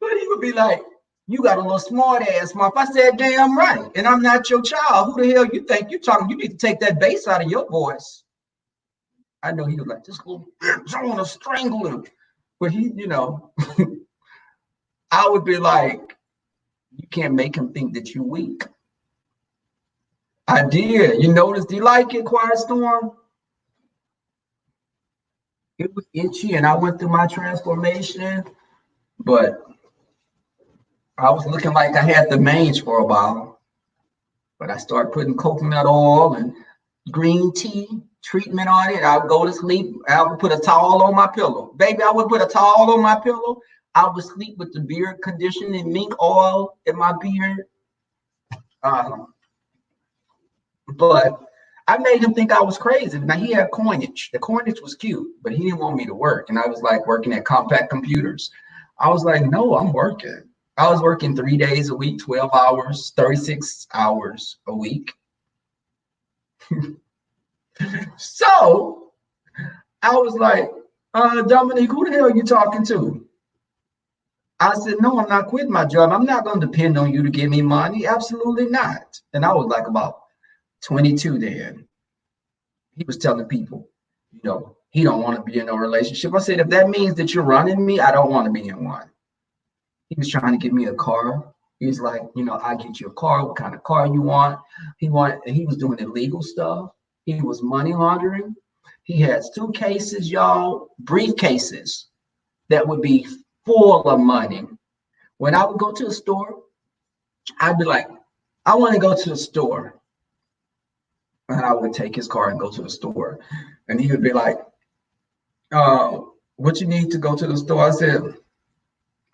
But he would be like, you got a little smart ass mouth. I said, damn right. And I'm not your child. Who the hell you think you're talking? You need to take that bass out of your voice. I know he was like, this little bitch, I want to strangle him. But he, I would be like, you can't make him think that you're weak. I did. You noticed, do you like it, Quiet Storm? It was itchy and I went through my transformation, but I was looking like I had the mange for a while. But I started putting coconut oil and green tea treatment on it. I would go to sleep. I would put a towel on my pillow. Baby, I would put a towel on my pillow. I would sleep with the beard conditioning mink oil in my beard. But I made him think I was crazy. Now he had coinage. The coinage was cute, but he didn't want me to work. And I was like working at Compaq Computers. I was like, no, I'm working. I was working 3 days a week, 12 hours, 36 hours a week. So I was like, Dominique, who the hell are you talking to? I said, no, I'm not quitting my job. I'm not going to depend on you to give me money. Absolutely not. And I was like about 22 then. He was telling people, he don't want to be in a relationship. I said, if that means that you're running me, I don't want to be in one. He was trying to get me a car. He was like, I get you a car. What kind of car you want? He was doing illegal stuff. He was money laundering. He had suitcases, y'all, briefcases that would be full of money. When I would go to the store, I'd be like, I want to go to the store. And I would take his car and go to the store. And he would be like, what you need to go to the store? I said,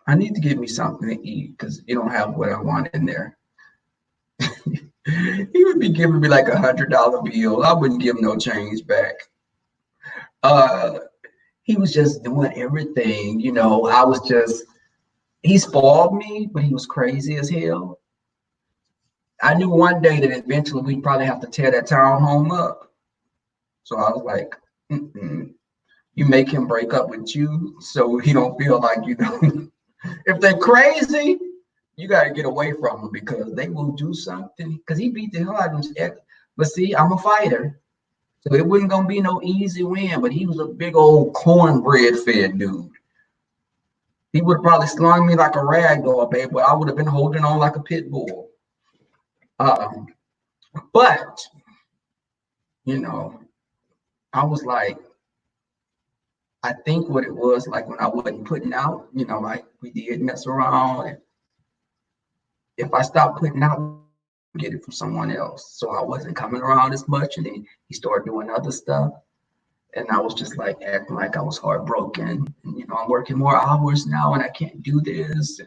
I need to get me something to eat because you don't have what I want in there. He would be giving me like $100 bill. I wouldn't give him no change back. He was just doing everything, he spoiled me, but he was crazy as hell. I knew one day that eventually we'd probably have to tear that townhome up. So I was like, mm-mm. You make him break up with you so he don't feel like you know. If they're crazy, you got to get away from them because they will do something. Because he beat the hell out of him. But see, I'm a fighter. So it wasn't going to be no easy win. But he was a big old cornbread fed dude. He would have probably slung me like a rag doll, babe, but I would have been holding on like a pit bull. Um, but, you know, I was like, I think what it was like when I wasn't putting out, you know, like we did mess around. And if I stopped putting out, get it from someone else. So I wasn't coming around as much. And then he started doing other stuff. And I was just like acting like I was heartbroken. And, you know, I'm working more hours now and I can't do this.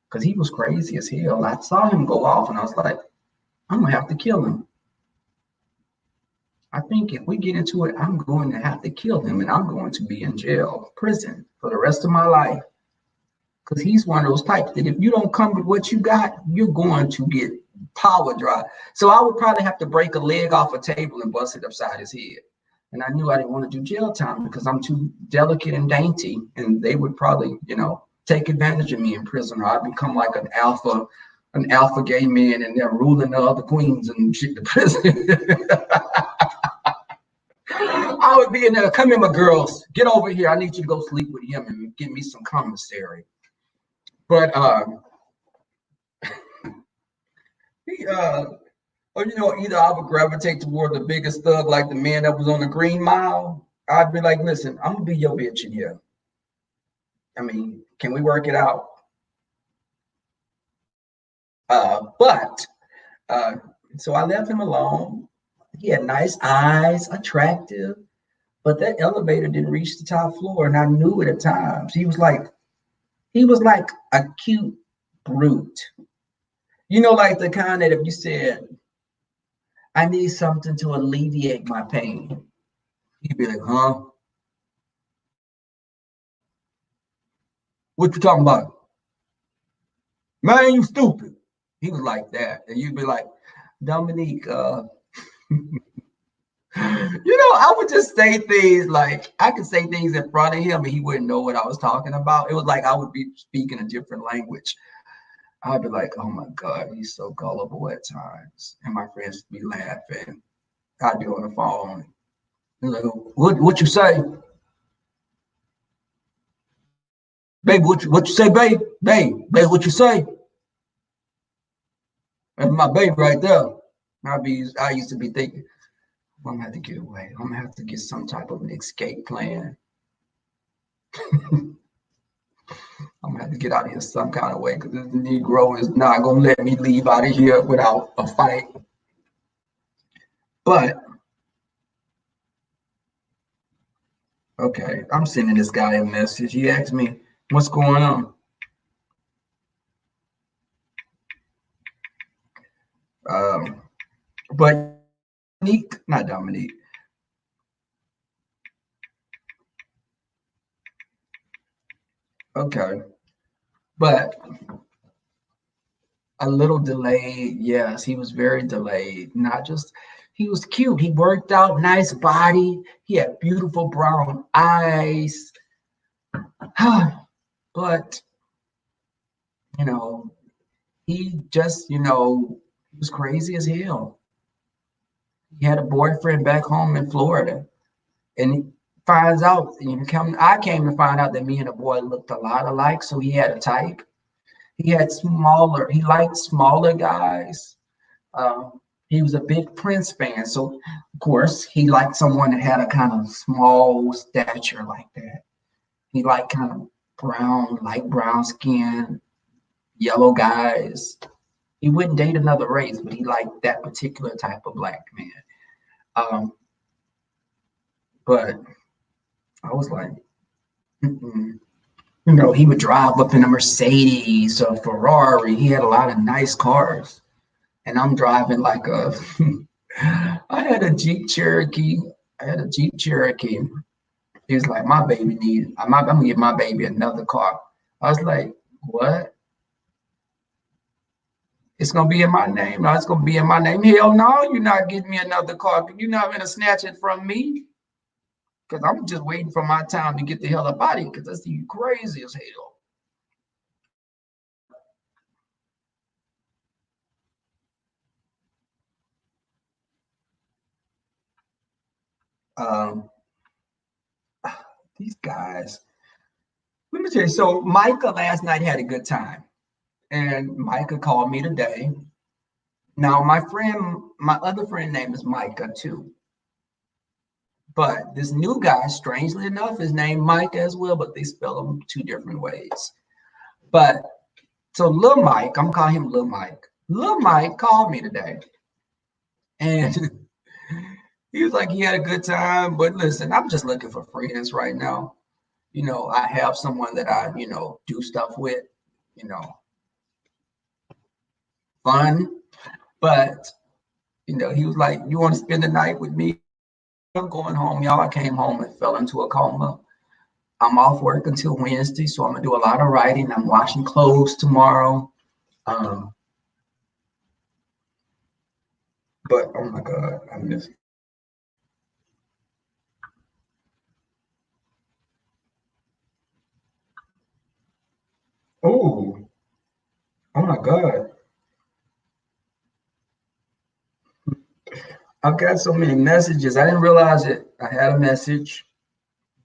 Because he was crazy as hell. I saw him go off and I was like, I'm going to have to kill him. I think if we get into it, I'm going to have to kill him and I'm going to be in jail, prison for the rest of my life. Because he's one of those types that if you don't come with what you got, you're going to get power drive. So I would probably have to break a leg off a table and bust it upside his head. And I knew I didn't want to do jail time because I'm too delicate and dainty. And they would probably, you know, take advantage of me in prison, or I'd become like an alpha gay man, and they're ruling the other queens and shit the prison. I would be in there. Come here, my girls. Get over here. I need you to go sleep with him and give me some commissary. But he or you know, either I would gravitate toward the biggest thug, like the man that was on the Green Mile. I'd be like, listen, I'm gonna be your bitch in here. I mean, can we work it out? But so I left him alone. He had nice eyes, attractive, but that elevator didn't reach the top floor, and I knew it at times. He was like a cute brute. You know, like the kind that if you said, I need something to alleviate my pain, he'd be like, huh? What you talking about? Man, you stupid. He was like that. And you'd be like, Dominique, you know, I would just say things like I could say things in front of him and he wouldn't know what I was talking about. It was like I would be speaking a different language. I'd be like, oh my God, he's so gullible at times. And my friends would be laughing. I'd be on the phone. Like, what you say? Babe, what you say, babe? Babe, what you say? That's my babe right there. I used to be thinking, I'm gonna have to get away. I'm gonna have to get some type of an escape plan. I'm gonna have to get out of here some kind of way because this Negro is not gonna let me leave out of here without a fight. But okay, I'm sending this guy a message. He asked me, what's going on? But Dominique, not Dominique. Okay. But a little delayed. Yes, he was very delayed. Not just, he was cute. He worked out, nice body. He had beautiful brown eyes. But, you know, he just, you know, he was crazy as hell. He had a boyfriend back home in Florida. And he finds out, I came to find out that me and the boy looked a lot alike. So he had a type. He liked smaller guys. He was a big Prince fan. So, of course, he liked someone that had a kind of small stature like that. He liked kind of brown, light brown skin, yellow guys. He wouldn't date another race, but he liked that particular type of black man. Um, but I was like, mm-mm. You know, he would drive up in a Mercedes or Ferrari. He had a lot of nice cars. And I'm driving like a, I had a Jeep Cherokee. He was like, I'm gonna give my baby another car. I was like, what? It's gonna be in my name. No, it's gonna be in my name. Hell no, you're not getting me another car. You're not gonna snatch it from me. Cause I'm just waiting for my time to get the hell up out of here. Cause that's you crazy as hell. Um, these guys. Let me tell you. So Micah last night had a good time, and Micah called me today. Now my other friend name is Micah too. But this new guy, strangely enough, is named Mike as well, but they spell him two different ways. But so Lil Mike, I'm calling him Lil Mike. Lil Mike called me today, and he was like he had a good time. But listen, I'm just looking for friends right now. I have someone that I do stuff with, you know, fun. But he was like, "You want to spend the night with me?" I'm going home, y'all. I came home and fell into a coma. I'm off work until Wednesday, so I'm gonna do a lot of writing. I'm washing clothes tomorrow. Um, but oh my God, I miss. Oh, oh my God, I've got so many messages. I didn't realize it. I had a message.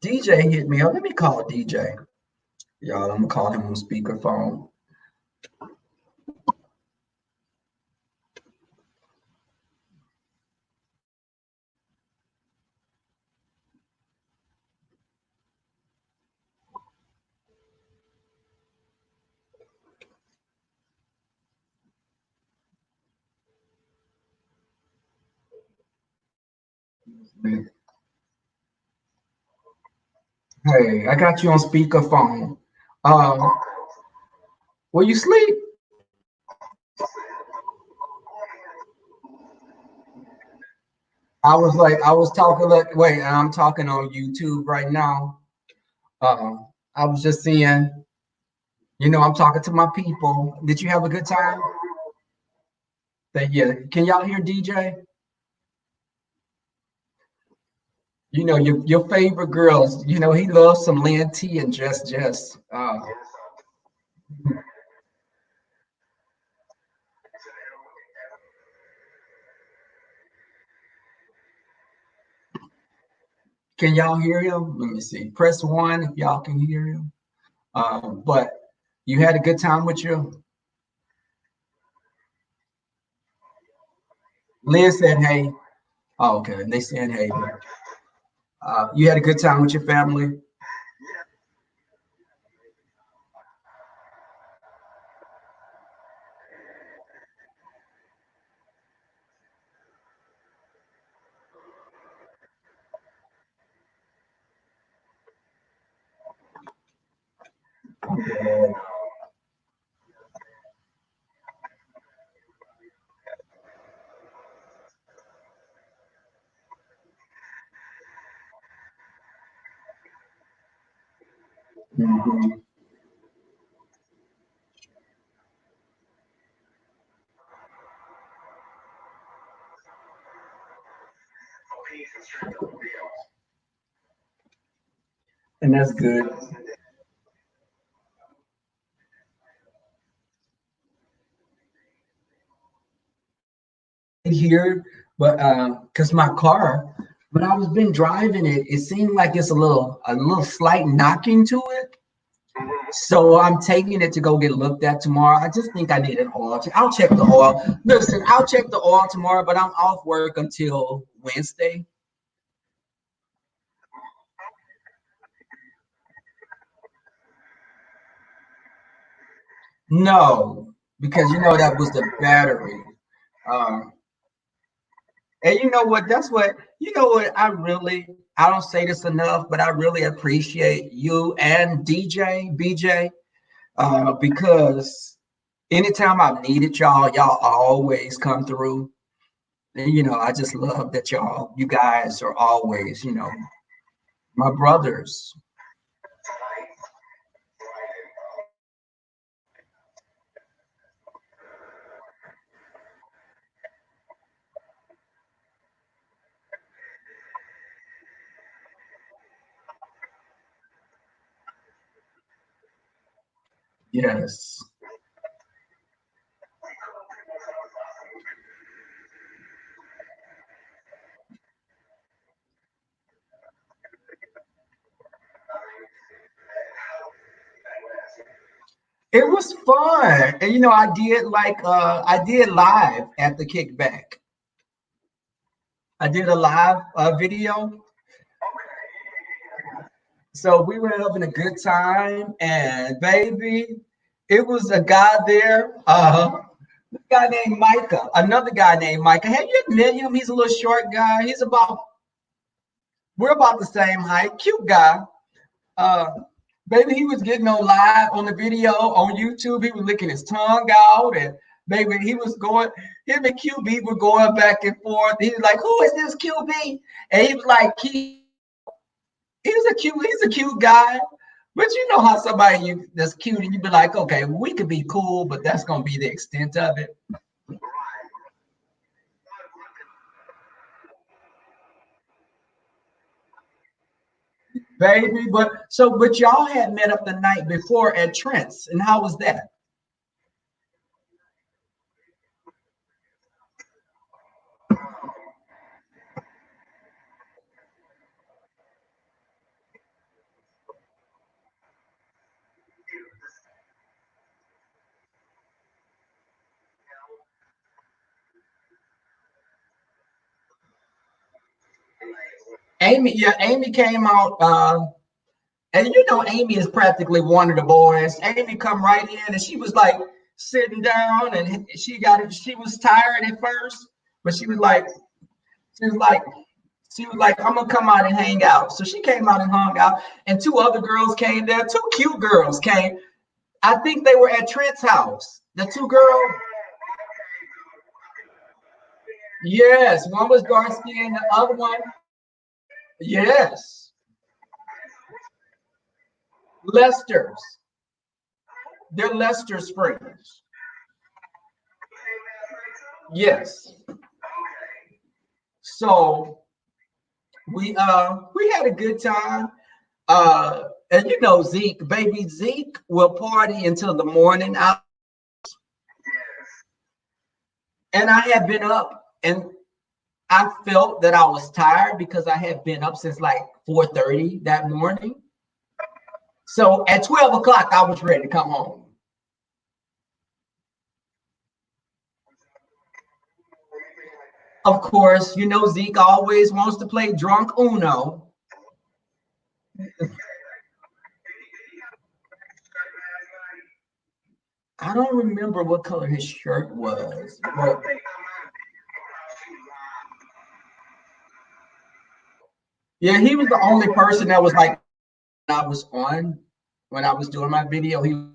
DJ hit me up. Let me call DJ. Y'all, I'm gonna call him on speakerphone. Hey, I got you on speakerphone. Um, will you sleep? I was talking. Wait, I'm talking on YouTube right now. I was just seeing. I'm talking to my people. Did you have a good time? Yeah. Can y'all hear DJ? Your favorite girls. He loves some Lynn T and Just. Can y'all hear him? Let me see. Press one if y'all can hear him. But you had a good time with you. Lynn said, "Hey." Oh, okay. And they said, "Hey." You had a good time with your family. Mhm. And that's good. Here, but because my car, when I was been driving it, it seemed like it's a little slight knocking to it. So I'm taking it to go get looked at tomorrow. I just think I need an oil. I'll check the oil. Listen, I'll check the oil tomorrow, but I'm off work until Wednesday. No, because that was the battery. Um, and you know what? I don't say this enough, but I really appreciate you and DJ, BJ, because anytime I've needed y'all always come through. And, I just love that you guys are always, my brothers. Yes. It was fun. And I did live at the kickback. I did a live video. So we were having a good time, and baby, it was a guy there, a guy named Micah, another guy named Micah. Have you met him? He's a little short guy. We're about the same height, cute guy. Uh, Baby, he was getting on live on the video on YouTube. He was licking his tongue out, and baby, him and QB were going back and forth. He was like, "Who is this QB?" And he was like, he's a cute guy. But you know how that's cute, and you be like, okay, we could be cool, but that's gonna be the extent of it. Baby, but y'all had met up the night before at Trent's, and how was that? Amy came out, and you know Amy is practically one of the boys. Amy come right in, and she was like sitting down, and she got it. She was tired at first, but she was like, I'm gonna come out and hang out. So she came out and hung out, and two other girls came there. Two cute girls came. I think they were at Trent's house. The two girls, yes, one was dark skinned, the other one, yes, Lester's. They're Lester's friends. Yes. So we had a good time. And you know Zeke, baby Zeke will party until the morning. And I had been up, and I felt that I was tired because I had been up since like 4:30 that morning. So at 12 o'clock, I was ready to come home. Of course, you know Zeke always wants to play drunk Uno. I don't remember what color his shirt was, but yeah, he was the only person that was like I was on when I was doing my video. He was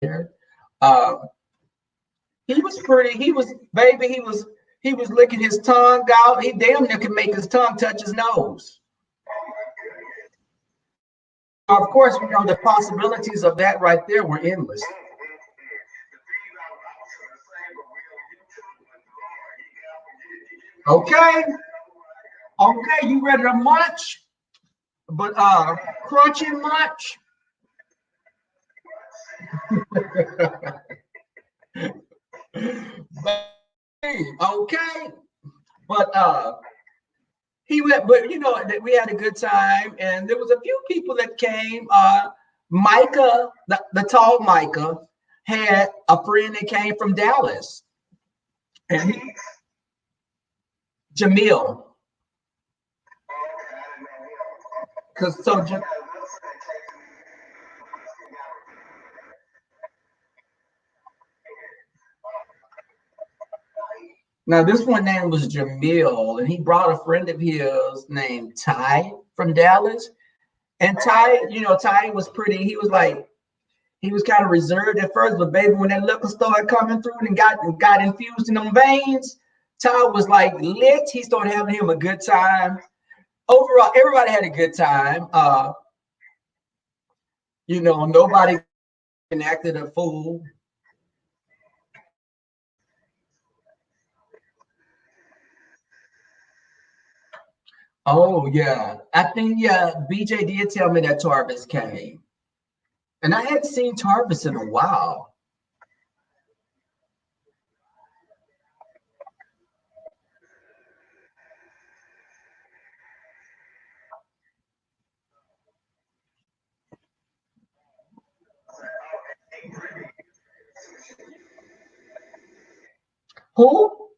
there. Uh, he was pretty. He was licking his tongue out. He damn near could make his tongue touch his nose. Of course, you know the possibilities of that right there were endless. Okay, okay, you ready to munch? But crunchy munch. Okay, but but you know that we had a good time, and there was a few people that came. Micah, the tall Micah, had a friend that came from Dallas, and Jamil, because now this one name was Jamil, and he brought a friend of his named Ty from Dallas. And Ty, you know, Ty was pretty. He was kind of reserved at first, but baby, when that liquor started coming through and got infused in them veins, Ty was like lit. He started having him a good time. Overall, everybody had a good time. You know, nobody acted a fool. Oh yeah, I think BJ did tell me that Tarvis came. And I hadn't seen Tarvis in a while. Who?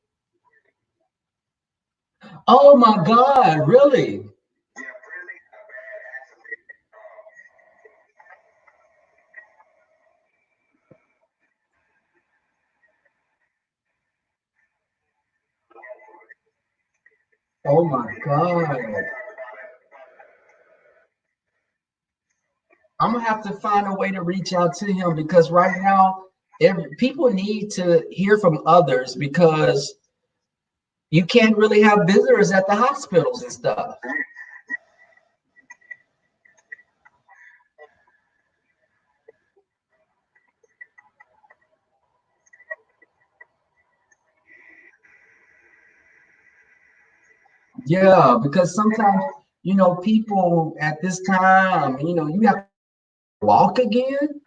Oh my God, really? Oh my God. I'm gonna have to find a way to reach out to him because right now, people need to hear from others because you can't really have visitors at the hospitals and stuff. Yeah, because sometimes, people at this time, you have to walk again.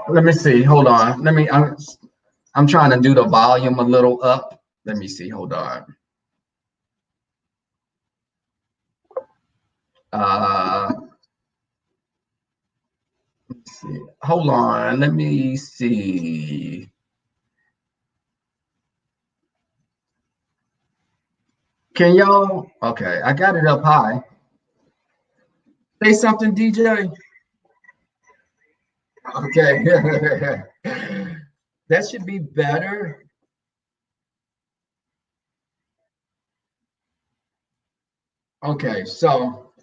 Let me see. Hold on. I'm trying to do the volume a little up. Let me see. Hold on. Uh, let's see. Hold on. Let me see. Can y'all? Okay, I got it up high. Say something, DJ. Okay. That should be better. Okay, so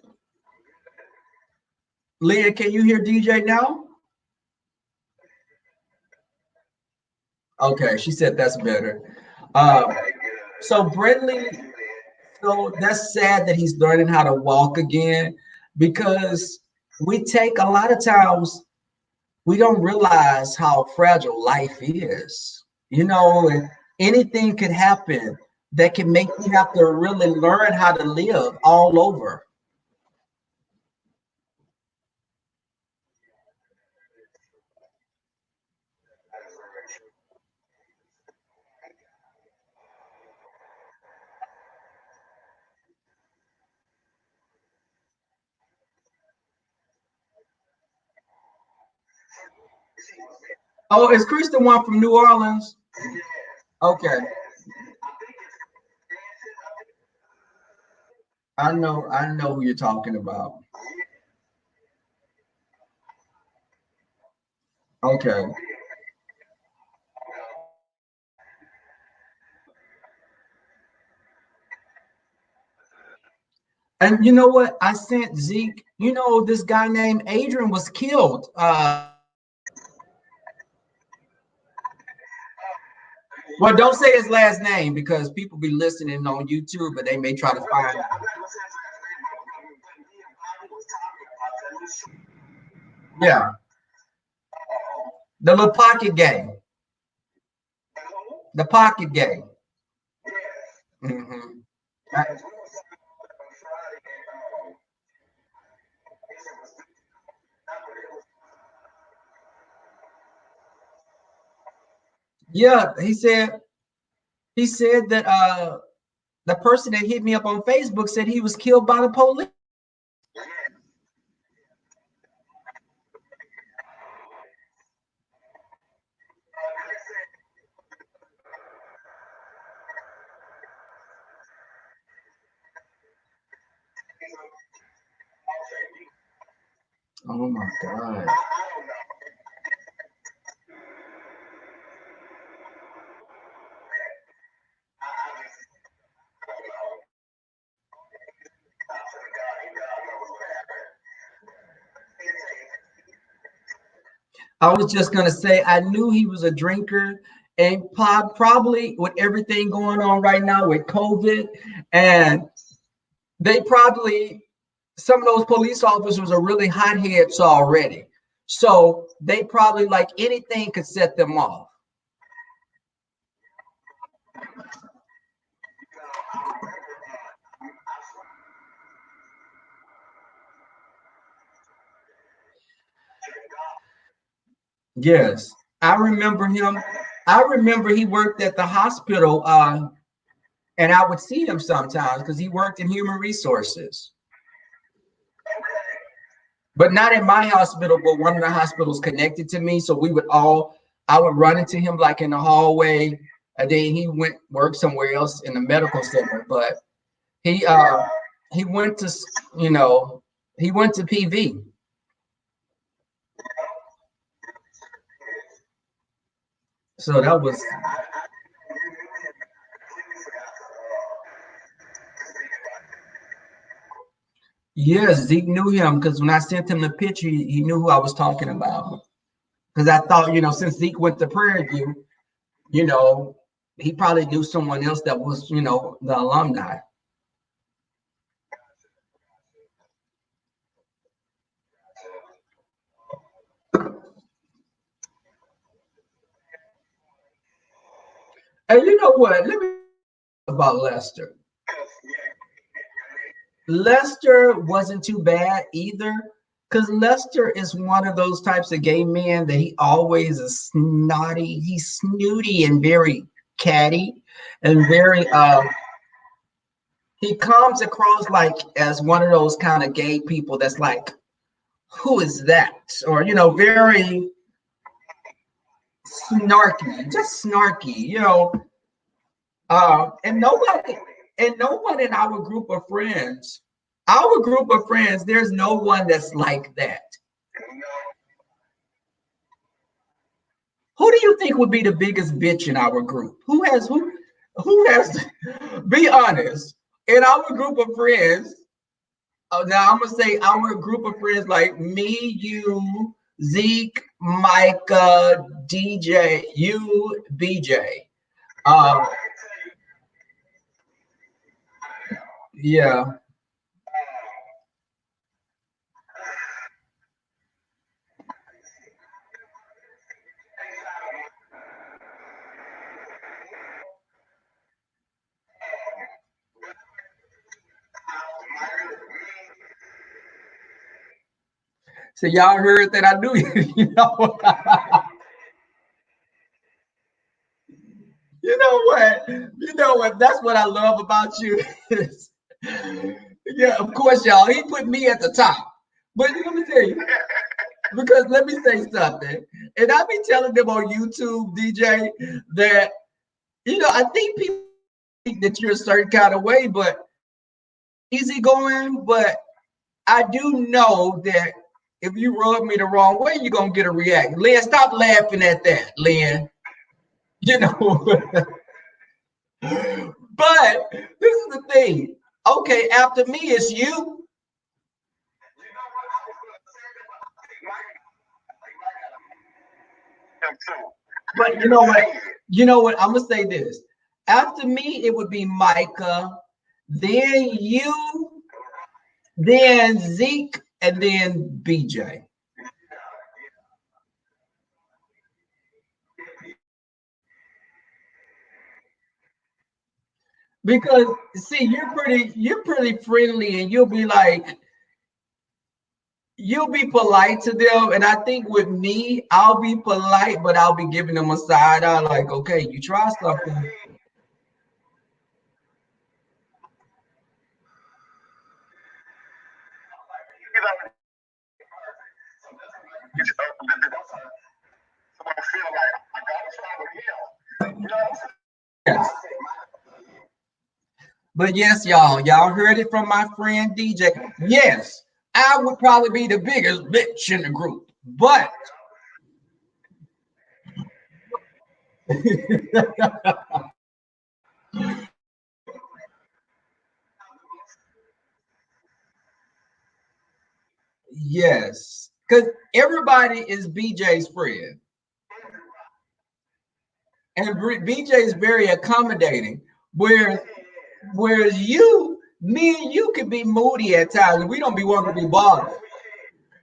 Leah, can you hear DJ now? Okay, she said that's better. Um, so Brentley, so that's sad that he's learning how to walk again because we take a lot of times we don't realize how fragile life is. And anything could happen that can make you have to really learn how to live all over. Oh, is Chris the one from New Orleans? Okay, I know who you're talking about. Okay. And you know what? I sent Zeke, this guy named Adrian was killed. Well, don't say his last name because people be listening on YouTube, but they may try to find out. Yeah, the little pocket game. The pocket game. Hmm. Yeah, he said that the person that hit me up on Facebook said he was killed by the police. Oh my God. I was just gonna say I knew he was a drinker, and probably with everything going on right now with COVID, and they probably some of those police officers are really hotheads already. So they probably like anything could set them off. Yes, I remember him. I remember he worked at the hospital, and I would see him sometimes because he worked in human resources, but not at my hospital, but one of the hospitals connected to me. So I would run into him like in the hallway, and then he went work somewhere else in the medical center. But he uh he went to, you know, he went to PV. So that was, yes, Zeke knew him because when I sent him the picture, he knew who I was talking about. Because I thought, since Zeke went to Prairie View, you know, he probably knew someone else that was, the alumni. And you know what? Let me about Lester. Lester wasn't too bad either, because Lester is one of those types of gay men that he always is snotty. He's snooty and very catty and very he comes across like as one of those kind of gay people that's like, who is that? Or very snarky, just snarky, and no one in our group of friends, there's no one that's like that. Who do you think would be the biggest bitch in our group? Who has be honest. In our group of friends, now I'm gonna say our group of friends like me, you, Zeke, Micah, DJ, you, BJ. Um, yeah. So y'all heard that I knew you. You know what? You know what? That's what I love about you. Yeah, of course, y'all. He put me at the top. But let me tell you, because let me say something. And I be telling them on YouTube, DJ, that I think people think that you're a certain kind of way, but easy going. But I do know that if you rub me the wrong way, you're gonna get a reaction. Lynn, stop laughing at that, Lynn. You know. But this is the thing. Okay, after me, it's you. But you know what? You know what? I'm gonna say this. After me, it would be Micah, then you, then Zeke, and then BJ. Because see, you're pretty friendly, and you'll be polite to them. And I think with me, I'll be polite, but I'll be giving them a side eye, like, okay, you try something. Yes. But yes, y'all heard it from my friend DJ. Yes, I would probably be the biggest bitch in the group. But yes, because everybody is BJ's friend. And BJ is very accommodating. Whereas me and you can be moody at times, and we don't be wanting to be bothered.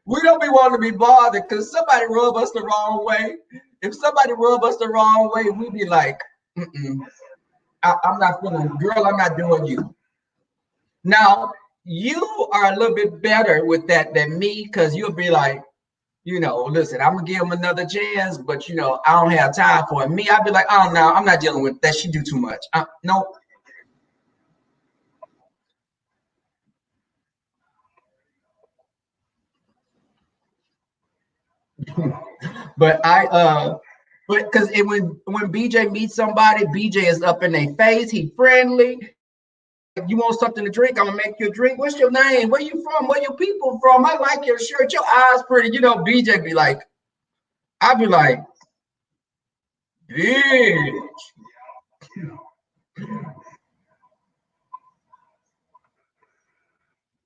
We don't be wanting to be bothered because somebody rub us the wrong way. If somebody rub us the wrong way, we be like, mm-mm, I'm not feeling, girl, I'm not doing you. Now, you are a little bit better with that than me because you'll be like, listen, I'm gonna give him another chance, but I don't have time for it. Me, I'd be like, oh no, I'm not dealing with that. She do too much. No. But because when BJ meets somebody, BJ is up in their face. He friendly. If you want something to drink, I'm gonna make you a drink. What's your name? Where you from? Where your people from? I like your shirt. Your eyes pretty. BJ be like, I'd be like, bitch.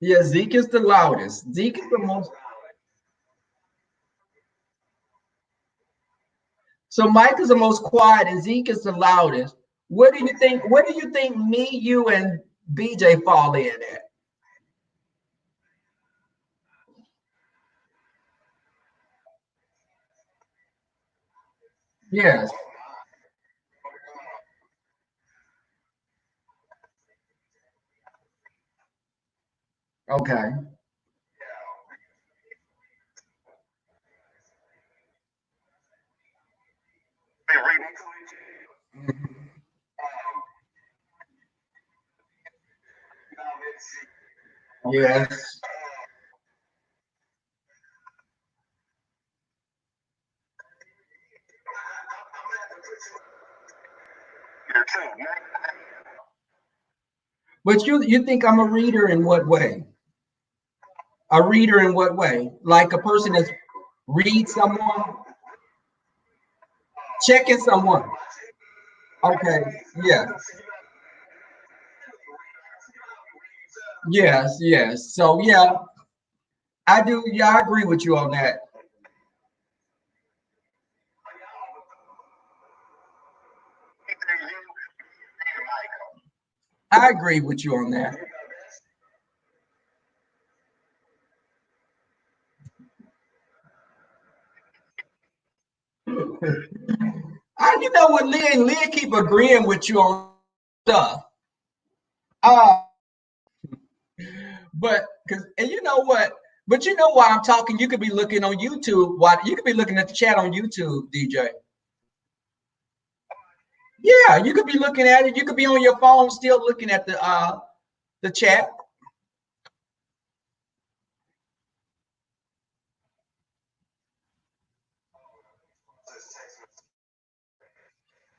Yeah, Zeke is the loudest. Zeke is the most. So Mike is the most quiet, and Zeke is the loudest. What do you think? What do you think? Me, you, and BJ fall in at? Yes. Okay. Mhm. Yes. But you think I'm a reader in what way? A reader in what way? Like a person that's read someone, checking someone. Okay. Yeah. Yes. Yes. So yeah, I do. Yeah, I agree with you on that. I agree with you on that. You know what, Leah keep agreeing with you on stuff. Uh, but because and you know what? But you know why I'm talking, you could be looking on YouTube. Why you could be looking at the chat on YouTube, DJ. Yeah, you could be looking at it. You could be on your phone still looking at the chat.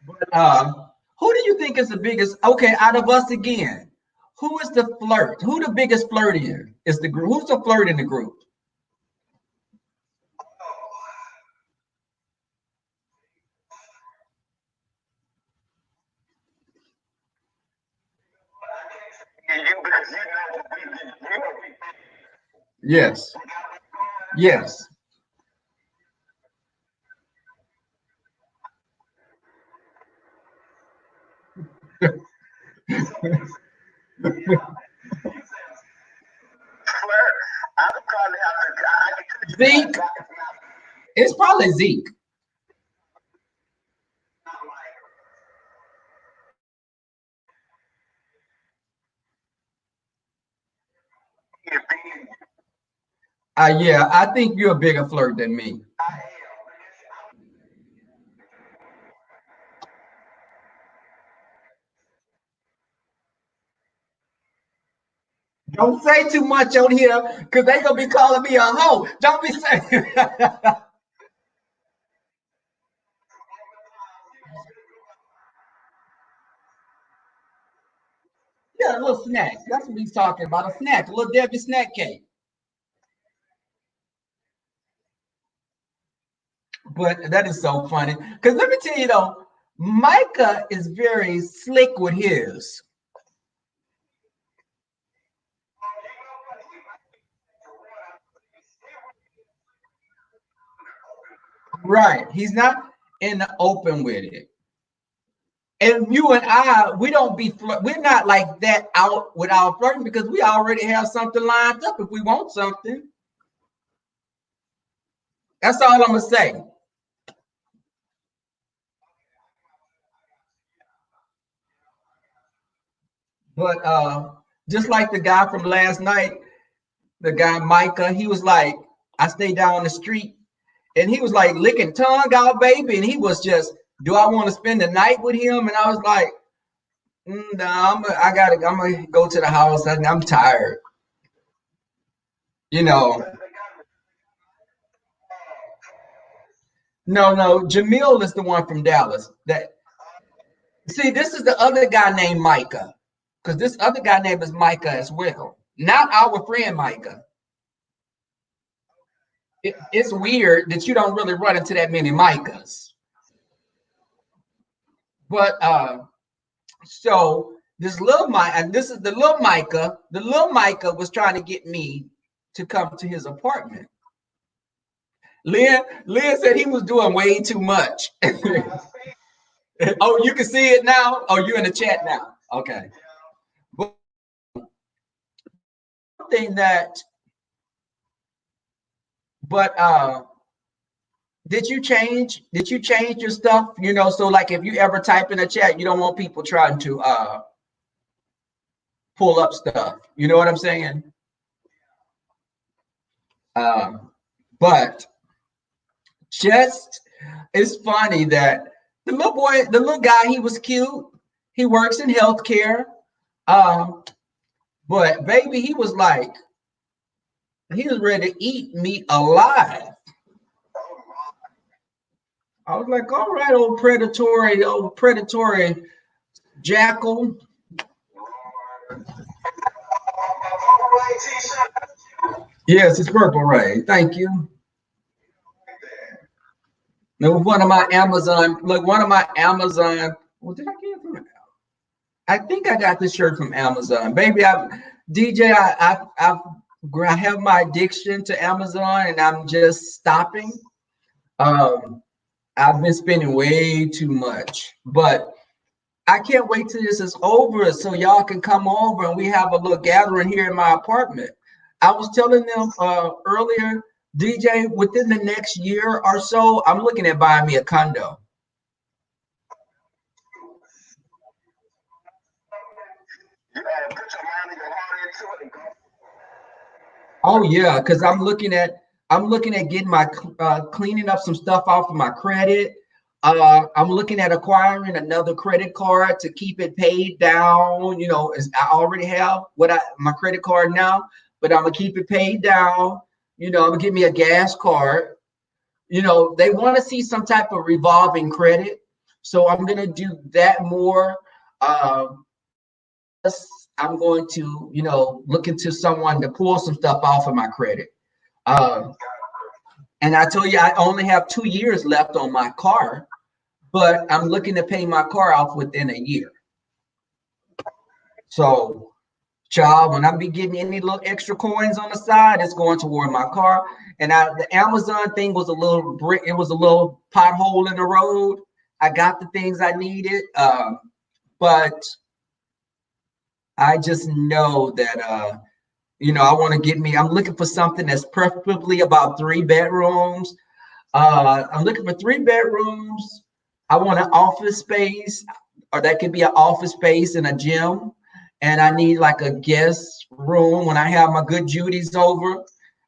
But who do you think is the biggest? Okay, out of us again, who is the flirt? Who the biggest flirt is the group? Who's the flirt in the group? Yes. Yes. Zeke. It's probably Zeke. Yeah, I think you're a bigger flirt than me. Don't say too much on here because they gonna be calling me a hoe. Don't be saying. Yeah, a little snack. That's what he's talking about. A snack, a little Debbie snack cake. But that is so funny. Because let me tell you though, Micah is very slick with his. Right. He's not in the open with it. And you and I, we don't be we're not like that out with our flirting because we already have something lined up if we want something. That's all I'm gonna say. But just like the guy from last night, the guy Micah, he was like, I stayed down the street and he was like licking tongue out, baby, and he was just, do I want to spend the night with him? And I was like, no, I'm gonna go to the house. I'm tired. You know, no, Jamil is the one from Dallas. That see, this is the other guy named Micah, because this other guy name is Micah as well. Not our friend Micah. It's weird that you don't really run into that many Micahs. But so this little Micah, and this is the little Micah. The little Micah was trying to get me to come to his apartment. Lynn said he was doing way too much. Oh, you can see it now? Oh, you're in the chat now. Okay. But thing that, but did you change your stuff? You know, so like if you ever type in a chat, you don't want people trying to pull up stuff. You know what I'm saying? But just it's funny that the little boy, the little guy, he was cute. He works in healthcare. But baby, he was like, he was ready to eat meat alive. I was like, all right, old predatory jackal. Yes, it's Purple Rain. Thank you. It was one of my Amazon. Look, one of my Amazon. Well, did I get it from? I think I got this shirt from Amazon, baby. DJ. I have my addiction to Amazon, and I'm just stopping. I've been spending way too much, but I can't wait till this is over so y'all can come over and we have a little gathering here in my apartment. I was telling them earlier, DJ, within the next year or so, I'm looking at buying me a condo. Oh yeah, because I'm looking at getting my cleaning up some stuff off of my credit. I'm looking at acquiring another credit card to keep it paid down. You know, I already have my credit card now, but I'm gonna keep it paid down. You know, I'm gonna give me a gas card. You know, they want to see some type of revolving credit, so I'm gonna do that more. I'm going to, you know, look into someone to pull some stuff off of my credit. And I told you I only have 2 years left on my car, but I'm looking to pay my car off within a year. So, child, when I be getting any little extra coins on the side, it's going toward my car. And the Amazon thing was a little brick, it was a little pothole in the road. I got the things I needed, but I just know that you know, I want to I'm looking for something that's preferably about 3 bedrooms. I'm looking for 3 bedrooms. I want an office space, or that could be an office space and a gym. And I need like a guest room when I have my good Judy's over.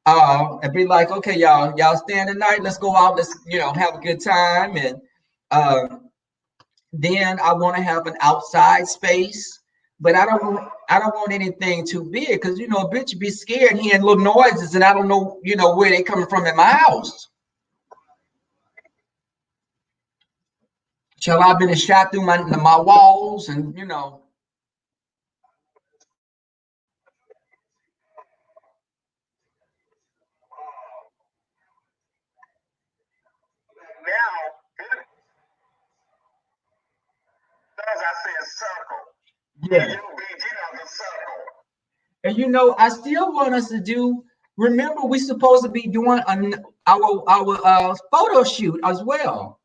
And be like, okay, y'all staying tonight. Let's go out. Let's, you know, have a good time. And then I want to have an outside space. But I don't want anything too big because, you know, a bitch be scared hearing little noises and I don't know, you know, where they coming from in my house. Shall I've been shot through my walls and, you know. Yeah. And you know, I still want us to do. Remember, we supposed to be doing our photo shoot as well.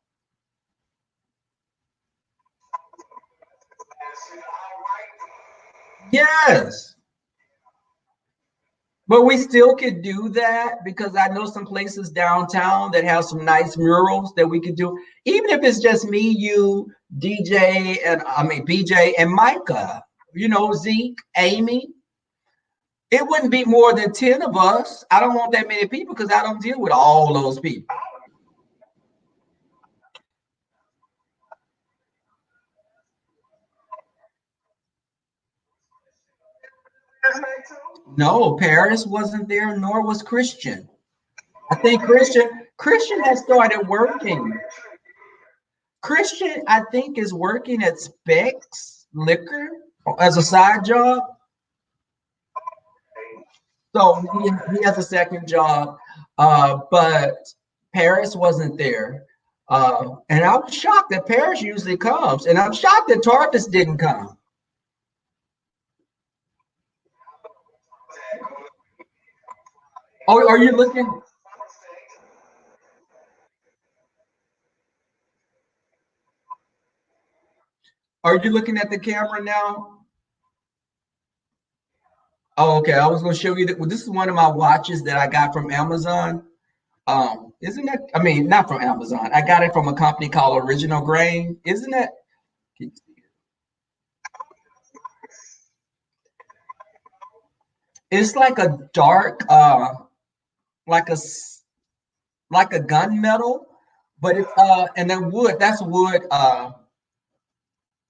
Yes, but we still could do that because I know some places downtown that have some nice murals that we could do, even if it's just me, you, DJ, and I mean BJ and Micah. You know, Zeke, Amy. It wouldn't be more than 10 of us. I don't want that many people because I don't deal with all those people. No, Paris wasn't there, nor was Christian. I think Christian has started working. Christian, I think, is working at Specs Liquor as a side job. So he has a second job, but Paris wasn't there. And I was shocked that Paris usually comes, and I'm shocked that Tarkus didn't come. Oh, are you looking? Are you looking at the camera now? Oh, okay. I was going to show you that. Well, this is one of my watches that I got from Amazon. Isn't that? I mean, not from Amazon. I got it from a company called Original Grain. Isn't that? It's like a dark, like a like a gunmetal, but it's and then wood. That's wood.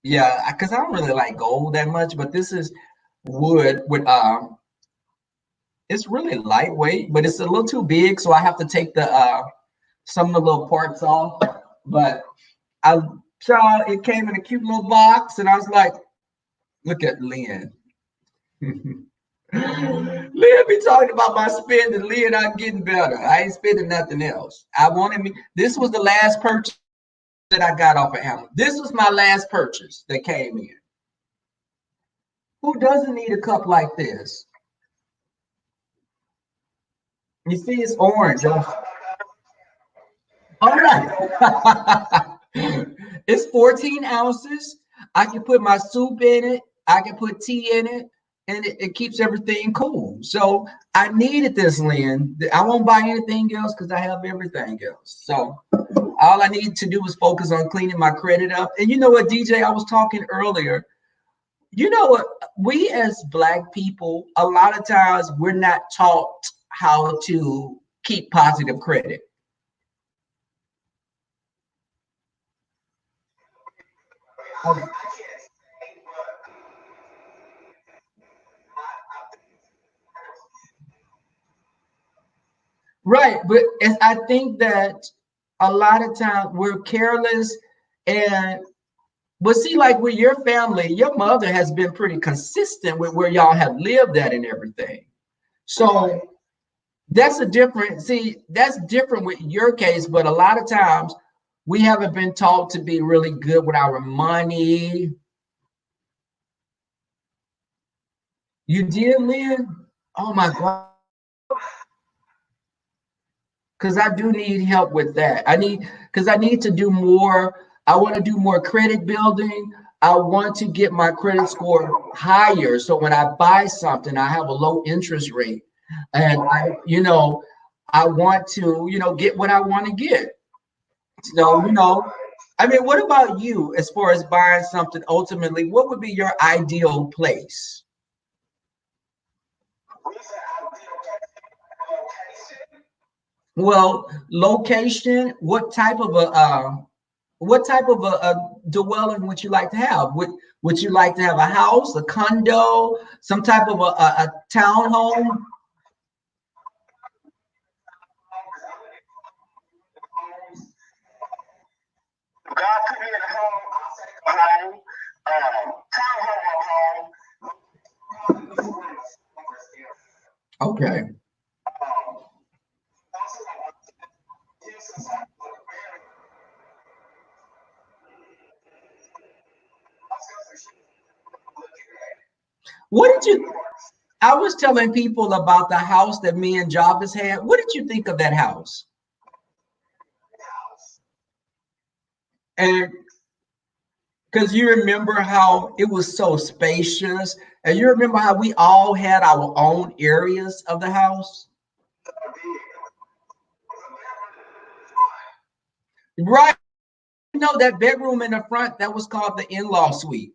Yeah, because I don't really like gold that much, but this is wood with it's really lightweight, but it's a little too big, so I have to take the some of the little parts off. But I saw it came in a cute little box, and I was like, look at Lynn. Lynn be talking about my spending. Lynn, I'm getting better. I ain't spending nothing else. I wanted me. This was the last purchase that I got off of Amazon. This was my last purchase that came in. Who doesn't need a cup like this? You see, it's orange. All right. It's 14 ounces. I can put my soup in it. I can put tea in it, and it keeps everything cool. So I needed this, Lynn. I won't buy anything else because I have everything else. So all I need to do is focus on cleaning my credit up. And you know what, DJ, I was talking earlier. You know what? We as Black people, a lot of times we're not taught how to keep positive credit. Okay. Right, but I think that a lot of times we're careless and but see, like with your family, your mother has been pretty consistent with where y'all have lived at and everything. So that's a different, see, that's different with your case, but a lot of times we haven't been taught to be really good with our money. You did, Lynn? Oh my God. Because I do need help with that. Because I need to do more. I want to do more credit building. I want to get my credit score higher. So when I buy something, I have a low interest rate. And I want to, get what I want to get. So, I mean, what about you as far as buying something ultimately? What would be your ideal place? Well, location, what type of a dwelling would you like to have? Would you like to have a house, a condo, some type of a townhome? Okay. What did you? I was telling people about the house that me and Jarvis had. What did you think of that house? And because you remember how it was so spacious, and you remember how we all had our own areas of the house, right? That bedroom in the front that was called the in-law suite.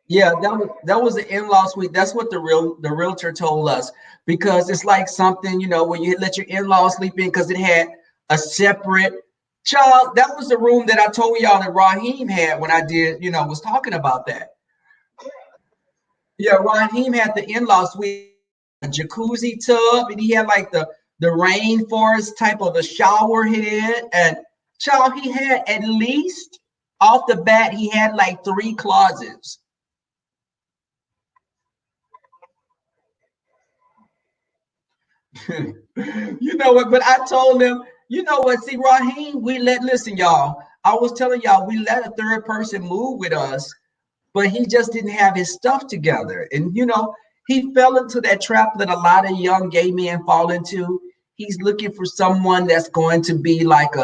Yeah, that was the in-law suite. That's what the realtor told us because it's like something where you let your in-laws sleep in because it had a separate child. That was the room that I told y'all that Raheem had when I did was talking about that. Yeah, Raheem had the in-law suite, a jacuzzi tub, and he had like the rainforest type of a shower head. And child, he had at least off the bat, he had like 3 closets. You know what? But I told them, you know what? See, Raheem, listen, y'all. I was telling y'all, we let a third person move with us, but he just didn't have his stuff together. And, he fell into that trap that a lot of young gay men fall into. He's looking for someone that's going to be like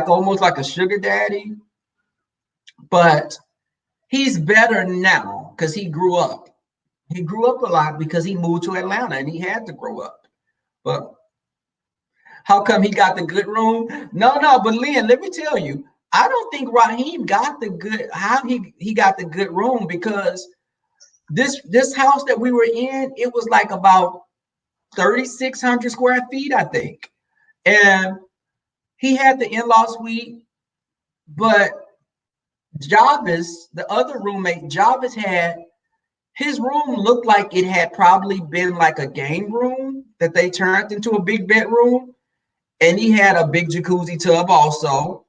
almost like a sugar daddy, but he's better now because he grew up. He grew up a lot because he moved to Atlanta and he had to grow up. But how come he got the good room? No, no, but Lynn, let me tell you, I don't think Raheem got the good how he got the good room because this house that we were in, it was like about 3,600 square feet, I think. And he had the in-law suite, but Jarvis, the other roommate, Jarvis had his room looked like it had probably been like a game room that they turned into a big bedroom. And he had a big jacuzzi tub also.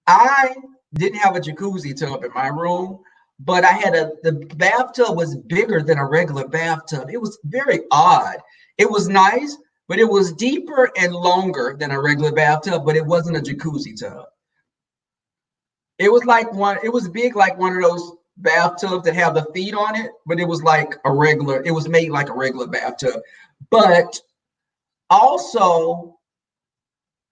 I didn't have a jacuzzi tub in my room, but I had the bathtub was bigger than a regular bathtub. It was very odd. It was nice, but it was deeper and longer than a regular bathtub, but it wasn't a jacuzzi tub. It was big like one of those bathtubs that have the feet on it, but it was made like a regular bathtub. But also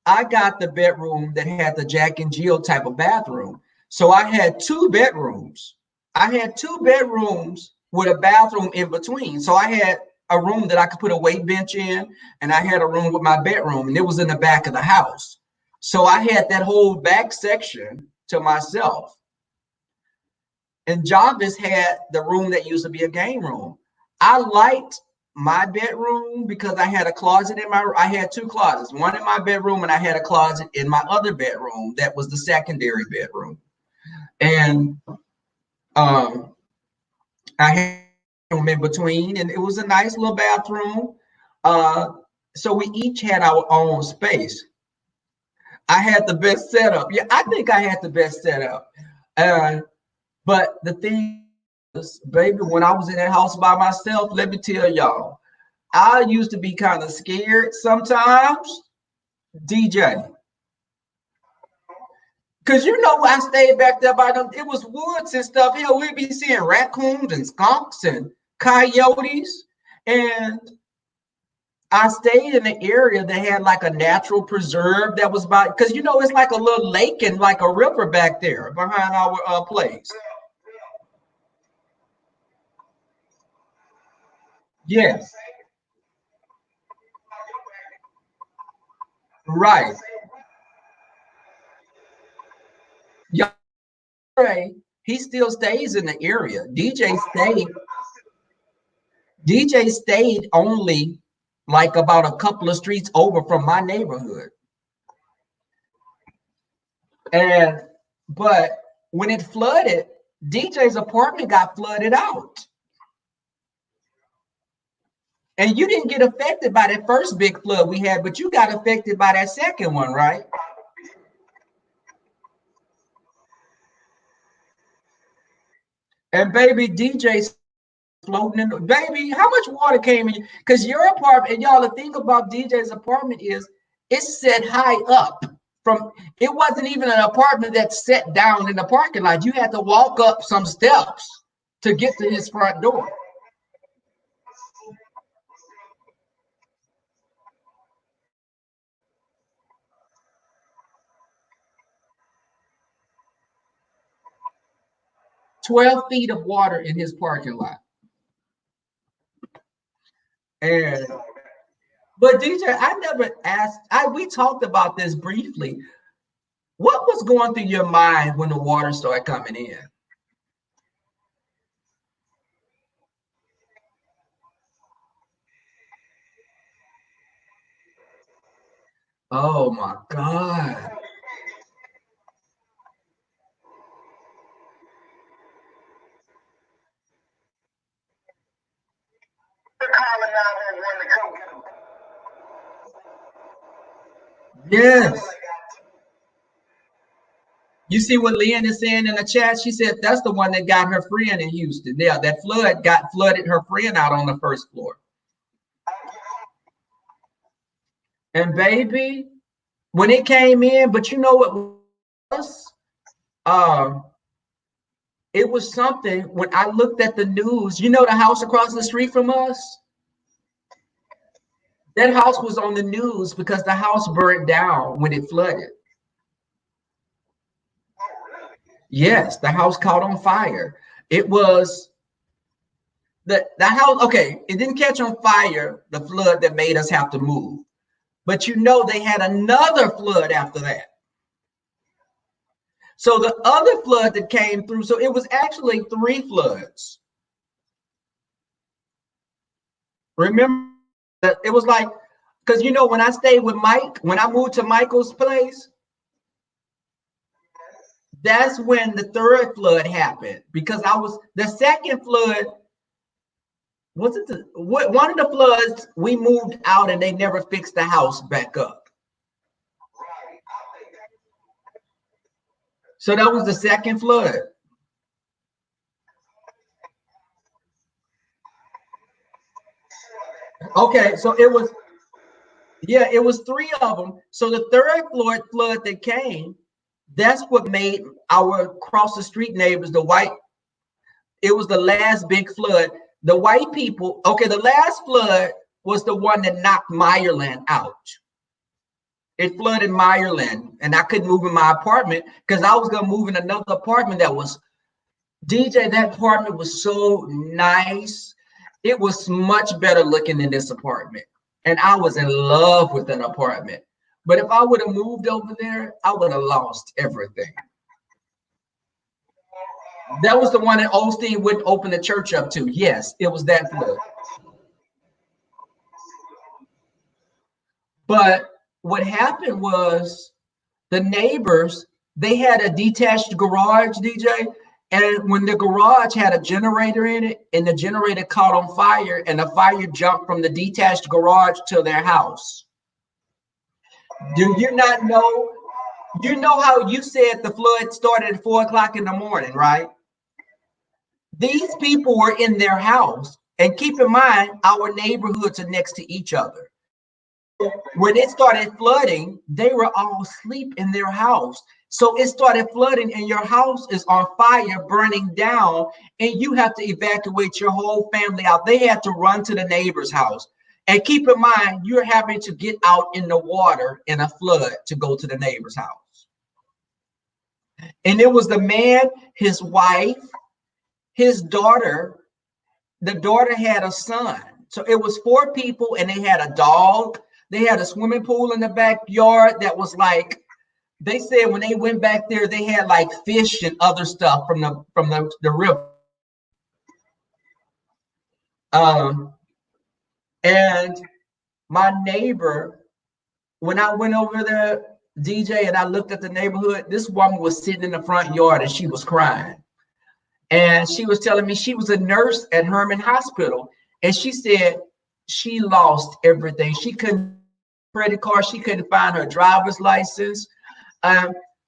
I got the bedroom that had the Jack and Jill type of bathroom. So I had 2 bedrooms. I had 2 bedrooms with a bathroom in between. So I had a room that I could put a weight bench in, and I had a room with my bedroom, and it was in the back of the house. So I had that whole back section to myself. And Jarvis had the room that used to be a game room. I liked my bedroom because I had 2 closets, one in my bedroom and I had a closet in my other bedroom that was the secondary bedroom. And um I had a room in between and it was a nice little bathroom. Uh so we each had our own space. I had the best setup. Yeah, I think I had the best setup. Uh but the thing is, baby, when I was in that house by myself, let me tell y'all, I used to be kind of scared sometimes, DJ. Cause I stayed back there by them. It was woods and stuff. Hell, we'd be seeing raccoons and skunks and coyotes. And I stayed in an area that had like a natural preserve that was about because it's like a little lake and like a river back there behind our place. Yes, right. Ray, he still stays in the area. DJ stayed only like about a couple of streets over from my neighborhood. And but when it flooded, DJ's apartment got flooded out. And you didn't get affected by that first big flood we had, but you got affected by that second one, right? And baby, DJ's floating in the baby. How much water came in? Because your apartment, and y'all, the thing about DJ's apartment is it's set high up. From it wasn't even an apartment that's set down in the parking lot. You had to walk up some steps to get to his front door. 12 feet of water in his parking lot. And but DJ, I never asked. We talked about this briefly. What was going through your mind when the water started coming in? Oh my God. Yes. You see what Leanne is saying in the chat? She said that's the one that got her friend in Houston. Yeah, that flood got flooded her friend out on the first floor. And baby, when it came in, but you know what was? Um, it was something when I looked at the news. You know the house across the street from us? That house was on the news because the house burned down when it flooded. Yes, the house caught on fire. It was the house, okay, it didn't catch on fire, the flood that made us have to move. But you know they had another flood after that. So the other flood that came through, so it was actually 3 floods. Remember that it was like, because you know, when I stayed with Mike, when I moved to Michael's place, that's when the 3rd flood happened. Because I was the 2nd flood, was it one of the floods we moved out and they never fixed the house back up. So that was the 2nd flood. Okay, so it was, yeah, it was 3 of them. So the 3rd flood that came, that's what made our across the street neighbors, the white, it was the last big flood. The white people, okay, the last flood was the one that knocked Meyerland out. It flooded Meyerland, and I couldn't move in my apartment because I was gonna move in another apartment that was, DJ, that apartment was so nice. It was much better looking than this apartment. And I was in love with that apartment. But if I would have moved over there, I would have lost everything. That was the one that Osteen wouldn't open the church up to. Yes, it was that flood. But what happened was the neighbors, they had a detached garage, DJ. And when the garage had a generator in it, and the generator caught on fire, and the fire jumped from the detached garage to their house. Do you not know? You know how you said the flood started at 4 o'clock in the morning, right? These people were in their house. And keep in mind, our neighborhoods are next to each other. When it started flooding, they were all asleep in their house. So it started flooding, and your house is on fire, burning down, and you have to evacuate your whole family out. They had to run to the neighbor's house. And keep in mind, you're having to get out in the water in a flood to go to the neighbor's house. And it was the man, his wife, his daughter. The daughter had a son. So it was 4 people, and they had a dog. They had a swimming pool in the backyard that was like, they said when they went back there, they had like fish and other stuff from the river. And my neighbor, when I went over there, DJ, and I looked at the neighborhood, this woman was sitting in the front yard and she was crying. And she was telling me she was a nurse at Herman Hospital. And she said she lost everything. She couldn't credit card. She couldn't find her driver's license.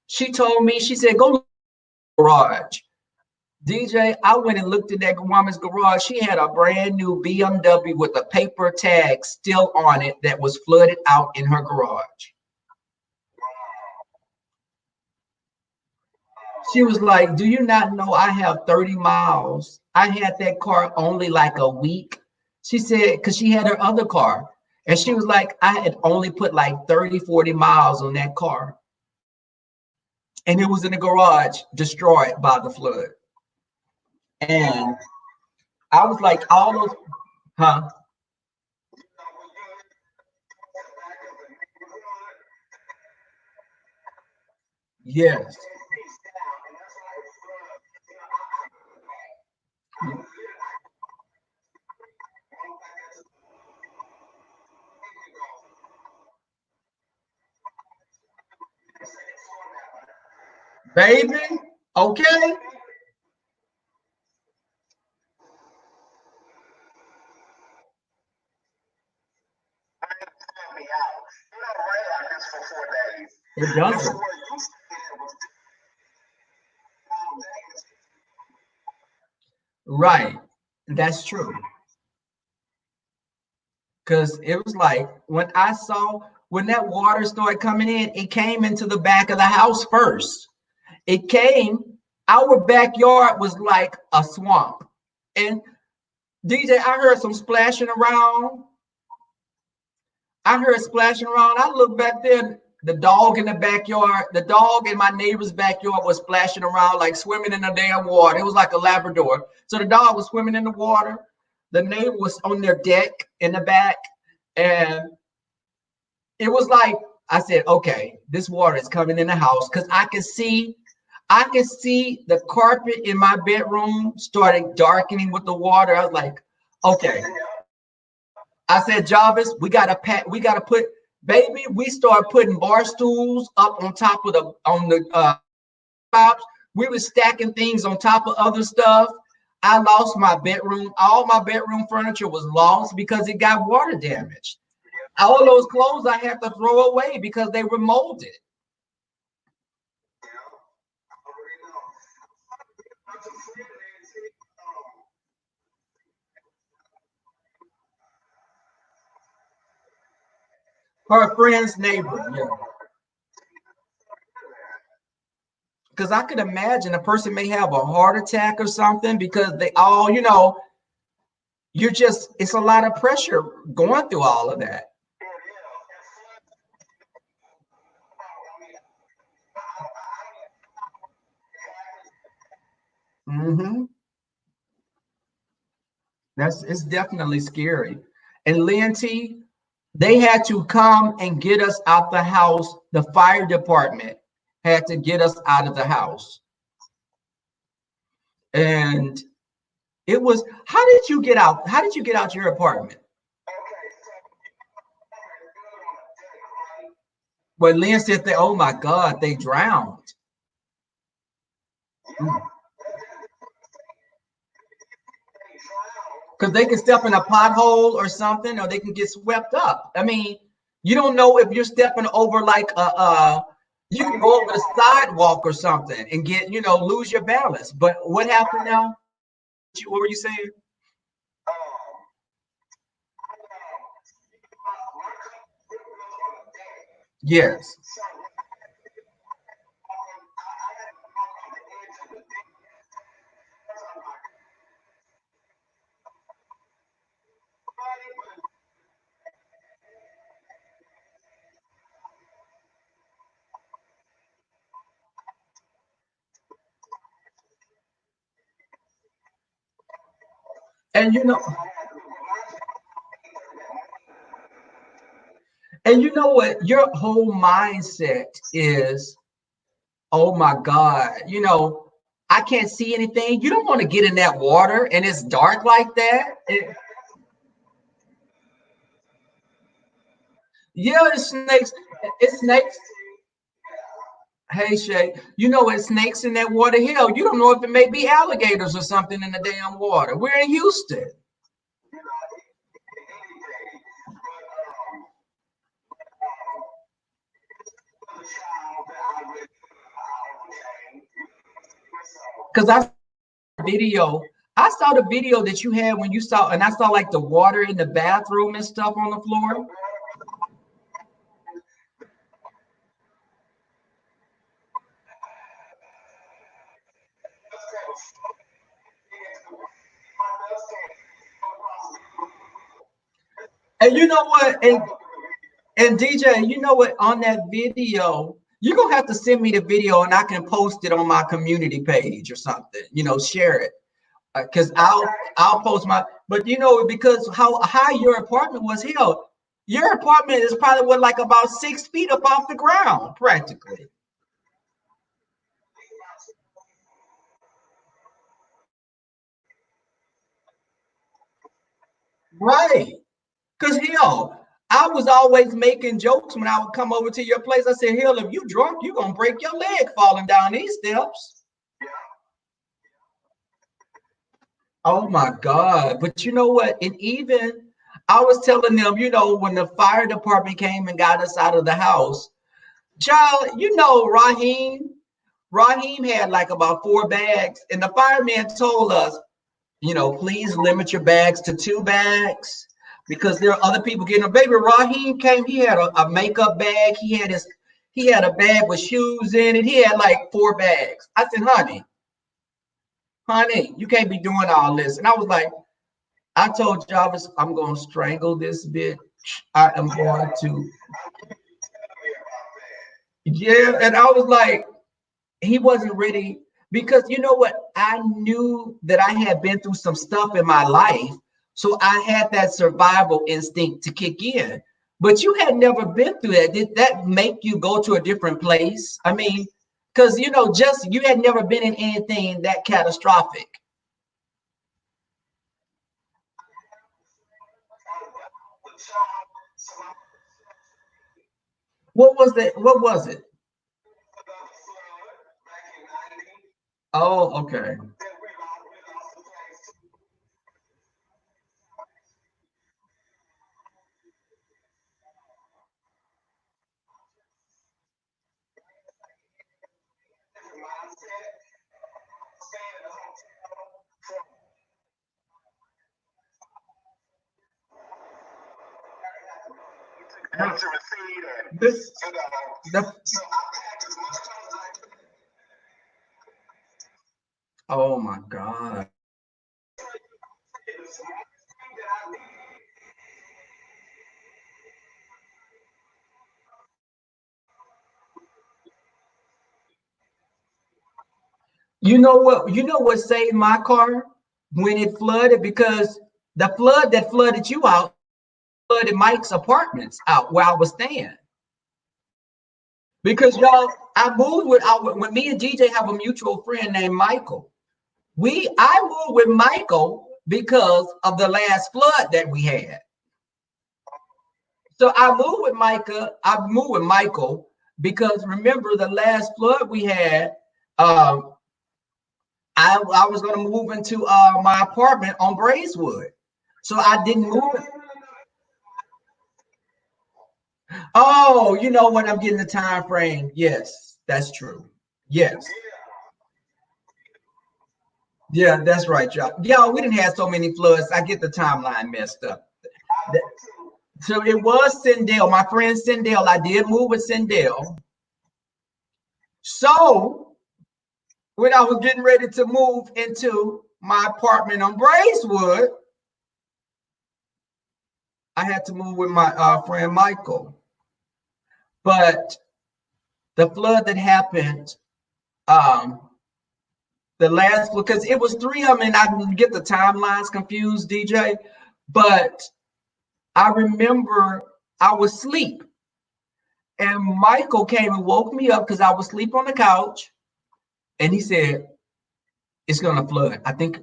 She told me, she said, go look in the garage. DJ, I went and looked in that woman's garage. She had a brand new BMW with a paper tag still on it that was flooded out in her garage. She was like, do you not know I have 30 miles? I had that car only like a week. She said, because she had her other car. And she was like, I had only put like 30, 40 miles on that car. And it was in the garage, destroyed by the flood. And I was like, all those, huh? Yes. Baby, okay. It doesn't. Right. That's true. Because it was like when that water started coming in, it came into the back of the house first. It came, our backyard was like a swamp. And DJ, I heard some splashing around. I heard splashing around. I looked back there, the dog in the backyard, the dog in my neighbor's backyard was splashing around, like swimming in the damn water. It was like a Labrador. So the dog was swimming in the water. The neighbor was on their deck in the back. And it was like, I said, okay, this water is coming in the house because I could see the carpet in my bedroom started darkening with the water. I was like, okay. I said, Jarvis, we gotta put, baby, we started putting bar stools up on top of the tops. We were stacking things on top of other stuff. I lost my bedroom. All my bedroom furniture was lost because it got water damaged. All those clothes I had to throw away because they were molded. Her friend's neighbor, yeah. Because I could imagine a person may have a heart attack or something because they all, it's a lot of pressure going through all of that. Hmm. It's definitely scary. And Lynn T, they had to come and get us out the house. The fire department had to get us out of the house. And it was, how did you get out? How did you get out your apartment? Well, Lynn said that, oh my God, they drowned. Because they can step in a pothole or something, or they can get swept up. I mean, you don't know if you're stepping over like you can go over the sidewalk or something and get, lose your balance. But what happened now? What were you saying? Yes. And you know what? Your whole mindset is, oh my God, I can't see anything. You don't want to get in that water and it's dark like that. Yeah, it's snakes. It's snakes. Hey Shay, it's snakes in that water. Hell, you don't know if it may be alligators or something in the damn water. We're in Houston. Because I saw the video that you had when you saw, and I saw like the water in the bathroom and stuff on the floor. And you know what? And DJ, you know what? On that video, you're gonna have to send me the video and I can post it on my community page or something. Share it. Because I'll post my, but because how high your apartment was held, your apartment is probably what, like about 6 feet up off the ground, practically. Right. Because hell, I was always making jokes when I would come over to your place. I said, hell, if you drunk, you're gonna break your leg falling down these steps. Oh my God. But you know what? And even I was telling them, when the fire department came and got us out of the house, Child, you know, Raheem had like about 4 bags, and the fireman told us, you know, please limit your bags to 2 bags because there are other people getting a baby. Raheem came, he had a makeup bag, he had a bag with shoes in it, he had like 4 bags. I said, honey, you can't be doing all this. And I was like, I told Jarvis, I'm gonna strangle this bitch. I am going to, yeah. And I was like, he wasn't ready because you know what? I knew that I had been through some stuff in my life. So I had that survival instinct to kick in. But you had never been through that. Did that make you go to a different place? I mean, because you know, just you had never been in anything that catastrophic. What was that? What was it? Oh, okay. This, the, oh my God. You know what? You know what saved my car when it flooded? Because the flood that flooded you out flooded Mike's apartments out where I was staying. Because y'all, I moved when me and DJ have a mutual friend named Michael. I moved with Michael because of the last flood that we had. So I moved with Michael because remember the last flood we had, um, I was going to move into my apartment on Braeswood. So I didn't move. Oh, you know what? I'm getting the time frame. Yes, that's true. Yes. Yeah, that's right, y'all. Y'all, we didn't have so many floods. I get the timeline messed up. So it was Sindel, my friend Sindel. I did move with Sindel. So when I was getting ready to move into my apartment on Braeswood, I had to move with my friend Michael. But the flood that happened, um, the last, because it was three of them, and I get the timelines confused, DJ. But I remember I was asleep, and Michael came and woke me up because I was asleep on the couch, and he said, "It's gonna flood. I think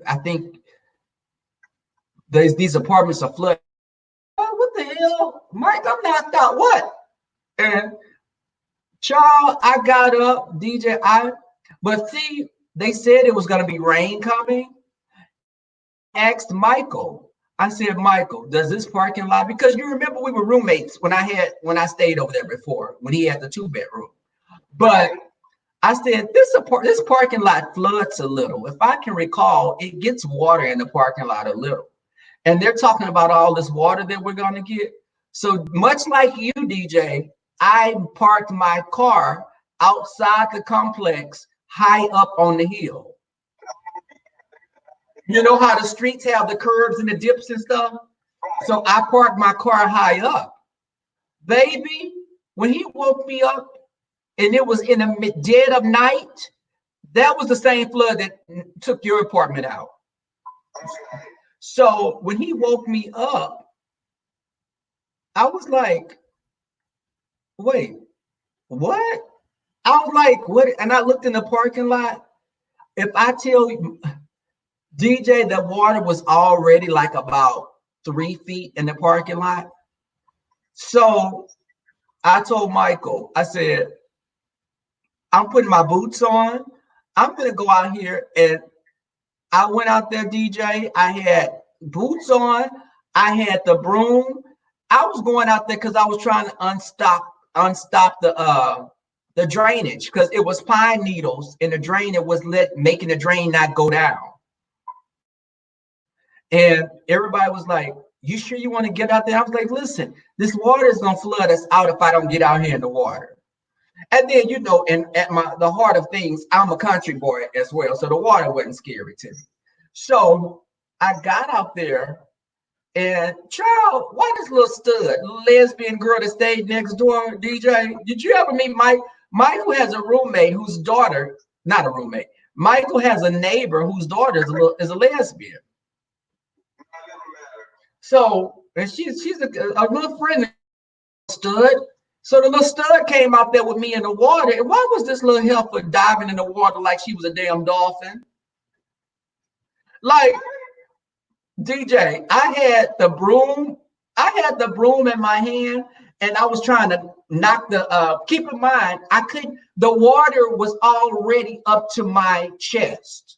these apartments are flooding." Oh, what the hell, Mike? I'm knocked out. What? And child, I got up, DJ. But see, they said it was gonna be rain coming. Asked Michael. I said, Michael, does this parking lot? Because you remember we were roommates when I stayed over there before when he had the 2 bedroom. But I said this parking lot floods a little. If I can recall, it gets water in the parking lot a little. And they're talking about all this water that we're going to get. So much like you, DJ, I parked my car outside the complex, high up on the hill. You know how the streets have the curves and the dips and stuff? So I parked my car high up. Baby, when he woke me up and it was in the dead of night, that was the same flood that took your apartment out. So when he woke me up, I was like, wait, what? I was like, what? And I looked in the parking lot. If I tell you, DJ, the water was already like about 3 feet in the parking lot. So I told Michael, I said, I'm putting my boots on. I'm gonna go out here, and I went out there, DJ. I had boots on. I had the broom. I was going out there because I was trying to unstop the the drainage, because it was pine needles in the drain that was making the drain not go down. And everybody was like, you sure you want to get out there? I was like, listen, this water is gonna flood us out if I don't get out here in the water. And then, you know, and at the heart of things, I'm a country boy as well, so the water wasn't scary to me. So I got out there, and child, why this little stud, lesbian girl that stayed next door, DJ? Did you ever meet Mike? Michael has a roommate whose daughter, not a roommate. Michael has a neighbor whose daughter is a lesbian. So, and she's a little friend stud. So the little stud came out there with me in the water. And why was this little heifer diving in the water like she was a damn dolphin? Like, DJ, I had the broom in my hand, and I was trying to knock keep in mind, the water was already up to my chest.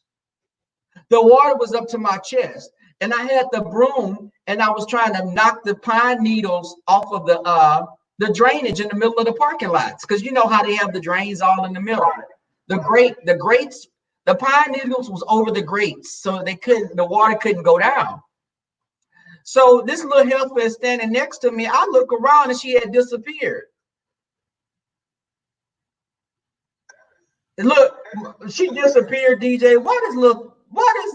The water was up to my chest. And I had the broom, and I was trying to knock the pine needles off of the drainage in the middle of the parking lots, because you know how they have the drains all in the middle. The grates, the pine needles was over the grates, so the water couldn't go down. So this little heifer is standing next to me. I look around and she had disappeared. And look, she disappeared, DJ. Why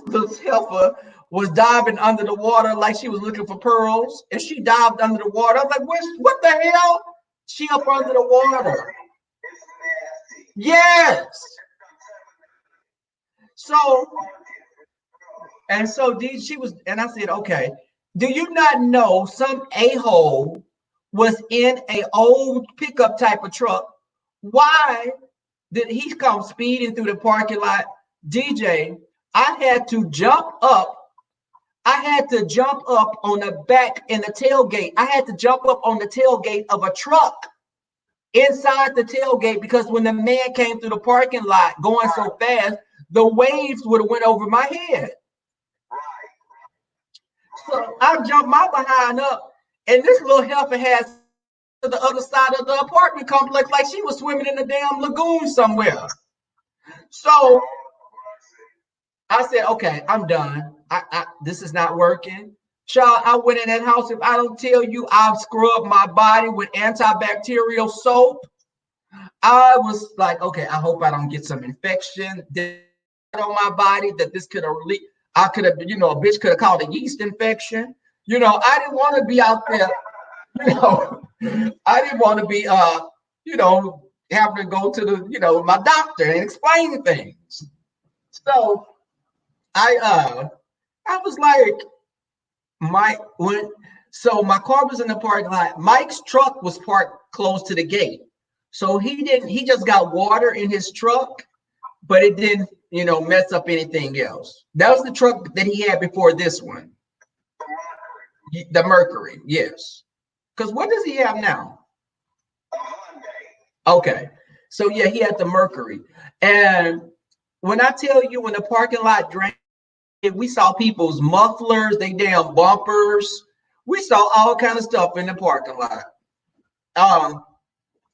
this heifer was diving under the water like she was looking for pearls, and she dived under the water? I was like, what the hell? She up under the water. Yes. So she was, and I said, okay, do you not know some a-hole was in an old pickup type of truck? Why did he come speeding through the parking lot? DJ, I had to jump up. I had to jump up on the back in the tailgate. I had to jump up on the tailgate of a truck inside the tailgate, because when the man came through the parking lot going so fast, the waves would have went over my head. So I jumped my behind up, and this little heifer has to the other side of the apartment complex like she was swimming in a damn lagoon somewhere. So I said, okay, I'm done. This is not working. Child, I went in that house. If I don't tell you, I've scrubbed my body with antibacterial soap. I was like, okay, I hope I don't get some infection on my body that this could have released. I could have, you know, a bitch could have called a yeast infection. You know, I didn't want to be out there, you know, I didn't want to be, you know, having to go to the, you know, my doctor and explain things. So I was like, my car was in the parking lot. Mike's truck was parked close to the gate. So he just got water in his truck, but it didn't, you know, mess up anything else. That was the truck that he had before this one. The Mercury, yes. Because what does he have now? Okay. So yeah, he had the Mercury. And when I tell you, when the parking lot drained, we saw people's mufflers, they damn bumpers. We saw all kind of stuff in the parking lot.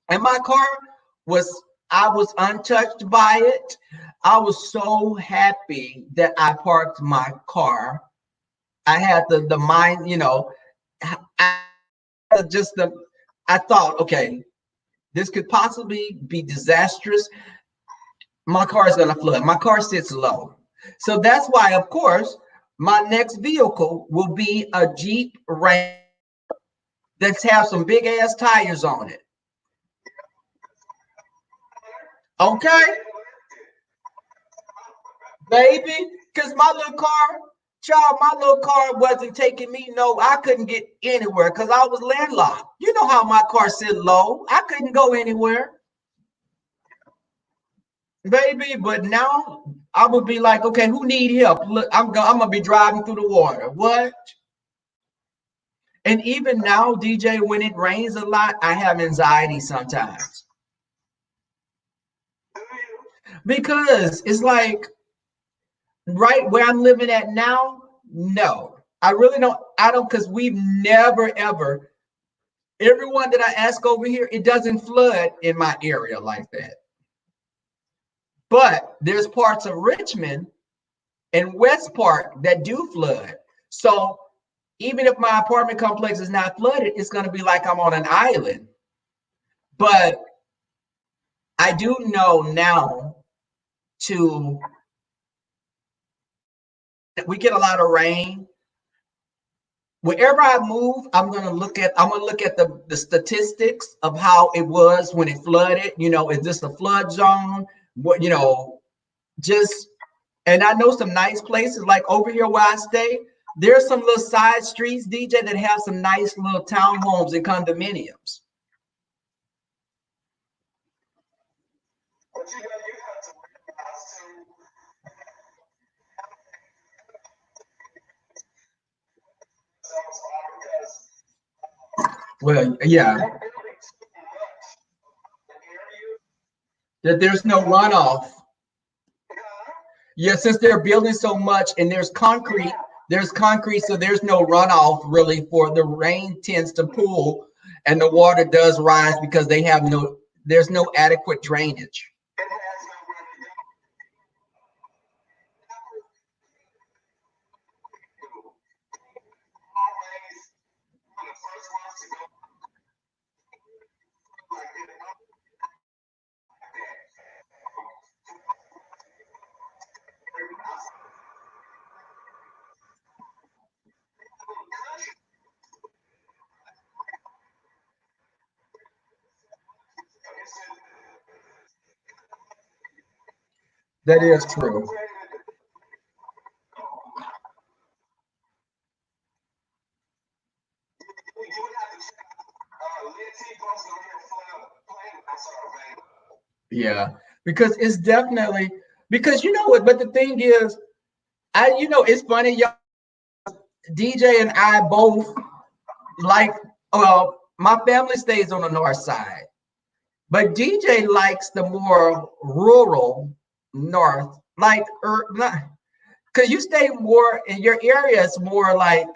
And my car I was untouched by it. I was so happy that I parked my car. I had the mind, you know, I thought, okay, this could possibly be disastrous. My car is gonna flood. My car sits low. So that's why, of course, my next vehicle will be a Jeep Wrangler that's have some big ass tires on it. Okay, baby, because my little car wasn't taking me. No, I couldn't get anywhere because I was landlocked. You know how my car sit low. I couldn't go anywhere, baby. But now I would be like, okay, who need help? Look, I'm gonna be driving through the water. What? And even now, DJ, when it rains a lot, I have anxiety sometimes. Because it's like right where I'm living at now, no, I really don't. I don't, because we've never ever everyone that I ask over here, it doesn't flood in my area like that. But there's parts of Richmond and West Park that do flood. So even if my apartment complex is not flooded, it's going to be like I'm on an island. But I do know now to we get a lot of rain. Wherever I move, I'm gonna look at the statistics of how it was when it flooded. You know, is this a flood zone? What just and I know some nice places like over here where I stay. There's some little side streets, DJ, that have some nice little townhomes and condominiums. Well, yeah, that there's no runoff. Yeah, since they're building so much and there's concrete, so there's no runoff really for the rain tends to pool and the water does rise because there's no adequate drainage. That is true. Yeah, because it's definitely because you know what, but the thing is, it's funny, y'all, DJ and I both like my family stays on the north side, but DJ likes the more rural north, like because you stay more in your area, it's more like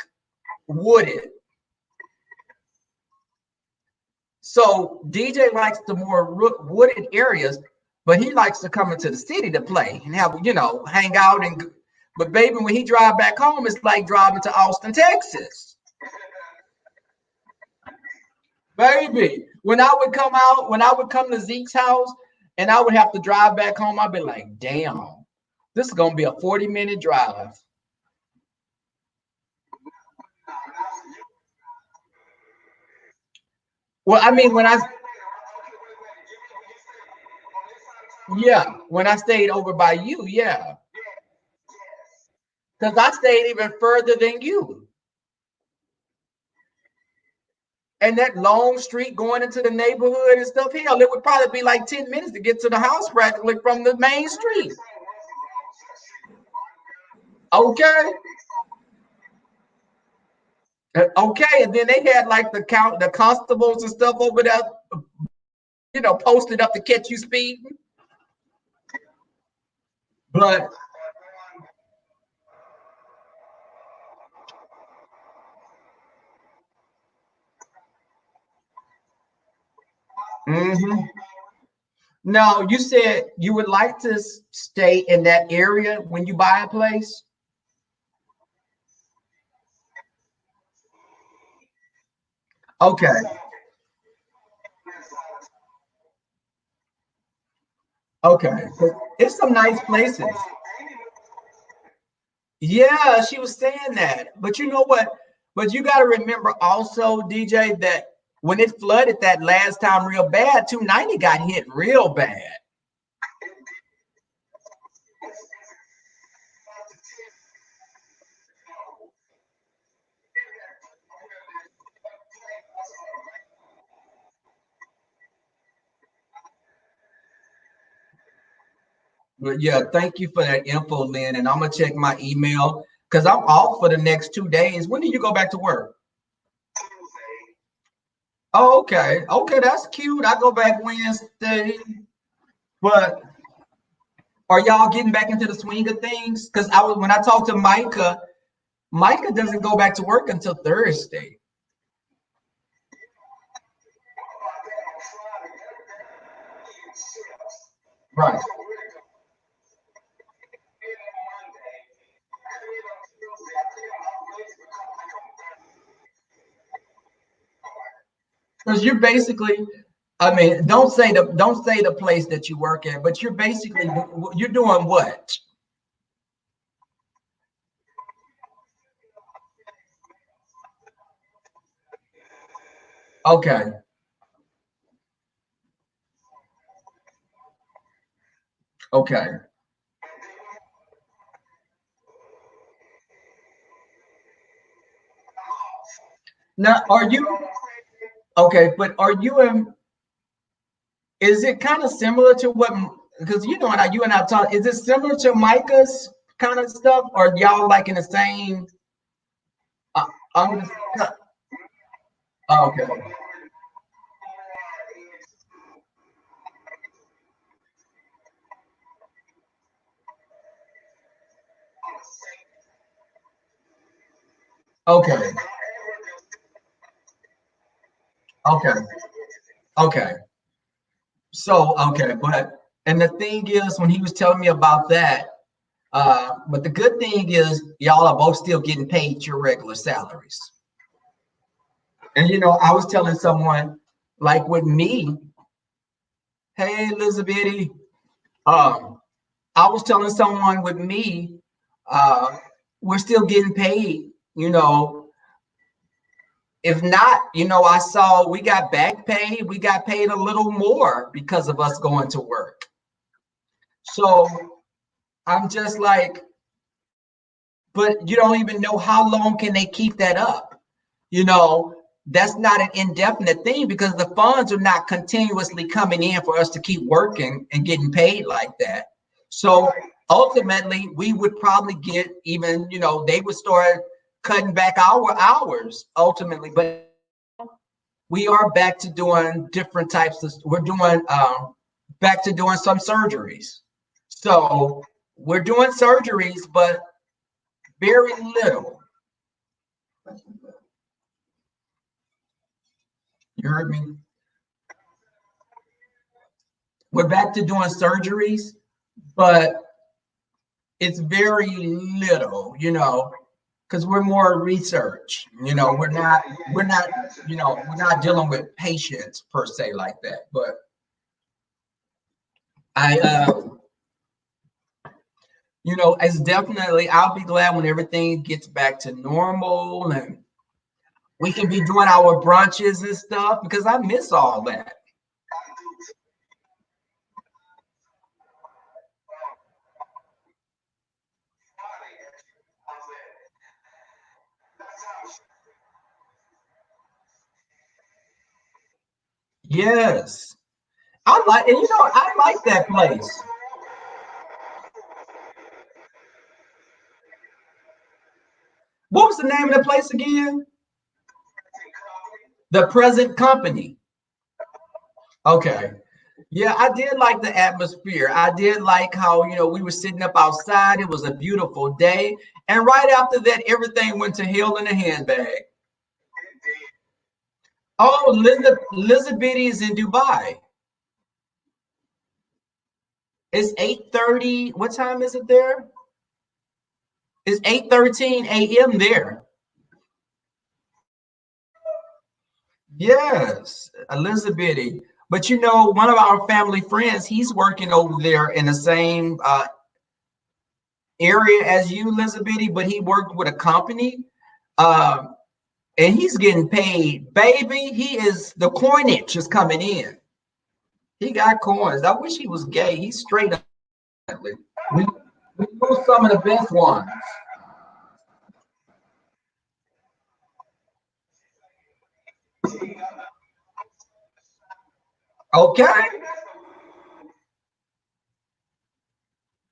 wooded. So DJ likes the more wooded areas, but he likes to come into the city to play and have, hang out. But baby, when he drive back home, it's like driving to Austin, Texas. Baby, when I would come to Zeke's house and I would have to drive back home, I'd be like, damn, this is gonna be a 40-minute drive. Well, I mean, when I stayed over by you, yeah. Because I stayed even further than you. And that long street going into the neighborhood and stuff, hell, it would probably be like 10 minutes to get to the house practically from the main street. Okay. Okay. And then they had like the constables and stuff over there, posted up to catch you speeding. But mhm. Now you said you would like to stay in that area when you buy a place. Okay. Okay. It's some nice places. Yeah, she was saying that. But you know what? But you got to remember also, DJ, that when it flooded that last time real bad, 290 got hit real bad. But yeah, thank you for that info, Lynn. And I'm gonna check my email because I'm off for the next 2 days. When do you go back to work? Oh, okay. Okay, that's cute. I go back Wednesday. But are y'all getting back into the swing of things? Because when I talked to Micah, Micah doesn't go back to work until Thursday. Right. Because you're basically, I mean, don't say the place that you work at, but you're doing what? Okay. Okay. Now, are you okay? But are you in? Is it kind of similar to what? Because you know, and you and I talk. Is it similar to Micah's kind of stuff, or y'all like in the same? Uh, I'm just, okay. Okay. Okay. Okay. So okay, but and the thing is, when he was telling me about that, but the good thing is, y'all are both still getting paid your regular salaries. And you know, I was telling someone, like with me, hey Elizabeth, um, I was telling someone with me, uh, we're still getting paid. You know, if not, you know, I saw we got back pay, we got paid a little more because of us going to work. So I'm just like, but you don't even know how long can they keep that up. You know, that's not an indefinite thing because the funds are not continuously coming in for us to keep working and getting paid like that. So ultimately, we would probably get even, you know, they would start cutting back our hours ultimately, but we are back to doing different types of, we're doing back to doing some surgeries. So we're doing surgeries, but very little. You heard me? We're back to doing surgeries, but it's very little, you know, because we're more research. You know, we're not, you know, we're not dealing with patients per se like that. But I, you know, it's definitely. I'll be glad when everything gets back to normal and we can be doing our brunches and stuff because I miss all that. Yes, I like, and you know, I like that place. What was the name of the place again? The Present Company. Okay. Yeah, I did like the atmosphere. I did like how, you know, we were sitting up outside. It was a beautiful day. And right after that, everything went to hell in a handbag. Oh, Elizabeth is in Dubai. It's 8:30. What time is it there? It's 8:13 a.m. there. Yes, Elizabeth. But you know, one of our family friends, he's working over there in the same area as you, Elizabeth, but he worked with a company. Um, and he's getting paid, baby. He is the coinage is coming in. He got coins. I wish he was gay. He's straight up. We we know some of the best ones. Okay.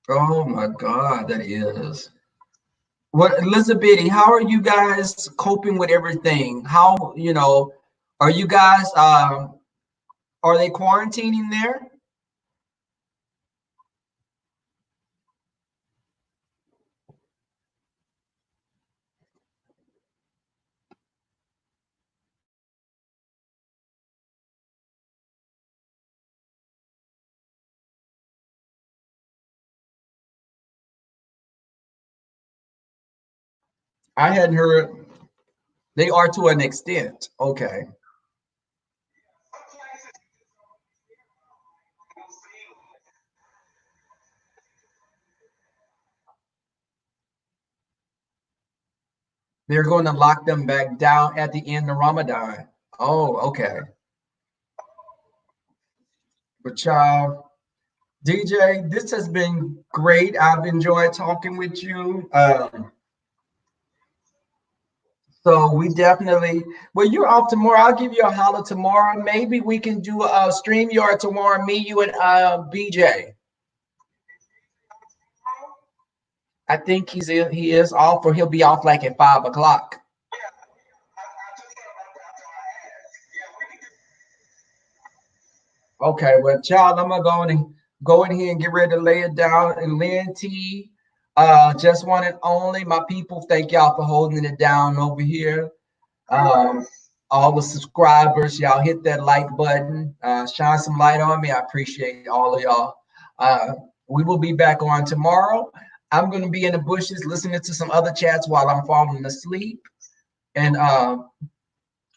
Oh my God, that is. What Elizabeth, how are you guys coping with everything? How, you know, are you guys are they quarantining there? I hadn't heard. They are to an extent. Okay. They're going to lock them back down at the end of Ramadan. Oh, okay. But y'all, DJ, this has been great. I've enjoyed talking with you. So we definitely, well, you're off tomorrow. I'll give you a holler tomorrow. Maybe we can do a stream yard tomorrow. Me, you, and BJ. I think he is off, or he'll be off like at 5 o'clock. Okay, well, child, I'm gonna go in here and get ready to lay it down. And Lynn T, just one and only, my people. Thank y'all for holding it down over here. Um, all the subscribers, y'all hit that like button, shine some light on me. I appreciate all of y'all. Uh, we will be back on tomorrow. I'm going to be in the bushes listening to some other chats while I'm falling asleep. And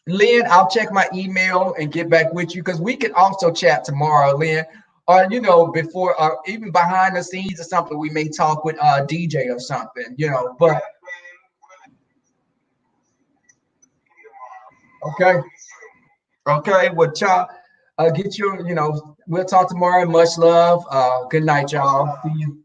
Lynn, I'll check my email and get back with you because we can also chat tomorrow, Lynn. Or before, or even behind the scenes or something, we may talk with DJ or something, But okay. Okay, well, y'all, get your, we'll talk tomorrow. Much love. Good night, y'all. See you.